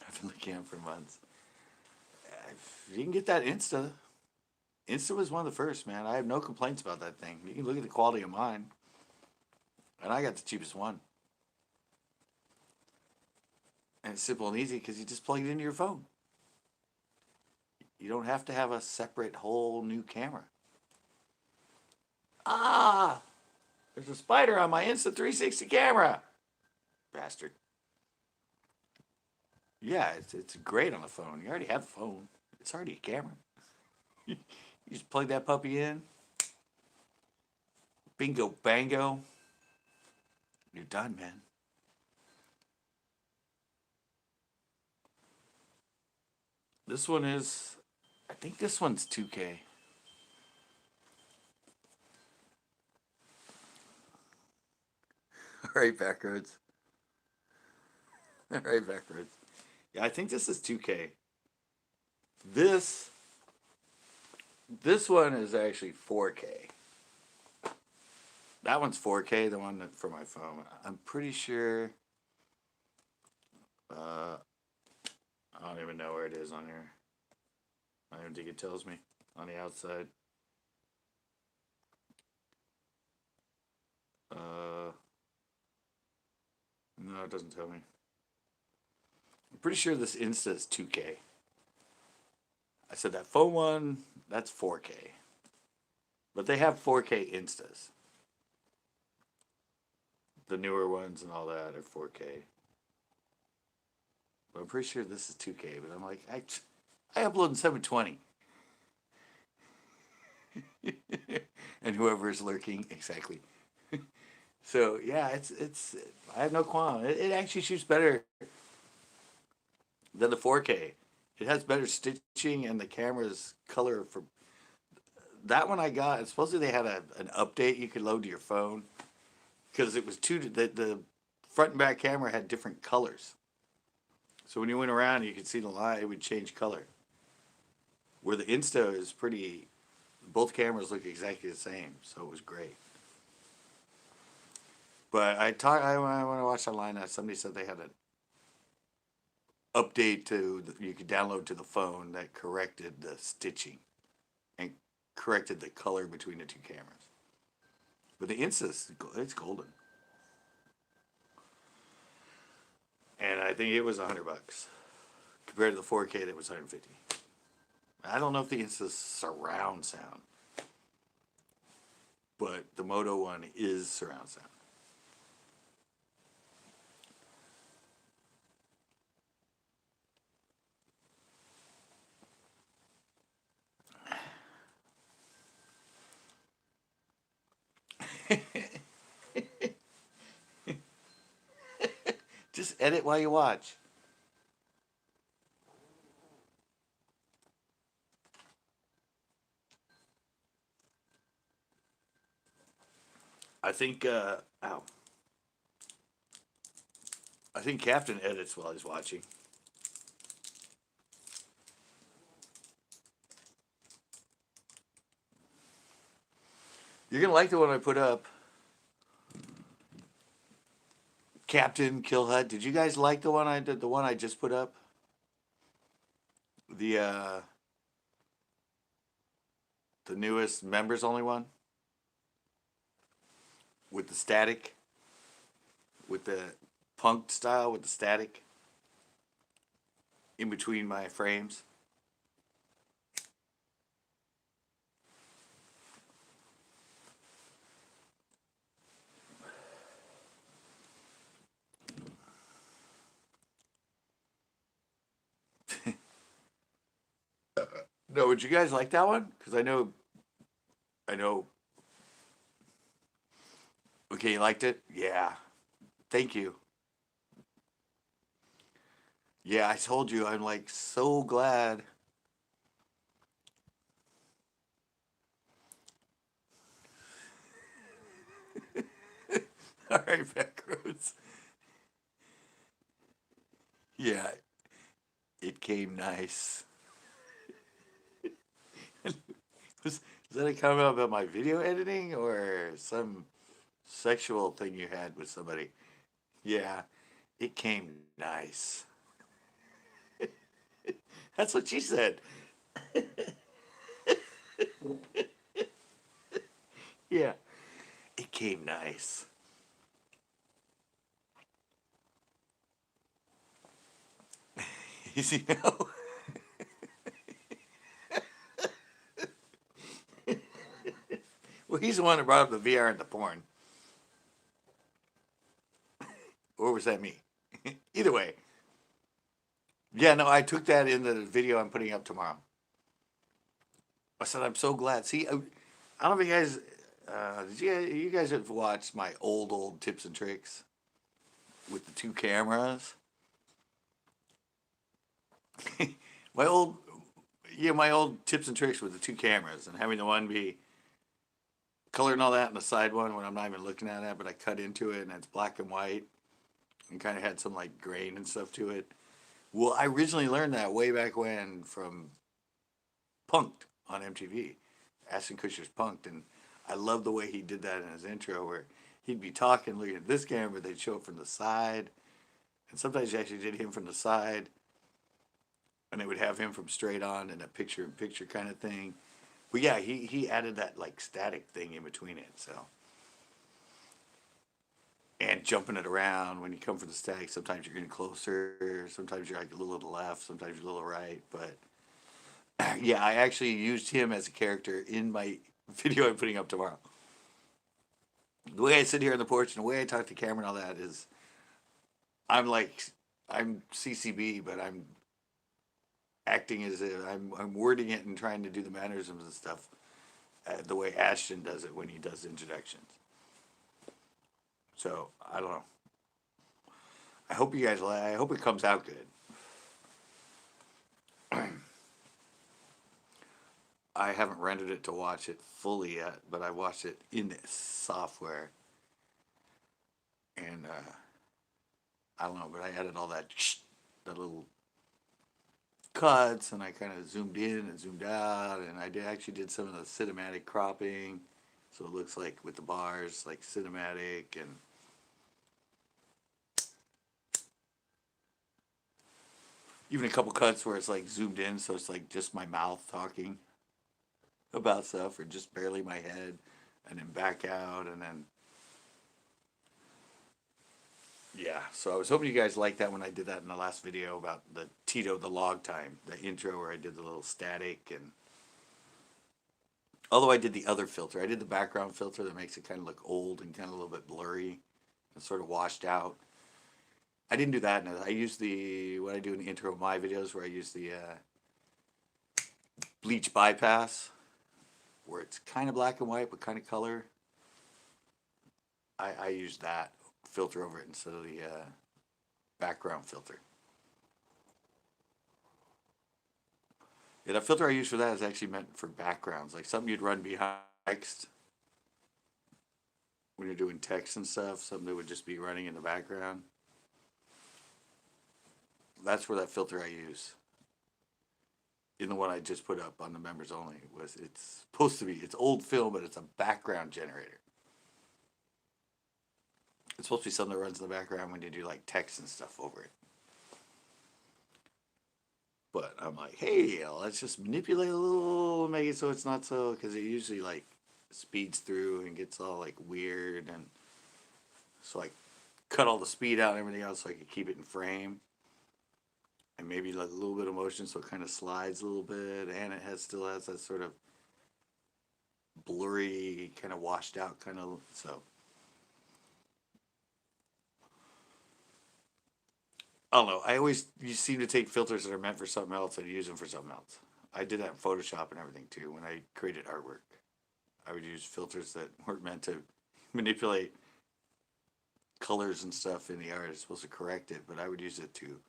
I've been looking at them for months. If you can get that Insta. Insta was one of the first, man. I have no complaints about that thing. You can look at the quality of mine. And I got the cheapest one. And it's simple and easy because you just plug it into your phone. You don't have to have a separate whole new camera. Ah! There's a spider on my Insta360 camera. bastard. Yeah, it's great on the phone. You already have the phone. It's already a camera. You just plug that puppy in. Bingo, bango. You're done, man. This one is, I think this one's 2K. All right, backroads. All right, backroads. Yeah, I think this is 2K. This this one is actually 4K. That one's 4K. The one for my phone. I'm pretty sure. Uh, I don't even know where it is on here. I don't even think it tells me on the outside. Uh, no, it doesn't tell me. I'm pretty sure this Insta is 2K. I said that phone one, that's 4K. But they have 4K Instas. The newer ones and all that are 4K. But I'm pretty sure this is 2K. But I'm like, I upload in 720. And whoever is lurking, exactly. So yeah, it's. I have no qualm. It actually shoots better than the 4K. It has better stitching and the camera's color for that one I got. Supposedly they had an update you could load to your phone because it was the front and back camera had different colors. So when you went around, you could see the line. It would change color. Where the Insta is pretty. Both cameras look exactly the same, so it was great. But when I watched online, somebody said they had an update you could download to the phone that corrected the stitching and corrected the color between the two cameras. But the Insta, it's golden, and I think it was $100 compared to the 4K that was 150. I don't know if the Insta's surround sound, but the Moto one is surround sound. Just edit while you watch. I think, ow. I think Captain edits while he's watching. You're gonna like the one I put up. Captain Kill Hut. Did you guys like the one I did? The one I just put up. The the newest members only one with the static, with the punked style with the static in between my frames. No, would you guys like that one? Because I know. Okay, you liked it? Yeah. Thank you. Yeah, I told you. I'm like so glad. All right, Backroads. Yeah, it came nice. Was, was that a comment about my video editing or some sexual thing you had with somebody? Yeah, it came nice. That's what she said. Yeah, it came nice. You know? Well, he's the one that brought up the VR and the porn. Or oversent me. Either way. Yeah, no, I took that in the video I'm putting up tomorrow. I said, I'm so glad. See, I don't know if you guys, you guys have watched my old tips and tricks with the two cameras? my old, my old tips and tricks with the two cameras and having the one be colored and all that and the side one when I'm not even looking at it, but I cut into it and it's black and white and kind of had some like grain and stuff to it. Well, I originally learned that way back when from Punked on MTV. Ashton Kutcher's Punked, and I love the way he did that in his intro where he'd be talking, looking at this camera, but they'd show it from the side. And sometimes you actually did him from the side, and it would have him from straight on in a picture-in-picture kind of thing. But yeah, he added that like static thing in between it, so. And jumping it around when you come from the static, sometimes you're getting closer, sometimes you're like a little to the left, sometimes you're a little right, but yeah, I actually used him as a character in my video I'm putting up tomorrow. The way I sit here on the porch and the way I talk to camera and all that is, I'm CCB, but I'm acting as if I'm wording it and trying to do the mannerisms and stuff the way Ashton does it when he does introductions. So I don't know. I hope you guys like. I hope it comes out good. I haven't rendered it to watch it fully yet, but I watched it in this software, and I don't know, but I added all that little cuts, and I kind of zoomed in and zoomed out, and I actually did some of the cinematic cropping, so it looks like with the bars, like cinematic, and even a couple cuts where it's like zoomed in, so it's like just my mouth talking about stuff, or just barely my head, and then back out, and then yeah. So I was hoping you guys liked that when I did that in the last video about the Tito the log time, the intro where I did the little static, and although I did the other filter, I did the background filter that makes it kind of look old and kind of a little bit blurry and sort of washed out. I didn't do that. I used what I do in the intro of my videos where I use the bleach bypass, where it's kind of black and white but kind of color. I use that filter over it instead of the background filter. Yeah, the filter I use for that is actually meant for backgrounds, like something you'd run behind text when you're doing text and stuff, something that would just be running in the background. That's where that filter I use. In the one I just put up on the members only, it's supposed to be, it's old film, but it's a background generator. It's supposed to be something that runs in the background when you do like text and stuff over it. But I'm like, hey, let's just manipulate a little, make it so it's not so, because it usually like speeds through and gets all like weird, and so I cut all the speed out and everything else so I could keep it in frame. And maybe like a little bit of motion so it kind of slides a little bit, and it still has that sort of blurry, kind of washed out kind of, so. I don't know, you seem to take filters that are meant for something else and use them for something else. I did that in Photoshop and everything too when I created artwork. I would use filters that weren't meant to manipulate colors and stuff in the art. It's supposed to correct it, but I would use it to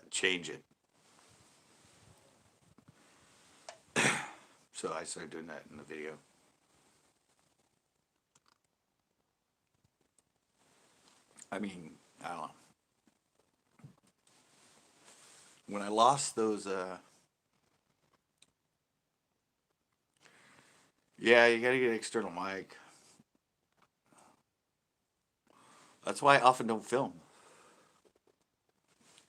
change it. So I started doing that in the video. I mean, I don't know. When I lost those, yeah, you gotta get an external mic. That's why I often don't film.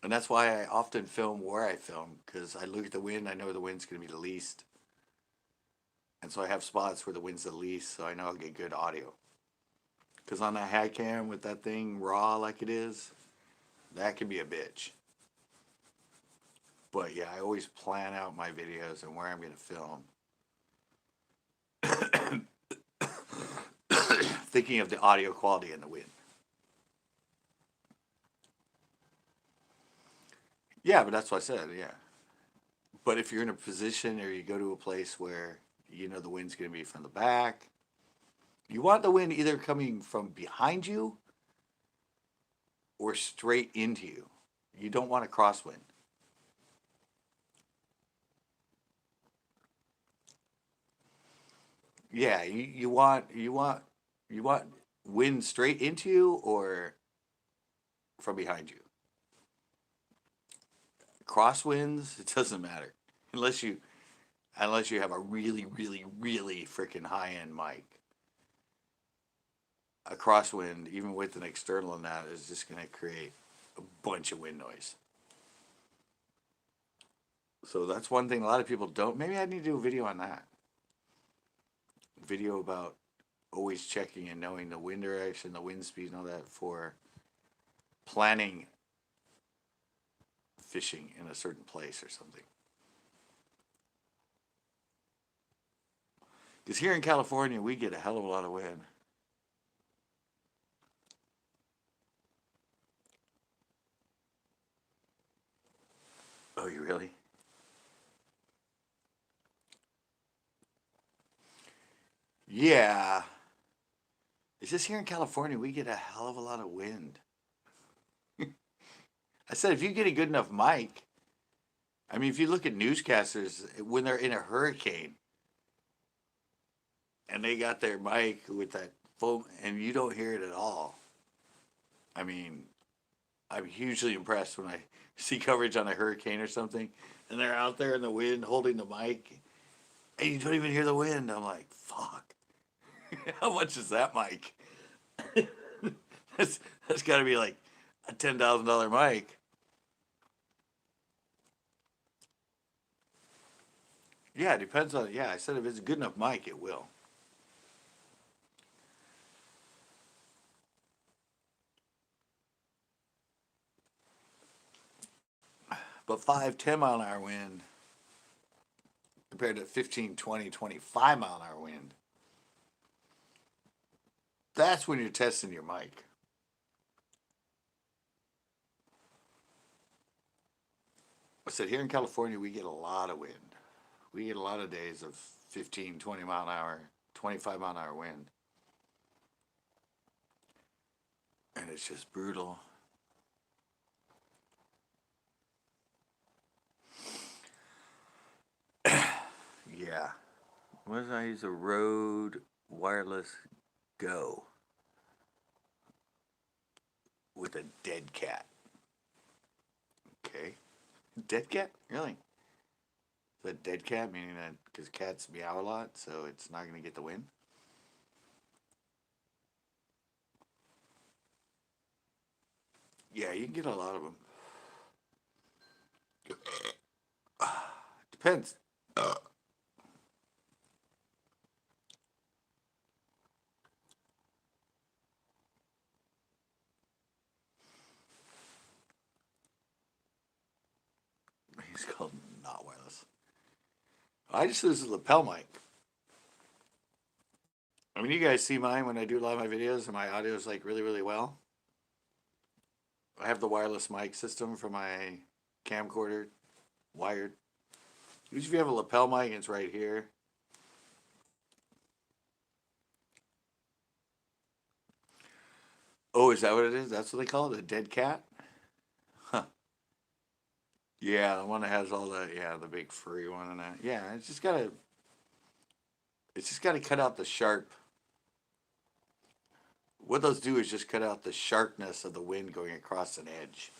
And that's why I often film where I film, because I look at the wind, I know the wind's going to be the least. And so I have spots where the wind's the least, so I know I'll get good audio. Because on that hat cam with that thing raw like it is, that can be a bitch. But yeah, I always plan out my videos and where I'm going to film. Thinking of the audio quality and the wind. Yeah, but that's what I said. Yeah. But if you're in a position or you go to a place where you know the wind's going to be from the back, you want the wind either coming from behind you or straight into you. You don't want a crosswind. Yeah, you want wind straight into you or from behind you. Crosswinds, it doesn't matter unless you have a really really freaking high end mic. A crosswind, even with an external in that, is just going to create a bunch of wind noise. So that's one thing a lot of people don't. Maybe I need to do a video on that. Video about always checking and knowing the wind direction, the wind speed, and all that for planning fishing in a certain place or something. Because here in California, we get a hell of a lot of wind. Oh, you really? Yeah. It's just here in California, we get a hell of a lot of wind. I said, if you get a good enough mic, I mean, if you look at newscasters, when they're in a hurricane and they got their mic with that foam and you don't hear it at all, I mean, I'm hugely impressed when I see coverage on a hurricane or something and they're out there in the wind holding the mic and you don't even hear the wind. I'm like, fuck. How much is that mic? that's that's got to be like a $10,000 mic. Yeah, it depends on. Yeah, I said if it's a good enough mic, it will. But 5, 10 mile an hour wind compared to 15, 20, 25 mile an hour wind, that's when you're testing your mic. I said here in California, we get a lot of wind. We get a lot of days of 15, 20 mile an hour, 25 mile an hour wind. And it's just brutal. Yeah. What did I use? A Rode Wireless Go with a dead cat. Okay. Dead cat? Really? The dead cat, meaning that because cats meow a lot, so it's not going to get the wind? Yeah, you can get a lot of them. Depends. He's called not wireless. I just use a lapel mic. I mean, you guys see mine when I do a lot of my videos, and my audio is like really well. I have the wireless mic system for my camcorder, wired. Usually, if you have a lapel mic, it's right here. Oh, is that what it is? That's what they call it, a dead cat? Huh. Yeah, the one that has all the big furry one and that. Yeah, it's just gotta cut out the sharp. What those do is just cut out the sharpness of the wind going across an edge.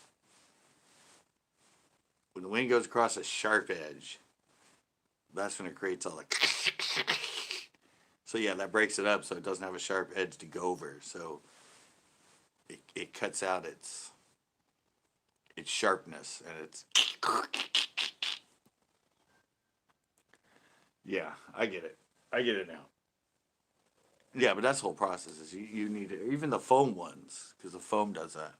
When the wind goes across a sharp edge, that's when it creates all the. So yeah, that breaks it up so it doesn't have a sharp edge to go over. So it cuts out its sharpness and its. Yeah, I get it. I get it now. Yeah, but that's the whole process. Is you need it, even the foam ones because the foam does that.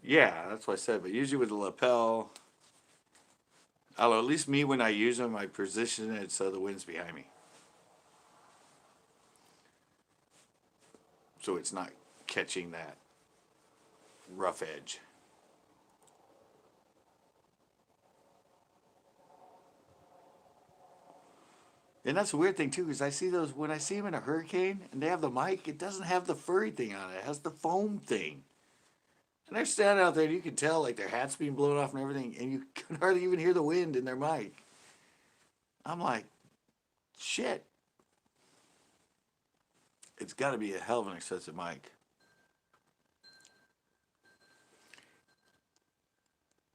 Yeah, that's what I said. But usually with the lapel, I don't know, at least me when I use them, I position it so the wind's behind me. so it's not catching that rough edge. And that's a weird thing too, because I see those when I see them in a hurricane and they have the mic. It doesn't have the furry thing on it. It has the foam thing. And they're standing out there, and you can tell like their hat's being blown off and everything, and you can hardly even hear the wind in their mic. I'm like, shit. It's got to be a hell of an expensive mic.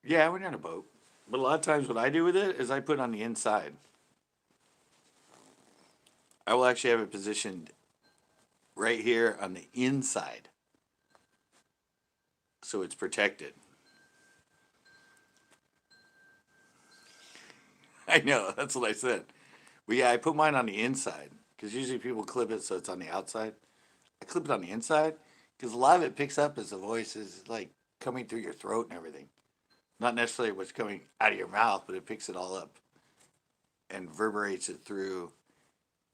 Yeah, when you're on a boat. But a lot of times, what I do with it is I put it on the inside. I will actually have it positioned right here on the inside, so it's protected. I know, that's what I said. But yeah, I put mine on the inside because usually people clip it so it's on the outside. I clip it on the inside because a lot of it picks up as the voice is like coming through your throat and everything. Not necessarily what's coming out of your mouth, but it picks it all up and reverberates it through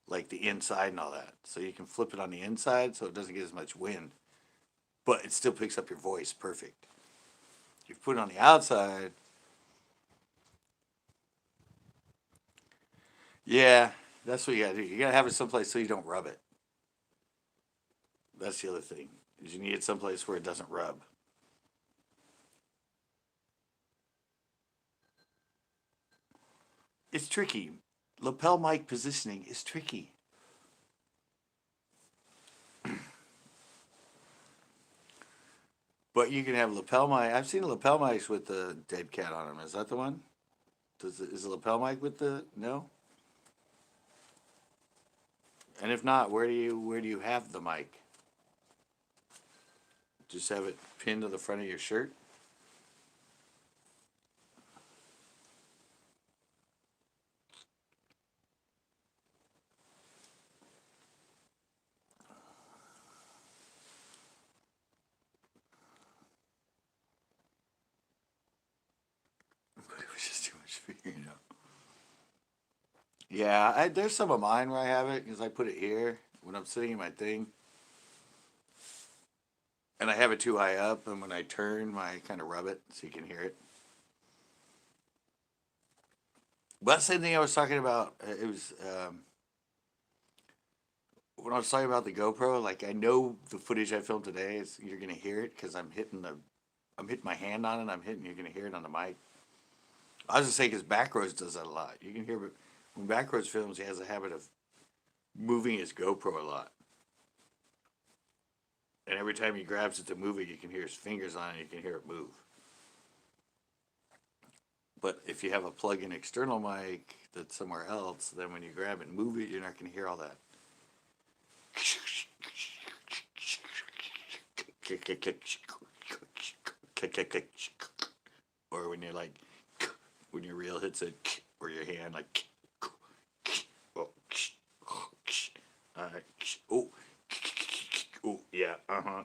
like the inside and all that. So you can flip it on the inside so it doesn't get as much wind, but it still picks up your voice perfect. If you put it on the outside, yeah, that's what you gotta do. You gotta have it someplace so you don't rub it. That's the other thing, is you need it someplace where it doesn't rub. It's tricky. Lapel mic positioning is tricky. But you can have lapel mic. I've seen lapel mics with the dead cat on them. Is that the one? Is the lapel mic with the no? And if not, where do you have the mic? Just have it pinned to the front of your shirt? But it was just too much figuring out. Yeah, there's some of mine where I have it because I put it here when I'm sitting in my thing, and I have it too high up, and when I turn, I kind of rub it so you can hear it. But same thing I was talking about. It was when I was talking about the GoPro. Like I know the footage I filmed today is you're gonna hear it because I'm hitting my hand on it. You're gonna hear it on the mic. I was just saying because Backroads does that a lot. You can hear when Backroads films, he has a habit of moving his GoPro a lot. And every time he grabs it to move it, you can hear his fingers on it. You can hear it move. But if you have a plug-in external mic that's somewhere else, then when you grab it and move it, you're not going to hear all that. Or when you're like, when your reel hits it, or your hand like, oh, oh, oh, yeah, uh-huh.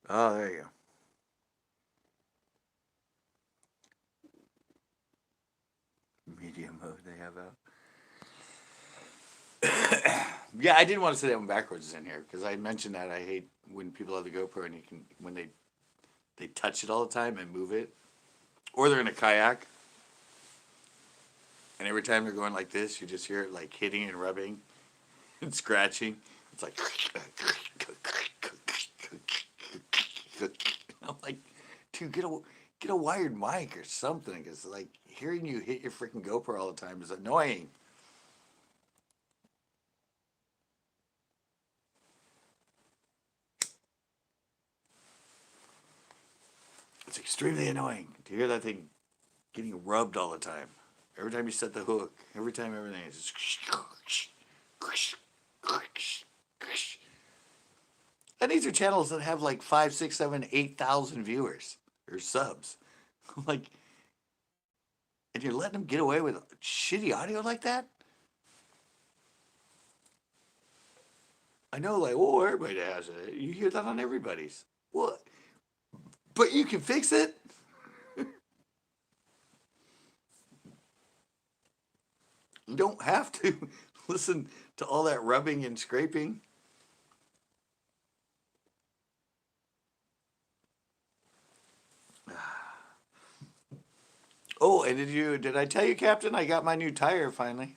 Oh, there you go. Media mode they have out. Yeah, I didn't want to say that when Backwards is in here because I mentioned that I hate when people have the GoPro and you can when they touch it all the time and move it, or they're in a kayak and every time they're going like this, you just hear it like hitting and rubbing and scratching. It's like I'm like, dude, get a wired mic or something because like hearing you hit your freaking GoPro all the time is annoying. It's extremely annoying to hear that thing getting rubbed all the time. Every time you set the hook, every time everything is just. And these are channels that have like 5, 6, 7, 8,000 viewers or subs. Like, and you're letting them get away with shitty audio like that? I know, like, oh, everybody has it. You hear that on everybody's. What? But you can fix it. You don't have to listen to all that rubbing and scraping. Oh, and did I tell you, Captain? I got my new tire finally.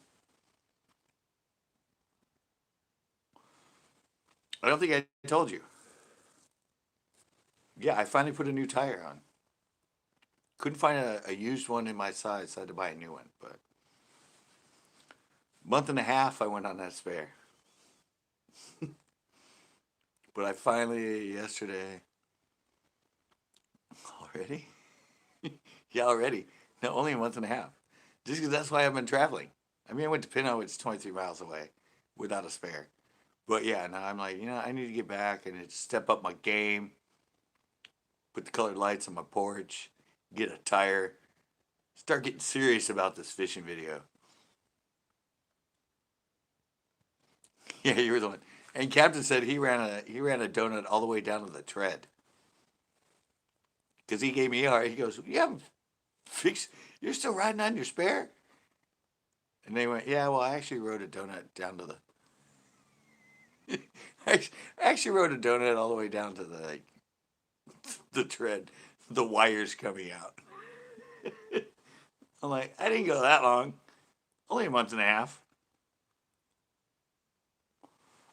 I don't think I told you. Yeah, I finally put a new tire on. Couldn't find a used one in my size, so I had to buy a new one. But month and a half I went on that spare. But I finally yesterday already. Yeah, already. No, only a month and a half. Just because that's why I've been traveling. I mean, I went to Pino, it's 23 miles away without a spare. But yeah, now I'm like, I need to get back and step up my game, put the colored lights on my porch, get a tire, start getting serious about this fishing video. Yeah, you were the one. And Captain said he ran a donut all the way down to the tread because he gave me a hard. He goes, "You haven't fixed. You're still riding on your spare." And they went, "Yeah, well, I actually rode a donut down to the. I actually rode a donut all the way down to the tread, the wires coming out." I'm like, I didn't go that long. Only a month and a half.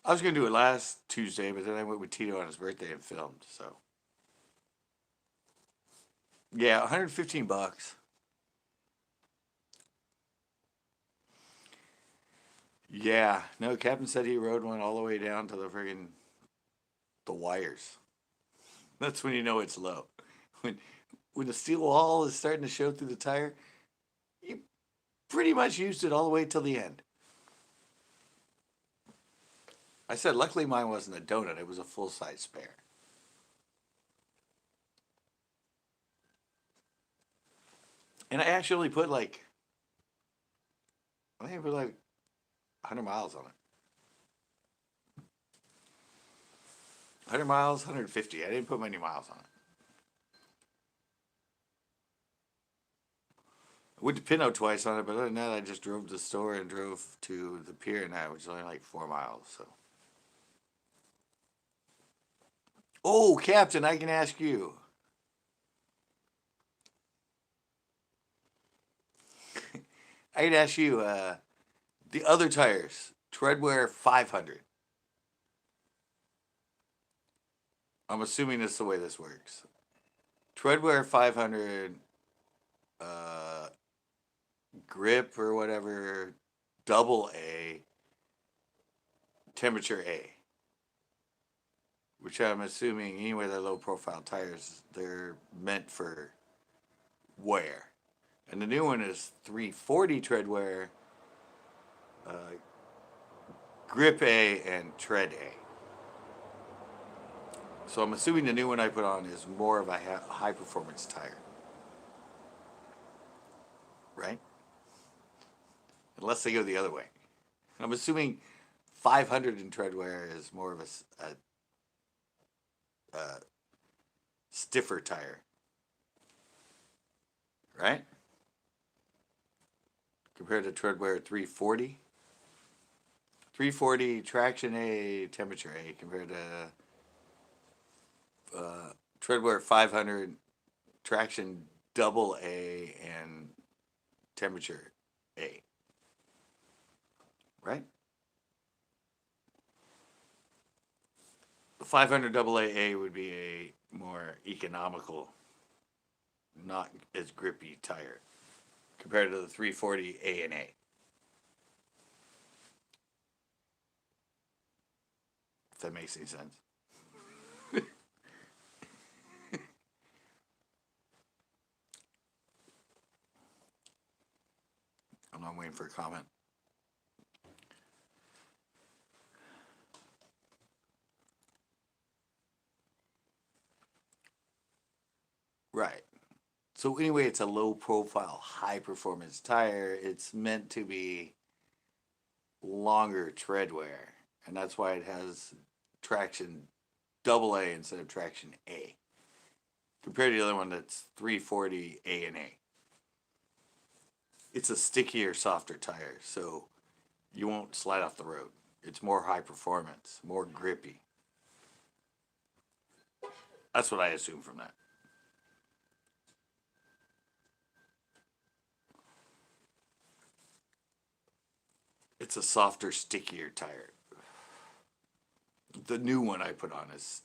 I was gonna do it last Tuesday, but then I went with Tito on his birthday and filmed. So yeah, 115 bucks. Yeah, no. Captain said he rode one all the way down to the wires. That's when you know it's low. When when the steel wall is starting to show through the tire, you pretty much used it all the way till the end. I said, luckily mine wasn't a donut; it was a full size spare. And I actually put I think I put like 100 miles on it. 100 miles, 150. I didn't put many miles on it. I went to Pino twice on it, but other than that, I just drove to the store and drove to the pier, and that was only like 4 miles. So, oh, Captain, I can ask you. I can ask you. The other tires, Treadwear 500. I'm assuming this is the way this works. Treadwear 500, uh, grip or whatever, double A, temperature A. Which I'm assuming, anyway, they're low profile tires, they're meant for wear. And the new one is 340 treadwear, uh, grip A, and tread A. So I'm assuming the new one I put on is more of a high performance tire, right? Unless they go the other way. I'm assuming 500 in treadwear is more of a stiffer tire, right? Compared to treadwear 340. 340 traction A, temperature A, compared to treadwear 500 traction double A and temperature A, right? The 500 double A would be a more economical, not as grippy tire compared to the 340 A and A. If that makes any sense. I'm not waiting for a comment. Right. So anyway, it's a low profile, high performance tire. It's meant to be longer tread wear. and that's why it has traction double A instead of traction A. Compared to the other one that's 340 A and A. It's a stickier, softer tire, so you won't slide off the road. It's more high performance, more grippy. That's what I assume from that. It's a softer, stickier tire. The new one I put on is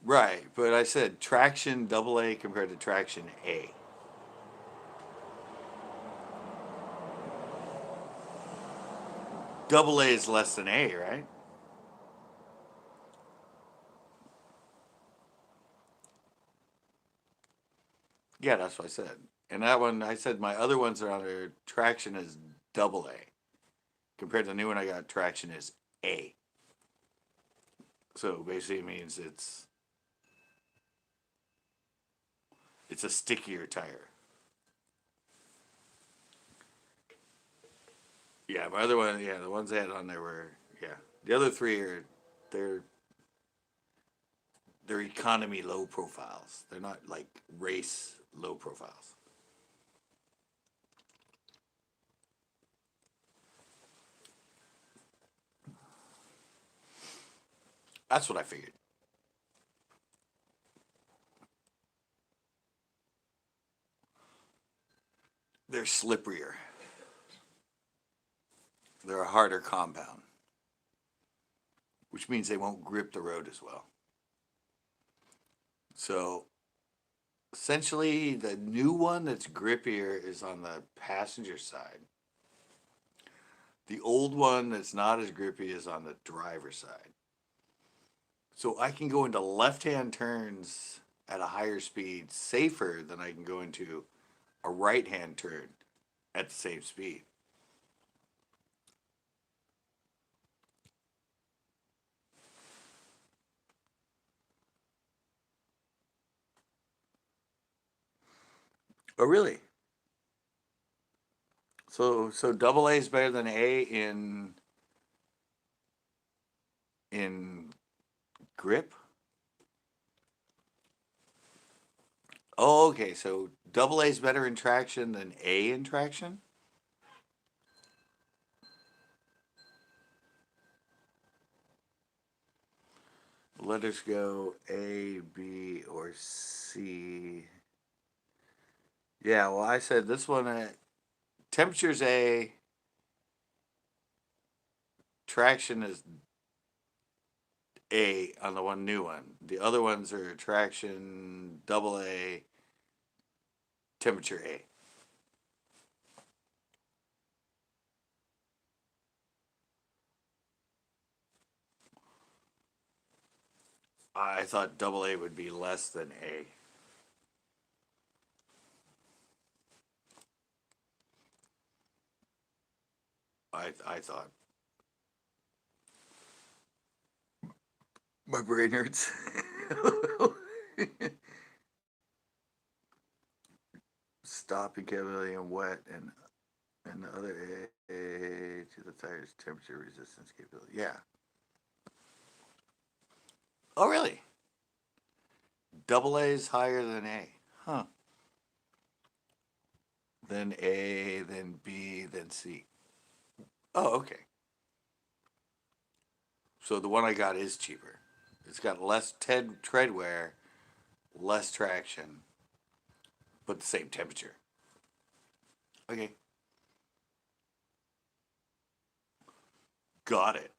right, but I said traction double A compared to traction A. Double A is less than A, right? Yeah, that's what I said. And that one, I said my other ones are under traction is double A. Compared to the new one I got, traction is A. So basically it means it's a stickier tire. Yeah, my other one, yeah, the ones I had on there were, yeah. The other three are, they're they're economy low profiles. They're not like race low profiles. That's what I figured. They're slipperier. They're a harder compound, which means they won't grip the road as well. So essentially, the new one that's grippier is on the passenger side. The old one that's not as grippy is on the driver's side. So I can go into left-hand turns at a higher speed safer than I can go into a right-hand turn at the same speed. Oh, really? So double A is better than A in grip? Oh, okay. So double A is better in traction than A in traction? Let us go A, B, or C. Yeah, well, I said this one, temperature's A, traction is A on the one new one. The other ones are traction double A, temperature A. I thought double A would be less than A. I thought. My brain hurts. Stop capability and wet and the other A to the tire's temperature resistance capability. Yeah. Oh, really? Double A is higher than A. Huh. Then A, then B, then C. Oh, okay. So the one I got is cheaper. It's got less tread wear, less traction, but the same temperature. Okay. Got it.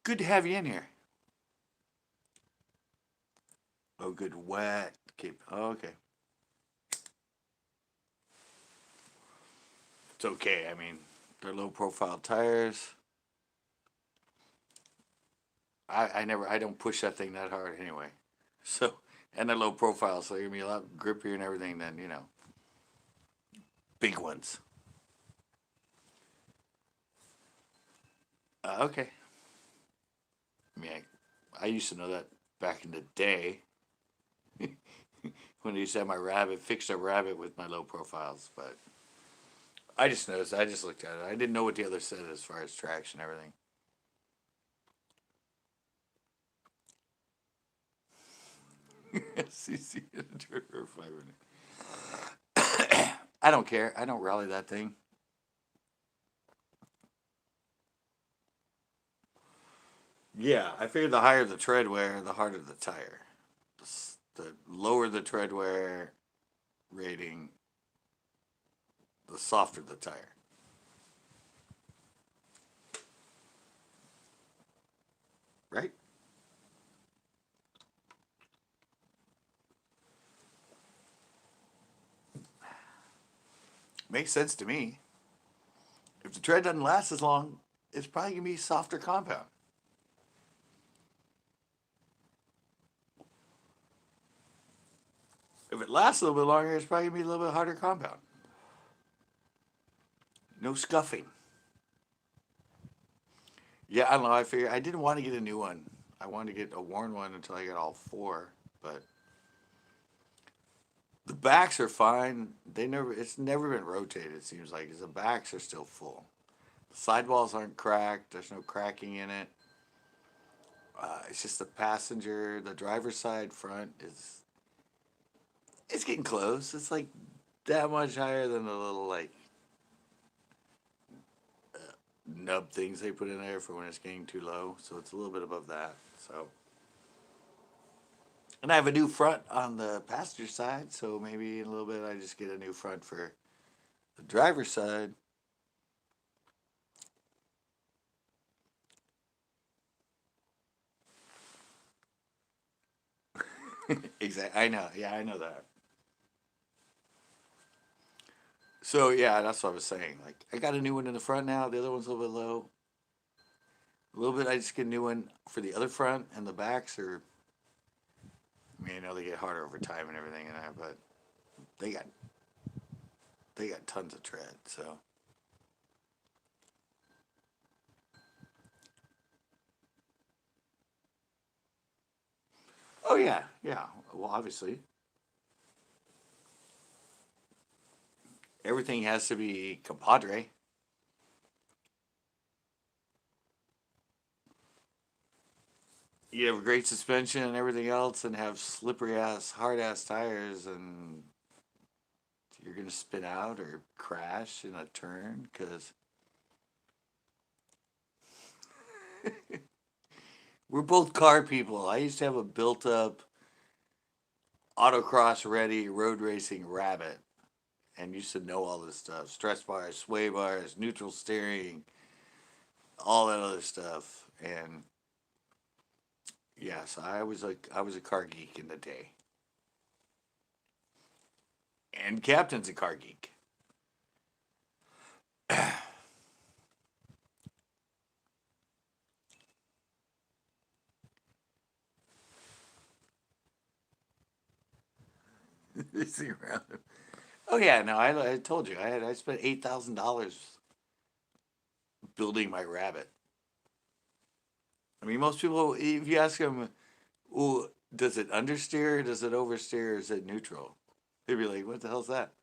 Good to have you in here. Oh, good wet. Oh, okay. It's okay. I mean, they're low profile tires. I don't push that thing that hard anyway. So, and they're low profile, so they're gonna be a lot grippier and everything than. Big ones. Okay. I mean, I used to know that back in the day when I used to have my rabbit, fixed up rabbit with my low profiles. But I just noticed, I just looked at it. I didn't know what the other said as far as traction and everything. CC for 500. I don't care. I don't rally that thing. Yeah, I figured the higher the tread wear, the harder the tire. The lower the tread wear rating, the softer the tire. Right? Makes sense to me. If the tread doesn't last as long, it's probably going to be softer compound. If it lasts a little bit longer, it's probably going to be a little bit harder compound. No scuffing. Yeah, I don't know. I figured I didn't want to get a new one. I wanted to get a worn one until I got all four, but the backs are fine. It's never been rotated, it seems like, because the backs are still full. The sidewalls aren't cracked. There's no cracking in it. It's just the driver's side front it's getting close. It's like that much higher than the little like nub things they put in there for when it's getting too low. So it's a little bit above that. So, and I have a new front on the passenger side. So maybe in a little bit I just get a new front for the driver's side. Exactly. I know. Yeah, I know that. So yeah, that's what I was saying. Like I got a new one in the front now. The other one's a little bit low. A little bit. I just get a new one for the other front, and the backs are. I mean, I know they get harder over time and everything, and that, but they got they got tons of tread. So oh yeah, yeah. Well, obviously everything has to be compadre. You have great suspension and everything else, and have slippery ass, hard ass tires, and you're gonna spin out or crash in a turn because we're both car people. I used to have a built up autocross ready road racing rabbit and used to know all this stuff: stress bars, sway bars, neutral steering, all that other stuff. And yes, I was a car geek in the day. And Captain's a car geek. See around him. Oh yeah, no, I told you I spent $8,000 building my rabbit. I mean, most people, if you ask them, "Well, does it understeer? Does it oversteer? Or is it neutral?" They'd be like, "What the hell's that?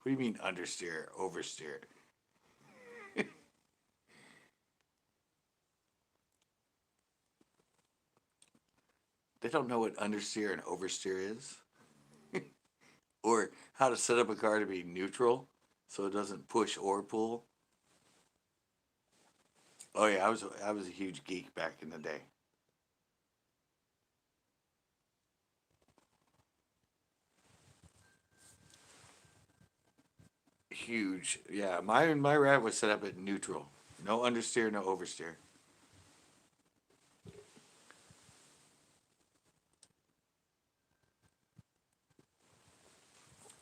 What do you mean understeer, oversteer?" They don't know what understeer and oversteer is, or how to set up a car to be neutral so it doesn't push or pull. Oh yeah, I was a huge geek back in the day. Huge, yeah. My rat was set up at neutral, no understeer, no oversteer.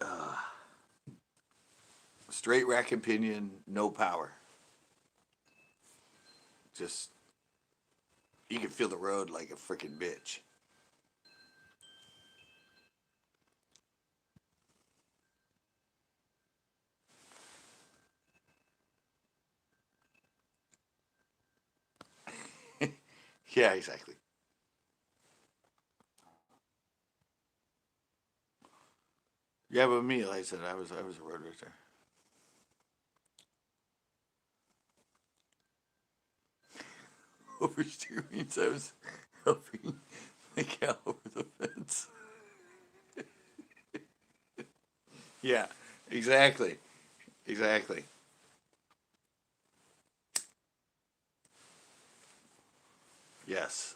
Uh, Straight rack and pinion, no power. Just you can feel the road like a freaking bitch. Yeah, exactly. Yeah, but me, like I said, I was a road racer. Oversteer means I was helping the cow over the fence. Yeah, exactly, exactly. Yes.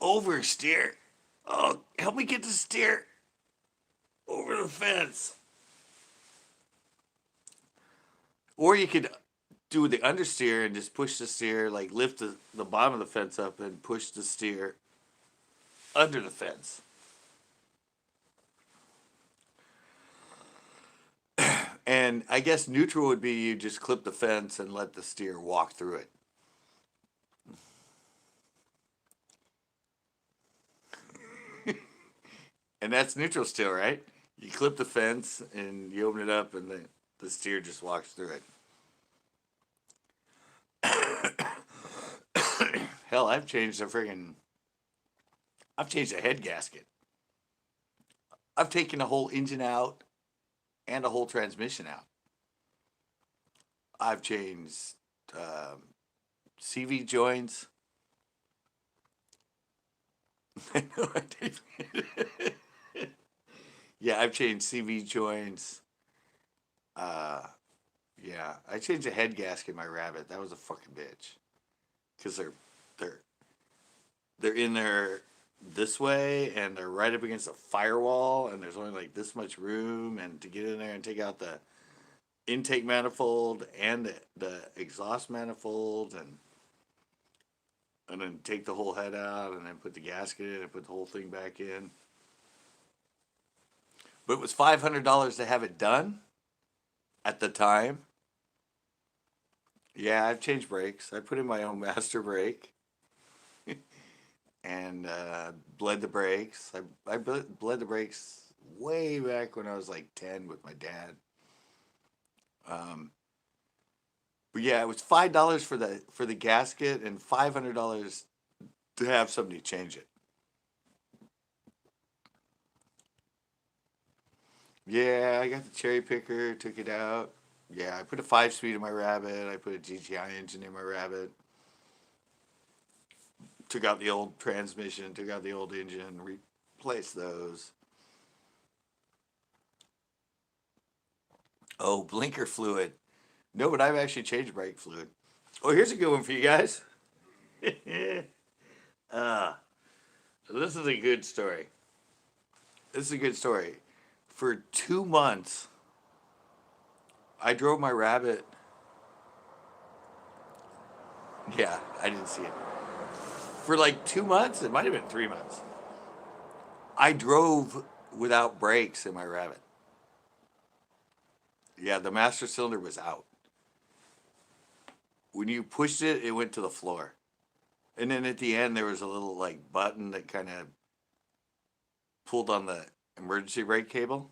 Oversteer. Oh, help me get the steer over the fence. Or you could do the understeer and just push the steer, like lift the bottom of the fence up and push the steer under the fence. And I guess neutral would be you just clip the fence and let the steer walk through it. And that's neutral still, right? You clip the fence and you open it up and the steer just walks through it. Hell, I've changed a head gasket. I've taken a whole engine out and a whole transmission out. I've changed CV joints. I know I did. Yeah, I've changed CV joints. Uh, yeah, I changed a head gasket in my Rabbit. That was a fucking bitch because they're they're in there this way and they're right up against a firewall and there's only like this much room and to get in there and take out the intake manifold and the exhaust manifold and then take the whole head out and then put the gasket in and put the whole thing back in. But it was $500 to have it done at the time. Yeah, I've changed brakes. I put in my own master brake and bled the brakes. I bled the brakes way back when I was like 10 with my dad. Um, but yeah, it was $5 for the gasket and $500 to have somebody change it. Yeah, I got the cherry picker, took it out. Yeah, I put a 5 speed in my Rabbit. I put a GTI engine in my Rabbit. Took out the old transmission, took out the old engine, replaced those. Oh, blinker fluid. No, but I've actually changed brake fluid. Oh, here's a good one for you guys. uh, this is a good story. This is a good story. For 2 months, I drove my Rabbit. Yeah, I didn't see it. For like 2 months, it might have been 3 months. I drove without brakes in my Rabbit. Yeah, the master cylinder was out. When you pushed it, it went to the floor. And then at the end, there was a little like button that kind of pulled on the emergency brake cable.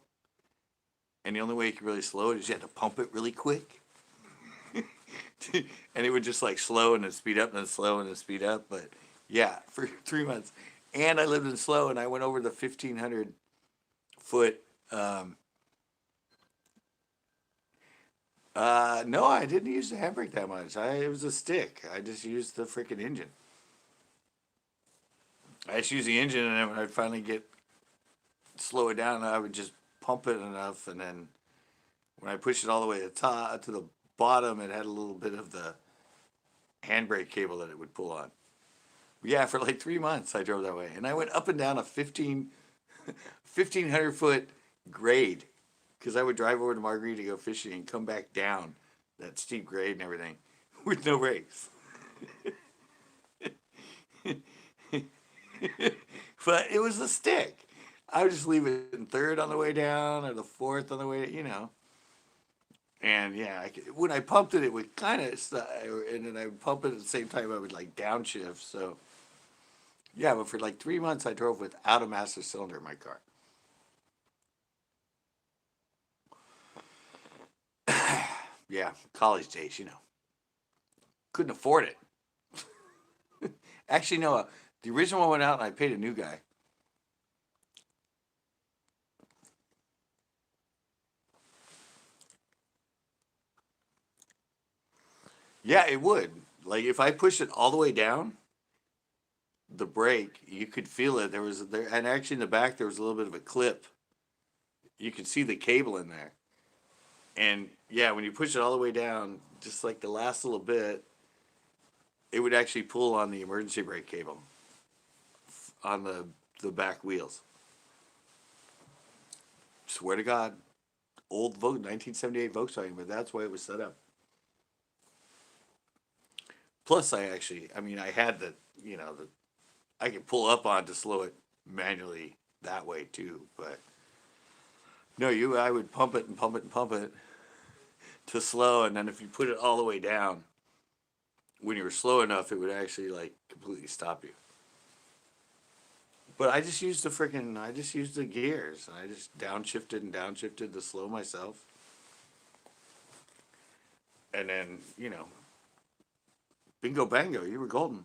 And the only way you could really slow it is you had to pump it really quick. And it would just like slow and then speed up and then slow and then speed up. But yeah, for 3 months. And I lived in slow and I went over the 1,500 foot. No, I didn't use the handbrake that much. It was a stick. I just used the freaking engine. I just used the engine, and then when I'd finally slow it down, I would just pump it enough, and then when I pushed it all the way to the top to the bottom, it had a little bit of the handbrake cable that it would pull on. But yeah, for like 3 months, I drove that way, and I went up and down a 1,500 foot grade because I would drive over to Margarita to go fishing and come back down that steep grade and everything with no brakes. But it was a stick. I would just leave it in third on the way down or the fourth on the way. And yeah, when I pumped it, it would kind of, and then I would pump it at the same time. I would like downshift. So yeah, but for like 3 months, I drove without a master cylinder in my car. Yeah, college days, couldn't afford it. Actually, no. The original one went out, and I paid a new guy. Yeah, it would. Like if I pushed it all the way down, the brake, you could feel it. There was there, and actually in the back there was a little bit of a clip. You could see the cable in there. And yeah, when you push it all the way down, just like the last little bit, it would actually pull on the emergency brake cable on the back wheels. Swear to God, old 1978 Volkswagen, but that's why it was set up. Plus, I mean, I had the I could pull up on to slow it manually that way too. But no, I would pump it and pump it and pump it to slow, and then if you put it all the way down, when you were slow enough, it would actually like completely stop you. But I just used the gears. I just downshifted and downshifted to slow myself. And then, bingo bango, you were golden.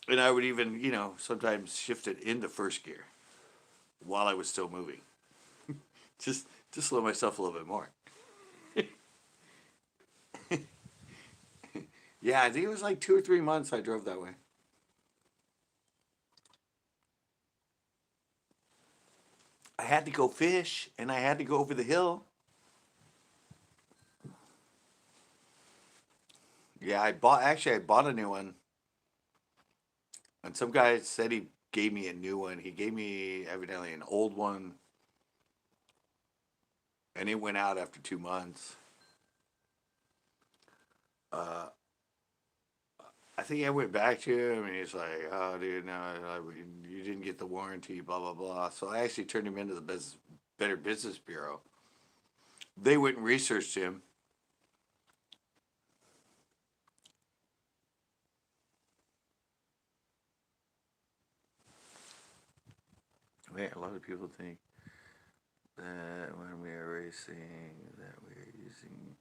And I would even, sometimes shift it into first gear while I was still moving. Just to slow myself a little bit more. Yeah, I think it was like 2 or 3 months I drove that way. I had to go fish and I had to go over the hill. Yeah, I bought a new one. And some guy said he gave me a new one. He gave me evidently an old one and it went out after 2 months. Uh, I think I went back to him and he's like, "Oh, dude, no, you didn't get the warranty, blah blah blah." So I actually turned him into the Better Business Bureau. They went and researched him. Man, a lot of people think that when we are racing, that we are using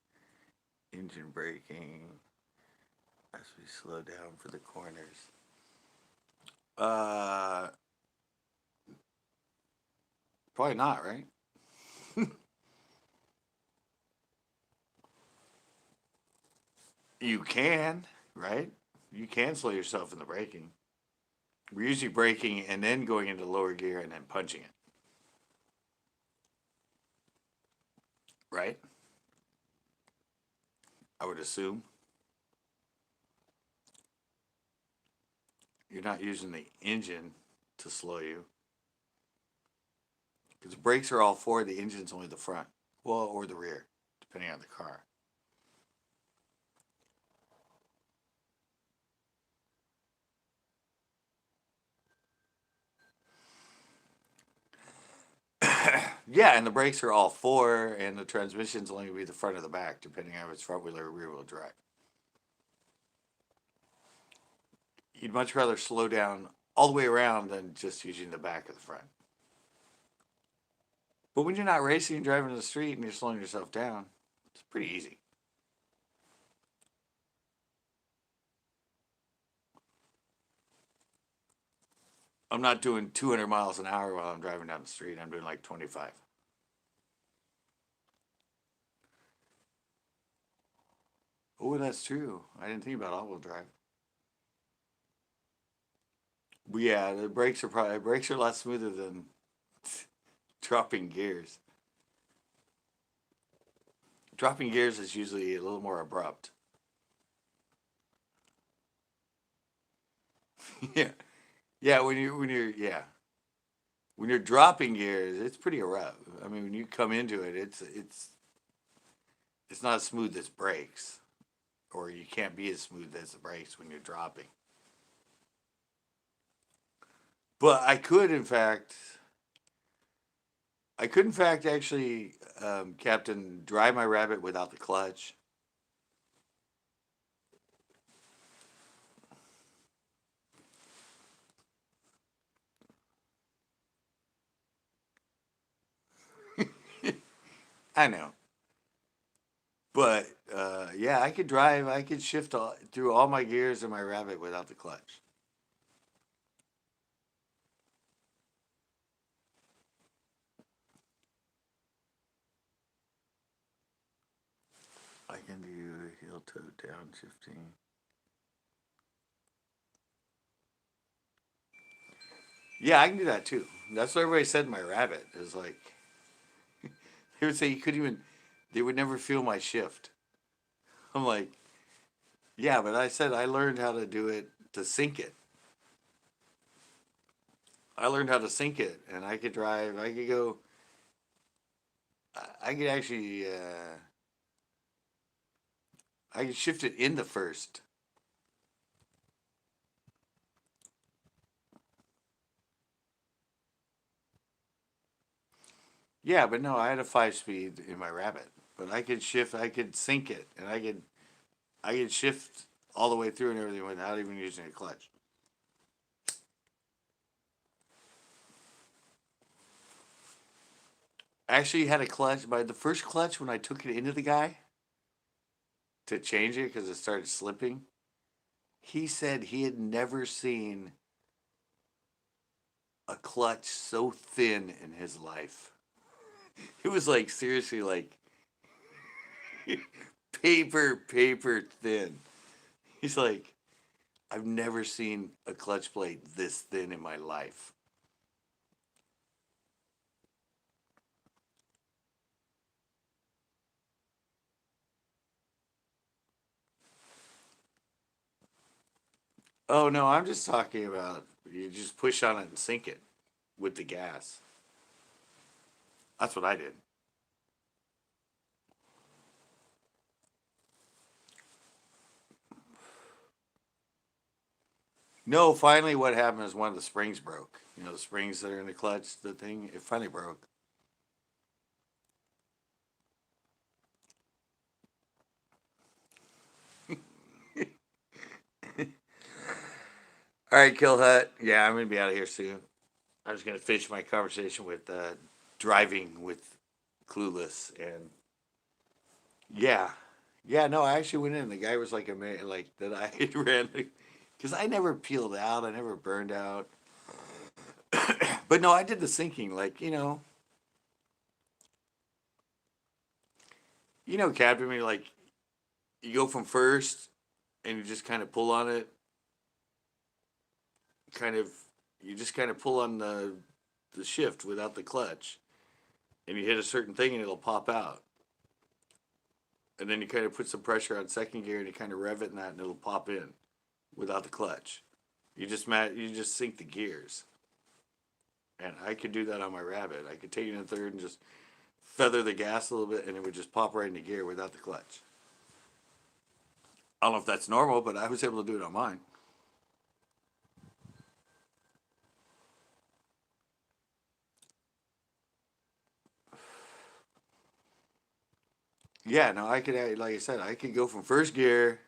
engine braking as we slow down for the corners. Uh, Probably not, right? You can, right? You can slow yourself in the braking. We're usually braking and then going into lower gear and then punching it, right? I would assume you're not using the engine to slow you because the brakes are all forward, the engine's only the front, well, or the rear, depending on the car. Yeah, and the brakes are all four, and the transmission's only be the front or the back, depending on if it's front wheel or rear wheel drive. You'd much rather slow down all the way around than just using the back of the front. But when you're not racing and driving in the street and you're slowing yourself down, it's pretty easy. I'm not doing 200 miles an hour while I'm driving down the street. I'm doing like 25. Oh, that's true. I didn't think about all-wheel drive. But yeah, the brakes are a lot smoother than dropping gears. Dropping gears is usually a little more abrupt. Yeah, yeah. When you're dropping gears, it's pretty abrupt. I mean, when you come into it, it's not as smooth as brakes, or you can't be as smooth as the brakes when you're dropping. But I could in fact actually, Captain, drive my rabbit without the clutch. I know, But yeah, I could drive. I could shift through all my gears in my Rabbit without the clutch. I can do heel toe down shifting. Yeah, I can do that too. That's what everybody said in my Rabbit. Is like they would say you couldn't even. They would never feel my shift. I'm like, yeah, but I said I learned how to do it to sync it. I learned how to sync it, and I could drive. I could go. I could actually. I could shift it in the first. Yeah, but no, I had a 5 speed in my Rabbit. But I could shift. I could sync it, and I could shift all the way through and everything without even using a clutch. I actually had a clutch. By the first clutch, when I took it into the guy to change it because it started slipping, he said he had never seen a clutch so thin in his life. It was like seriously like paper thin. He's like, I've never seen a clutch plate this thin in my life. Oh no, I'm just talking about you just push on it and sink it with the gas. That's what I did. No, finally, what happened is one of the springs broke. You know, the springs that are in the clutch, the thing, it finally broke. All right, Kill Hut. Yeah, I'm going to be out of here soon. I was going to finish my conversation with driving with Clueless. And yeah, yeah, no, I actually went in. The guy was like, like that I had ran, because I never peeled out, I never burned out. But no, I did the sinking. Like, Captain, me, like, you go from first and you just kind of pull on it, kind of you just kind of pull on the shift without the clutch, and you hit a certain thing and it'll pop out, and then you kind of put some pressure on second gear and you kind of rev it in that and it'll pop in without the clutch. You just sink the gears, and I could do that on my Rabbit. I could take it in third and just feather the gas a little bit and it would just pop right into gear without the clutch. I don't know if that's normal, but I was able to do it on mine. Yeah, no, I could, like I said, I could go from first gear.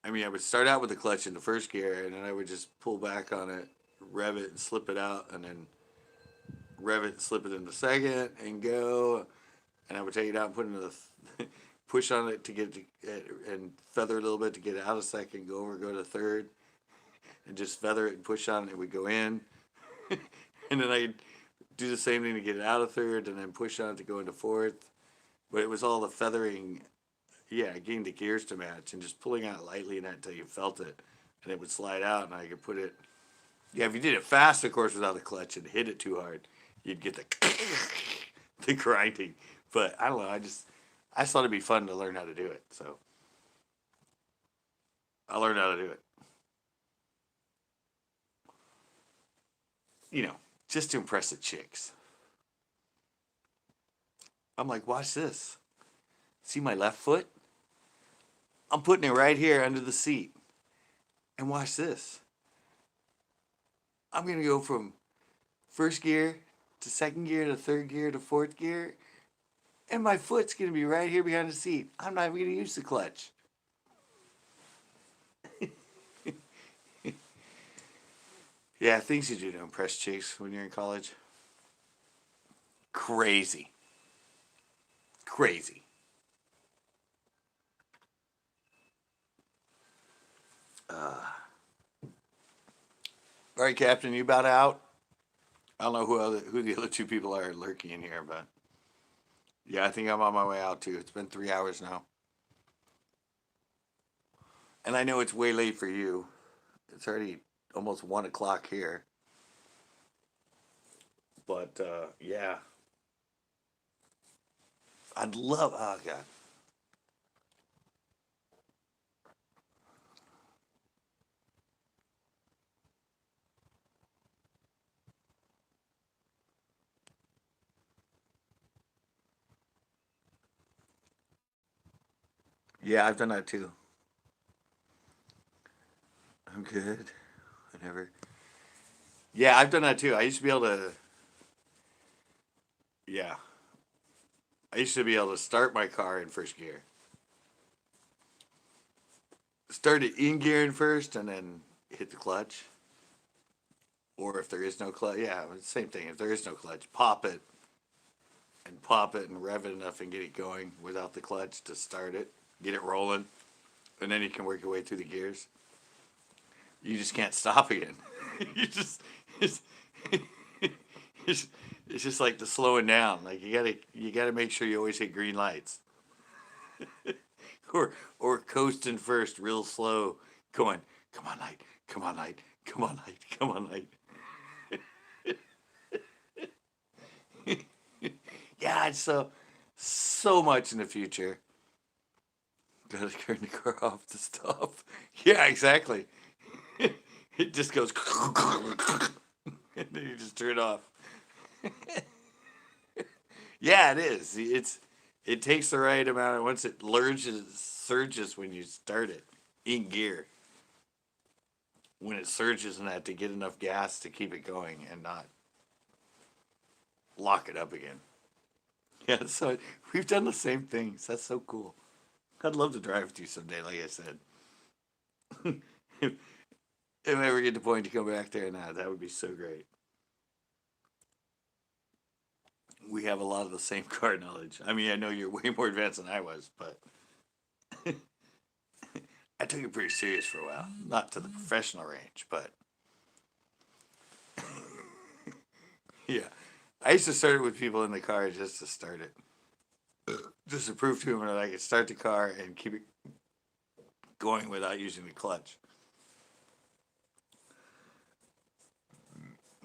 I mean, I would start out with the clutch in the first gear, and then I would just pull back on it, rev it, and slip it out, and then rev it, and slip it in the second, and go. And I would take it out and put it into the push on it to get it to, and feather a little bit to get it out of second, go over, go to third, and just feather it and push on it. It would go in, and then I'd do the same thing to get it out of third, and then push on it to go into fourth. But it was all the feathering, yeah, getting the gears to match and just pulling out lightly in that until you felt it, and it would slide out, and I could put it. Yeah, if you did it fast, of course, without a clutch and hit it too hard, you'd get the the grinding. But I don't know. I just thought it'd be fun to learn how to do it, so I learned how to do it. You know, just to impress the chicks. I'm like, watch this. See my left foot? I'm putting it right here under the seat. And watch this. I'm gonna go from first gear to second gear to third gear to fourth gear, and my foot's gonna be right here behind the seat. I'm not even gonna use the clutch. Yeah, things you do to impress chicks when you're in college. Crazy. crazy. All right, Captain, you about out? I don't know who the other two people are lurking in here, but yeah, I think I'm on my way out too. It's been 3 hours now, and I know it's way late for you. It's already almost 1 o'clock here, but yeah, I'd love. Oh God, yeah, I've done that too. I'm good. Whatever. Yeah, I've done that too. I used to be able to. Yeah, I used to be able to start my car in first gear. Start it in gear in first, and then hit the clutch. Or if there is no clutch, yeah, same thing. If there is no clutch, pop it and rev it enough and get it going without the clutch to start it, get it rolling, and then you can work your way through the gears. You just can't stop again. you just it's, it's it's just like the slowing down. Like you gotta make sure you always hit green lights, or coasting first, real slow, going, come on light, come on light, come on light, come on light. Yeah, it's so much in the future. Gotta turn the car off to stop. Yeah, exactly. It just goes, and then you just turn it off. Yeah, it is. It takes the right amount, and once it surges when you start it in gear. When it surges in that to get enough gas to keep it going and not lock it up again. Yeah, so we've done the same things. That's so cool. I'd love to drive with you someday, like I said. if, if I ever get the point to come back there, now that would be so great. We have a lot of the same car knowledge. I mean, I know you're way more advanced than I was, but I took it pretty serious for a while. Not to the professional range, but yeah. I used to start it with people in the car just to start it. Just to prove to them that I could start the car and keep it going without using the clutch.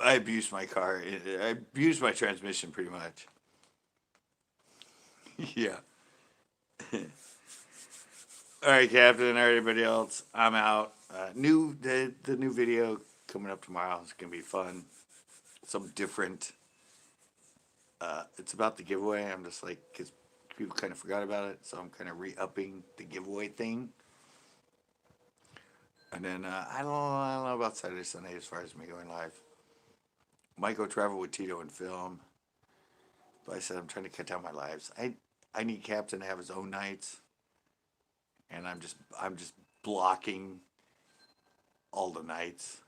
I abused my car. I abused my transmission pretty much. Yeah. All right, Captain. All right, everybody else. I'm out. The new video coming up tomorrow. It's gonna be fun. Some different. It's about the giveaway. I'm just like, because people kind of forgot about it, so I'm kind of re-upping the giveaway thing. And then I don't know about Saturday, Sunday as far as me going live. Might go travel with Tito and film. But I said I'm trying to cut down my lives. I need Captain to have his own nights, and I'm just blocking all the nights.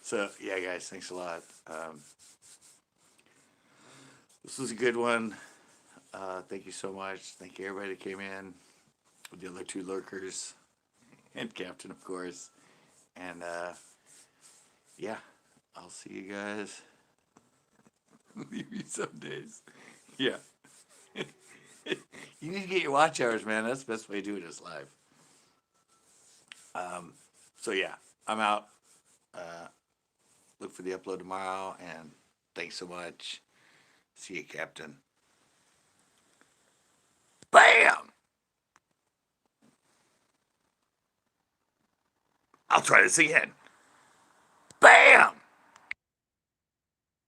So yeah, guys, thanks a lot. This was a good one. Thank you so much. Thank you everybody that came in. The other two lurkers and Captain, of course. And yeah, I'll see you guys. Maybe some days. Yeah. You need to get your watch hours, man. That's the best way to do it is live. So yeah, I'm out. Look for the upload tomorrow, and thanks so much. See you, Captain. Bam! I'll try this again.